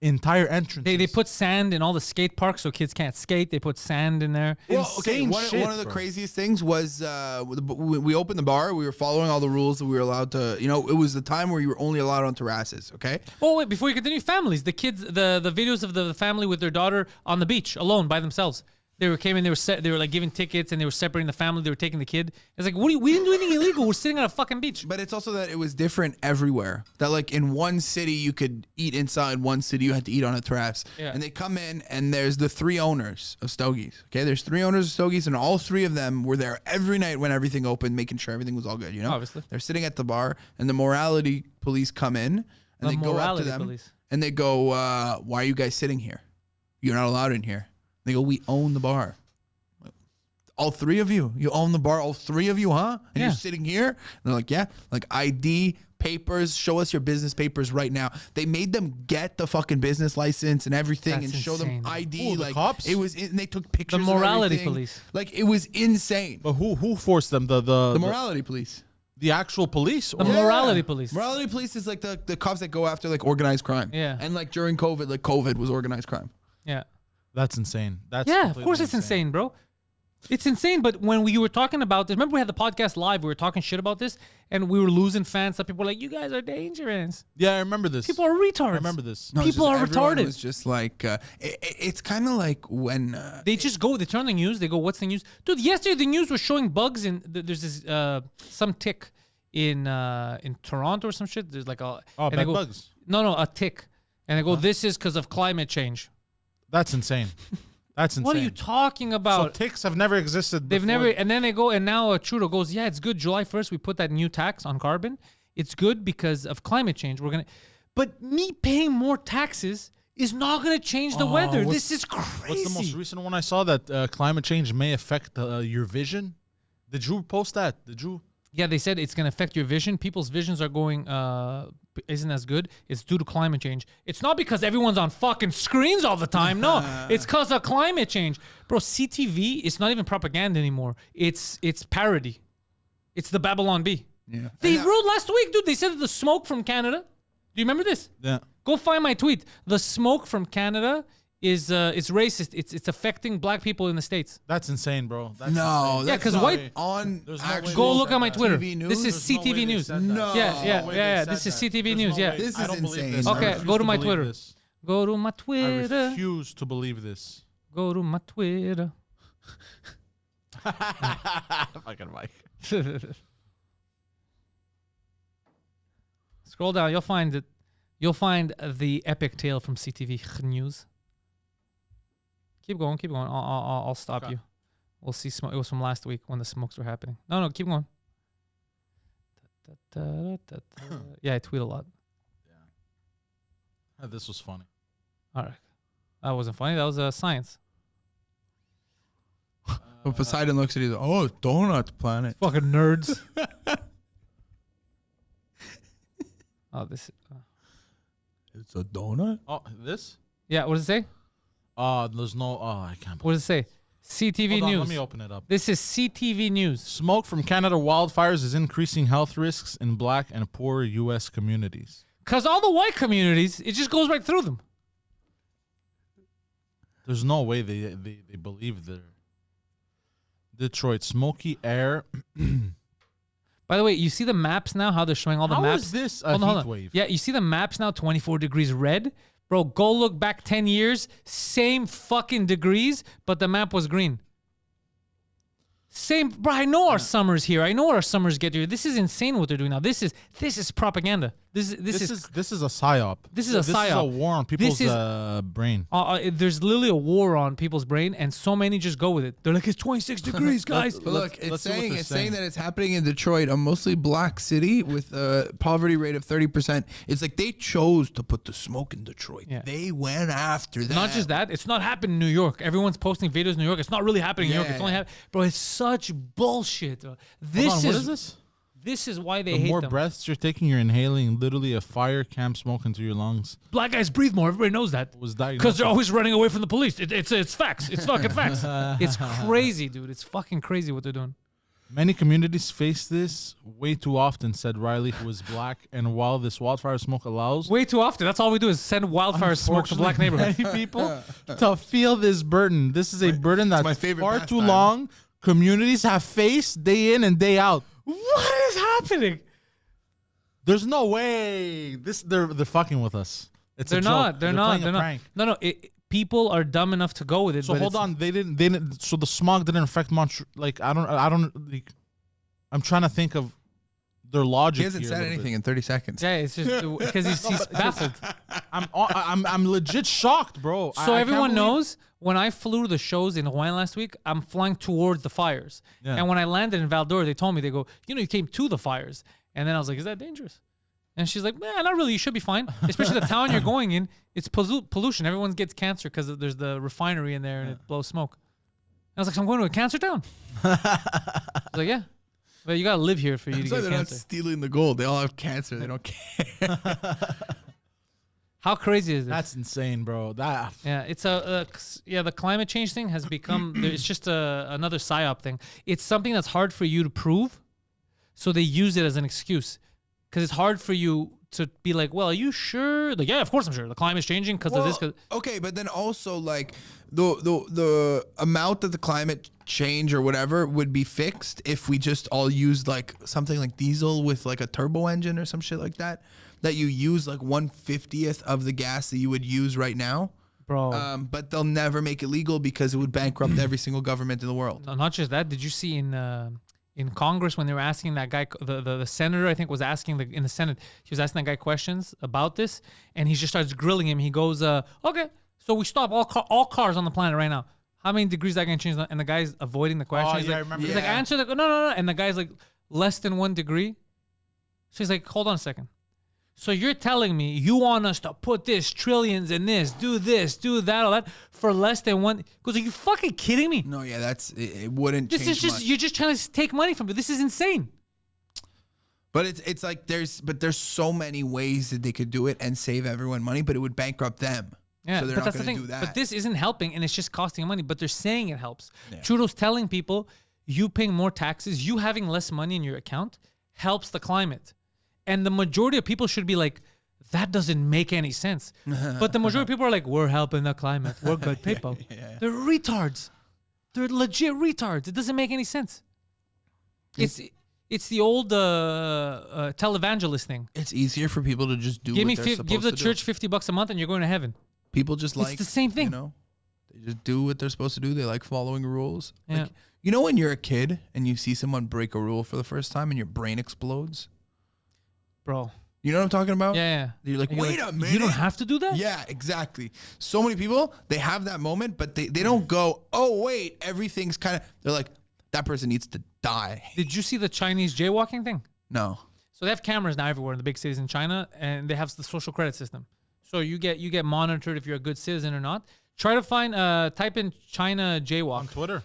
S2: entire entrances.
S1: They put sand in all the skate parks so kids can't skate. They put sand in there.
S3: Well, okay,
S2: Insane
S3: one
S2: shit,
S3: of the
S2: bro.
S3: craziest things was we opened the bar. We were following all the rules that we were allowed to. You know, it was the time where you were only allowed on terraces. Okay.
S1: Oh wait, before you continue, families. The kids, the videos of the family with their daughter on the beach alone by themselves. They came in. They were like giving tickets and they were separating the family. They were taking the kid. It's like, we didn't do anything illegal. We're sitting on a fucking beach.
S3: But it's also that it was different everywhere. That like in one city you could eat inside, one city you had to eat on a terrace.
S1: Yeah.
S3: And they come in and there's the 3 owners of Stogies. Okay, there's 3 owners of Stogies and all 3 of them were there every night when everything opened, making sure everything was all good. You know,
S1: Obviously.
S3: they're sitting at the bar and the morality police come in and they go up to them and they go, "Why are you guys sitting here? You're not allowed in here." They go, "We own the bar." all three of you? You own the bar, all three of you, huh? And
S1: Yeah.
S3: you're sitting here? And they're like, yeah. Like, ID, papers, show us your business papers right now. They made them get the fucking business license and everything
S1: That's
S3: and show them
S1: insane.
S3: ID.
S2: Ooh, the
S3: like,
S2: cops?
S3: it was, and they took pictures of
S1: morality
S3: everything.
S1: police.
S3: Like, it was insane.
S2: But who forced them?
S3: The morality police.
S2: The actual police?
S1: The
S2: Or-
S1: morality police.
S3: Morality police is like the cops that go after like organized crime.
S1: Yeah.
S3: And like during COVID, like COVID was organized crime.
S1: Yeah.
S2: That's insane. That's
S1: Yeah, of
S2: completely
S1: course it's insane, bro. It's insane, but when we were talking about this, remember we had the podcast live, we were talking shit about this, and we were losing fans. Some people were like, you guys are dangerous.
S2: Yeah, I remember this.
S1: People are retards.
S2: I remember this.
S3: No, it's
S1: People
S3: just
S1: are
S3: everyone
S1: retarded.
S3: was just like, it's kind of like when...
S1: They just go, they turn on the news, they go, what's the news? Dude, yesterday the news was showing bugs in, there's this, some tick in Toronto or some shit. There's like a...
S2: Oh,
S1: and they
S2: bed
S1: go,
S2: bugs.
S1: No, a tick. And they go, this is because of climate change.
S2: That's insane. That's insane.
S1: What are you talking
S2: So
S1: about?
S2: ticks have never existed
S1: They've
S2: before.
S1: never, and then they go, and now Trudeau goes, yeah, it's good. July 1st, we put that new tax on carbon. It's good because of climate change. We're going to, but me paying more taxes is not going to change the weather.
S2: what's-
S1: This is crazy.
S2: What's the most recent one I saw that climate change may affect your vision? Did you post that? Did you?
S1: Yeah, they said it's going to affect your vision. People's visions are going, isn't as good. It's due to climate change. It's not because everyone's on fucking screens all the time. No, it's because of climate change. Bro, CTV, it's not even propaganda anymore. It's parody. It's the Babylon Bee.
S3: Yeah.
S1: They wrote last week, dude. They said that the smoke from Canada. Do you remember this?
S2: Yeah.
S1: Go find my tweet. The smoke from Canada is it's racist. It's affecting black people in the States.
S2: That's insane, bro. That's
S3: No,
S2: insane.
S1: Yeah, 'cause
S3: not
S1: white-
S3: on
S2: There's no way
S3: actual
S2: they
S1: Go look
S2: said
S1: at my
S2: that.
S1: Twitter.
S3: TV news?
S1: This is
S2: There's no way
S1: CTV
S2: they
S1: news.
S2: said that.
S3: No.
S1: Yeah,
S2: There's
S1: yeah,
S2: no way
S1: yeah.
S2: they
S1: This
S2: said
S1: is
S2: that.
S1: CTV
S2: There's
S1: news.
S2: no
S1: Yeah.
S2: way.
S3: This
S2: I
S3: is
S2: don't believe
S3: insane.
S2: this. I
S1: Okay,
S2: refuse
S1: go to my
S2: believe
S1: Twitter.
S2: this.
S1: Go to my
S2: I
S1: Twitter.
S2: refuse to believe this.
S1: Go to my Twitter.
S2: Fucking Mike.
S1: Scroll down. You'll find it. You'll find the epic tale from CTV news. Keep going. Keep going. I'll stop
S2: Okay.
S1: you. We'll see. Smoke. It was from last week when the smokes were happening. No, keep going. Yeah, I tweet a lot.
S2: This was funny.
S1: All right. That wasn't funny. That was science.
S3: But Poseidon looks at you, oh, donut planet.
S1: Fucking nerds. Oh, this.
S3: It's a donut?
S2: Oh, this?
S1: Yeah. What does it say?
S2: There's no. Oh, I can't.
S1: What does it say? CTV
S2: Hold on,
S1: news.
S2: let me open it up.
S1: This is CTV news.
S2: Smoke from Canada wildfires is increasing health risks in black and poor U.S. communities.
S1: Cause all the white communities, it just goes right through them.
S2: There's no way they believe their Detroit smoky air.
S1: By the way, you see the maps now, how they're showing all the
S2: How
S1: maps?
S2: is this a
S1: Hold on, hold
S2: heat
S1: on.
S2: wave?
S1: Yeah, you see the maps now, 24 degrees red? Bro, go look back 10 years, same fucking degrees, but the map was green. Same, bro, I know our summers here. I know our summers get here. This is insane what they're doing now. This is propaganda. This is
S2: This is a psyop.
S1: This is a
S2: This is a
S1: psyop.
S2: war on people's
S1: This
S2: brain.
S1: there's literally a war on people's brain, and so many just go with it. They're like, it's 26 degrees, guys.
S3: But look,
S2: let's see what they're
S3: it's saying
S2: saying.
S3: that it's happening in Detroit, a mostly black city with a poverty rate of 30%. It's like they chose to put the smoke in Detroit.
S1: Yeah.
S3: They went after that.
S1: Not just that, it's not happening in New York. Everyone's posting videos in New York. It's not really happening in New York. It's
S3: Yeah.
S1: only happening. Bro, it's such bullshit. This
S2: Hold on,
S1: is
S2: what is this?
S1: This is why they
S2: The
S1: hate
S2: more
S1: them.
S2: breaths you're taking, you're inhaling literally a fire camp smoke into your lungs.
S1: Black guys breathe more. Everybody knows that.
S2: Was diagnosed
S1: Because they're
S2: with-
S1: always running away from the police. It's facts. It's fucking facts. It's crazy, dude. It's fucking crazy what they're doing.
S2: Many communities face this way too often, said Riley, who is black. And while this wildfire smoke allows
S1: Way too often. That's all we do is send wildfire smoke to black neighborhoods.
S2: many people to feel this burden. This is a burden that's
S3: my favorite
S2: far too
S3: pastime.
S2: long. Communities have faced day in and day out.
S1: What is happening?
S2: There's no way. They're fucking with us. It's
S1: They're
S2: a
S1: not.
S2: joke.
S1: They're not.
S2: playing a
S1: They're not.
S2: prank.
S1: No. People are dumb enough to go with it.
S2: So
S1: but
S2: hold
S1: it's-
S2: on. They didn't. So the smog didn't affect Montreal. Like I don't. Like, I'm trying to think of their logic.
S3: He hasn't
S2: here a
S3: said
S2: little
S3: anything
S2: bit.
S3: in 30 seconds.
S1: Yeah, it's just because he's baffled.
S2: I'm legit shocked, bro. I
S1: So
S2: can't
S1: everyone
S2: believe-
S1: knows when I flew to the shows in Hawaii last week, I'm flying towards the fires.
S2: Yeah.
S1: And when I landed in Val d'Or, they told me, they go, you came to the fires. And then I was like, is that dangerous? And she's like, nah, not really. You should be fine. Especially the town you're going in. It's pollution. Everyone gets cancer because there's the refinery in there and it blows smoke. I was like, so I'm going to a cancer town. I was like, yeah. But you got to live here for you to
S3: So
S1: get
S3: they're not
S1: cancer.
S3: stealing the gold. They all have cancer. They don't care.
S1: How crazy is this?
S2: That's insane, bro. That
S1: Yeah, it's the climate change thing has become, it's just another psyop thing. It's something that's hard for you to prove, so they use it as an excuse. Because it's hard for you to be like, well, are you sure? Like, yeah, of course I'm sure. The climate's changing because of this.
S3: Okay, but then also like the amount that the climate change or whatever would be fixed if we just all used like something like diesel with like a turbo engine or some shit like that. That you use like 1/50th of the gas that you would use right now.
S1: Bro.
S3: But they'll never make it legal because it would bankrupt every single government in the world.
S1: No, not just that. Did you see in Congress when they were asking that guy, the senator, I think, was asking in the Senate, he was asking that guy questions about this, and he just starts grilling him. He goes, okay, so we stop all cars on the planet right now. How many degrees is that going to change? And the guy's avoiding the question.
S2: Oh,
S1: He's
S2: yeah, I
S1: like,
S2: remember
S1: He's
S2: that.
S1: like, answer the, no. And the guy's like, less than 1 degree. So he's like, hold on a second. So you're telling me you want us to put this trillions in this, do that, all that for less than one? Because are you fucking kidding me?
S3: No, yeah, it wouldn't.
S1: This
S3: change
S1: is just
S3: much.
S1: you're just trying to take money from it. This is insane.
S3: But it's like there's so many ways that they could do it and save everyone money, but it would bankrupt them.
S1: Yeah,
S3: so they're
S1: but
S3: not
S1: that's the
S3: going to
S1: thing.
S3: do that.
S1: But this isn't helping, and it's just costing money. But they're saying it helps. Yeah. Trudeau's telling people, you paying more taxes, you having less money in your account helps the climate. And the majority of people should be like, that doesn't make any sense. But the majority of people are like, we're helping the climate. We're good people. Yeah. They're retards. They're legit retards. It doesn't make any sense. It's the old televangelist thing.
S3: It's easier for people to just do.
S1: Give the church $50 a month and you're going to heaven.
S3: People just
S1: it's the same thing.
S3: You know, they just do what they're supposed to do. They like following rules.
S1: Yeah.
S3: Like, you know, when you're a kid and you see someone break a rule for the first time and your brain explodes,
S1: bro.
S3: You know what I'm talking about?
S1: Yeah.
S3: You're like, wait a minute.
S1: You don't have to do that?
S3: Yeah, exactly. So many people, they have that moment, but they don't go, oh, wait, everything's kind of, they're like, that person needs to die.
S1: Did you see the Chinese jaywalking thing?
S3: No.
S1: So they have cameras now everywhere in the big cities in China, and they have the social credit system. So you get monitored if you're a good citizen or not. Try to find, type in China jaywalk.
S2: on Twitter.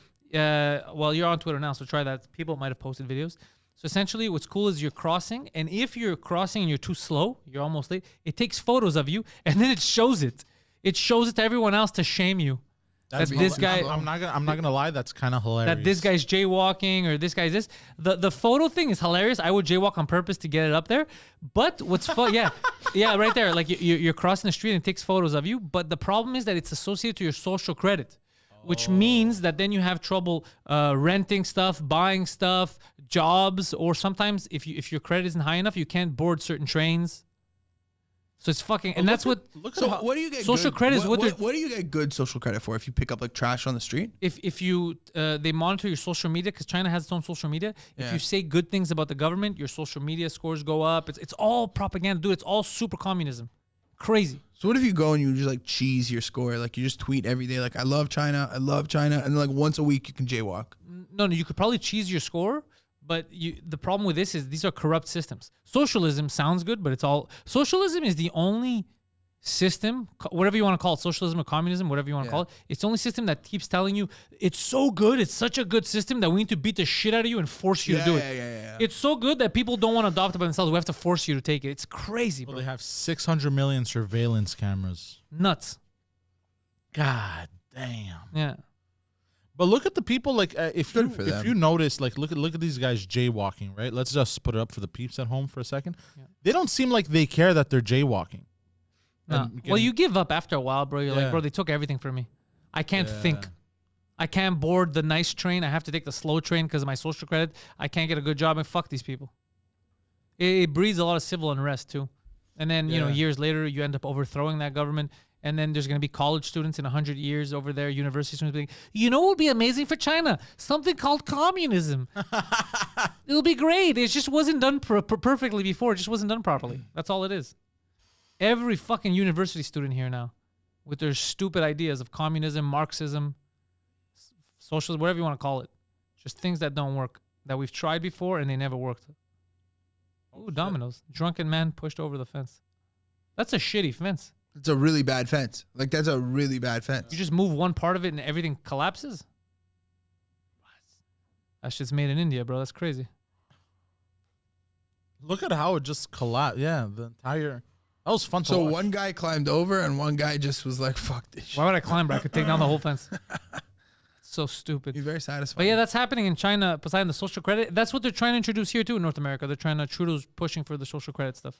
S1: Well, you're on Twitter now, so try that. People might have posted videos. So essentially, what's cool is you're crossing, and if you're crossing and you're too slow, you're almost late, it takes photos of you, and then it shows it. It shows it to everyone else to shame you. That this guy,
S2: I'm not gonna lie, that's kind of hilarious.
S1: that this guy's jaywalking or this guy's this. The photo thing is hilarious. I would jaywalk on purpose to get it up there. But what's fun, yeah, right there. Like you're crossing the street and it takes photos of you. But the problem is that it's associated to your social credit, which means that then you have trouble renting stuff, buying stuff, jobs, or sometimes if your credit isn't high enough, you can't board certain trains. So it's fucking, and that's what.
S3: So what do you get?
S1: Social credit is what
S3: do you get good social credit for? If you pick up like trash on the street?
S1: If you they monitor your social media because China has its own social media. If
S3: Yeah.
S1: you say good things about the government, your social media scores go up. It's all propaganda, dude. It's all super communism. Crazy.
S3: So what if you go and you just like cheese your score? Like you just tweet every day, like I love China, and then like once a week you can jaywalk.
S1: No, you could probably cheese your score, but the problem with this is these are corrupt systems. Socialism sounds good, but socialism is the only system, whatever you want to call it, socialism or communism, whatever you want to call it. It's the only system that keeps telling you it's so good, it's such a good system that we need to beat the shit out of you and force you to do it.
S3: Yeah.
S1: It's so good that people don't want to adopt it by themselves. We have to force you to take it. It's crazy, bro.
S2: Well, they have 600 million surveillance cameras.
S1: Nuts.
S2: God damn.
S1: Yeah.
S2: But look at the people, like if
S3: them.
S2: you notice, like look at these guys jaywalking, right? Let's just put it up for the peeps at home for a second. Yeah. They don't seem like they care that they're jaywalking.
S1: No. Well, you give up after a while, bro. You're like, bro, they took everything from me. I can't think. I can't board the nice train. I have to take the slow train because of my social credit. I can't get a good job, and fuck these people. It breeds a lot of civil unrest too. And then, years later, you end up overthrowing that government. And then there's going to be college students in 100 years over there, university students being, you know what would be amazing for China? Something called communism. It'll be great. It just wasn't done perfectly before. It just wasn't done properly. That's all it is. Every fucking university student here now with their stupid ideas of communism, Marxism, socialism, whatever you want to call it. Just things that don't work, that we've tried before and they never worked. Ooh, dominoes. Drunken man pushed over the fence. That's a shitty fence.
S3: It's a really bad fence. Like that's a really bad fence.
S1: You just move one part of it and everything collapses? That shit's made in India, bro. That's crazy.
S2: Look at how it just collapsed. Yeah, the entire. That was fun to
S3: So
S2: watch.
S3: one guy climbed over and one guy just was like, "Fuck this shit."
S1: Why would I climb, bro? I could take down the whole fence. So stupid.
S3: He's very
S1: But
S3: satisfying.
S1: yeah, that's happening in China. Besides the social credit, that's what they're trying to introduce here too in North America. They're trying to Trudeau's pushing for the social credit stuff,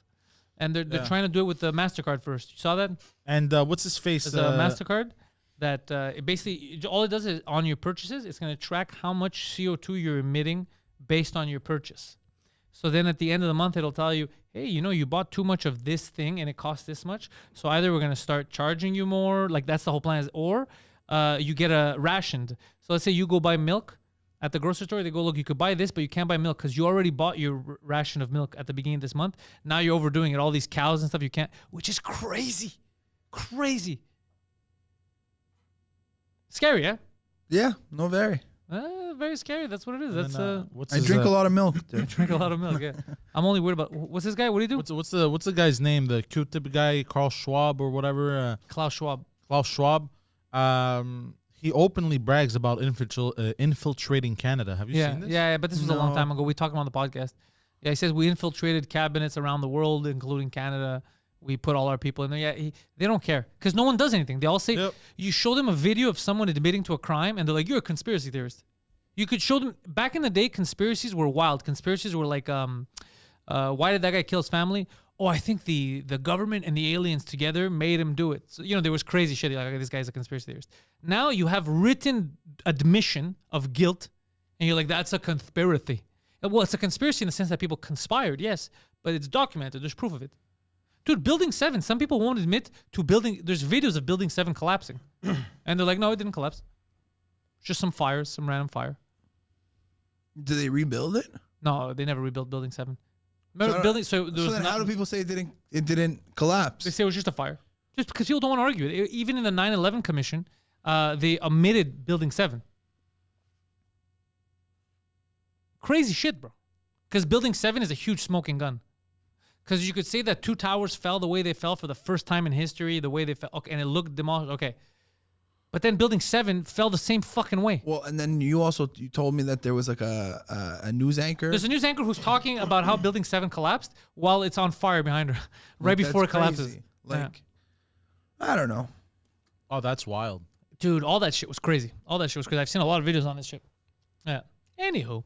S1: and they're trying to do it with the Mastercard first. You saw that?
S2: And what's his face?
S1: There's a Mastercard that it basically all it does is on your purchases, it's going to track how much CO2 you're emitting based on your purchase. So then at the end of the month, it'll tell you, hey, you know, you bought too much of this thing and it costs this much. So either we're going to start charging you more, like that's the whole plan, or you get a rationed. So let's say you go buy milk at the grocery store. They go, look, you could buy this, but you can't buy milk because you already bought your ration of milk at the beginning of this month. Now you're overdoing it. All these cows and stuff, you can't, which is crazy. Crazy. Scary, yeah?
S3: Yeah, no, very.
S1: Very scary. That's what it is.
S2: And
S1: That's
S2: then, what's
S3: I
S2: his,
S3: drink a lot of milk.
S1: I
S3: Dude.
S1: drink a lot of milk. Yeah, I'm only worried about what's this guy? What do you do?
S2: What's the guy's name? The Q-tip guy, Carl Schwab or whatever.
S1: Klaus Schwab.
S2: Klaus Schwab. He openly brags about infiltrating Canada. Have you seen this?
S1: Yeah, but this was a long
S3: No.
S1: time ago. We talked on the podcast. Yeah, he says we infiltrated cabinets around the world, including Canada. We put all our people in there. Yeah, they don't care because no one does anything. They all say you show them a video of someone admitting to a crime, and they're like, "You're a conspiracy theorist." You could show them back in the day. Conspiracies were wild. Conspiracies were like, why did that guy kill his family? Oh, I think the government and the aliens together made him do it. So, you know, there was crazy shit. Like, this guy's a conspiracy theorist. Now you have written admission of guilt, and you're like, that's a conspiracy. Well, it's a conspiracy in the sense that people conspired, yes, but it's documented. There's proof of it. Dude, Building 7, some people won't admit to building. There's videos of Building 7 collapsing. And they're like, no, it didn't collapse. Just some fires, some random fire.
S3: Did they rebuild it?
S1: No, they never rebuilt Building 7. Remember building? So there was
S3: then how do people say it didn't collapse?
S1: They say it was just a fire. Just because people don't want to argue it. Even in the 9/11 Commission, they omitted Building 7. Crazy shit, bro. Because Building 7 is a huge smoking gun. Because you could say that 2 towers fell the way they fell for the first time in history, the way they fell, okay, and it looked demolished. Okay. But then Building 7 fell the same fucking way.
S3: Well, and then you told me that there was like a news anchor.
S1: There's a news anchor who's talking about how Building 7 collapsed while it's on fire behind her, right before it collapses.
S3: Crazy. Like, I don't know.
S2: Oh, that's wild.
S1: Dude, all that shit was crazy. All that shit was crazy. I've seen a lot of videos on this shit. Yeah. Anywho,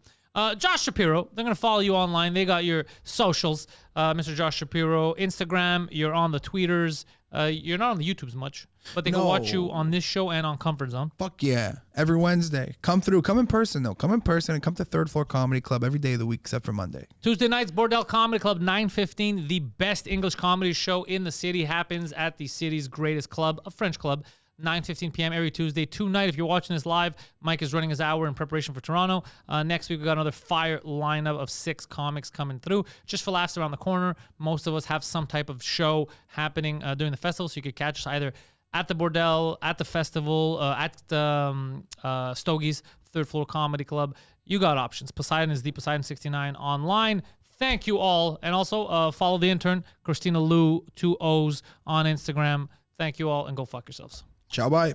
S1: Josh Shapiro, they're going to follow you online. They got your socials. Mr. Josh Shapiro, Instagram, you're on the tweeters. You're not on the YouTubes much, but they can watch you on this show and on Comfort Zone.
S3: Fuck yeah. Every Wednesday. Come through. Come in person, though. Come in person and come to Third Floor Comedy Club every day of the week except for Monday.
S1: Tuesday nights, Bordel Comedy Club, 9:15. The best English comedy show in the city happens at the city's greatest club, a French club. 9:15 p.m. every Tuesday. Tonight, if you're watching this live, Mike is running his hour in preparation for Toronto. Next week, we got another fire lineup of 6 comics coming through. Just for laughs around the corner. Most of us have some type of show happening during the festival, so you could catch us either at the Bordel, at the festival, at Stogie's Third Floor Comedy Club. You got options. Poseidon is the Poseidon69 online. Thank you all. And also follow the intern, Christina Liu, 2 O's on Instagram. Thank you all, and go fuck yourselves.
S3: Ciao, bye.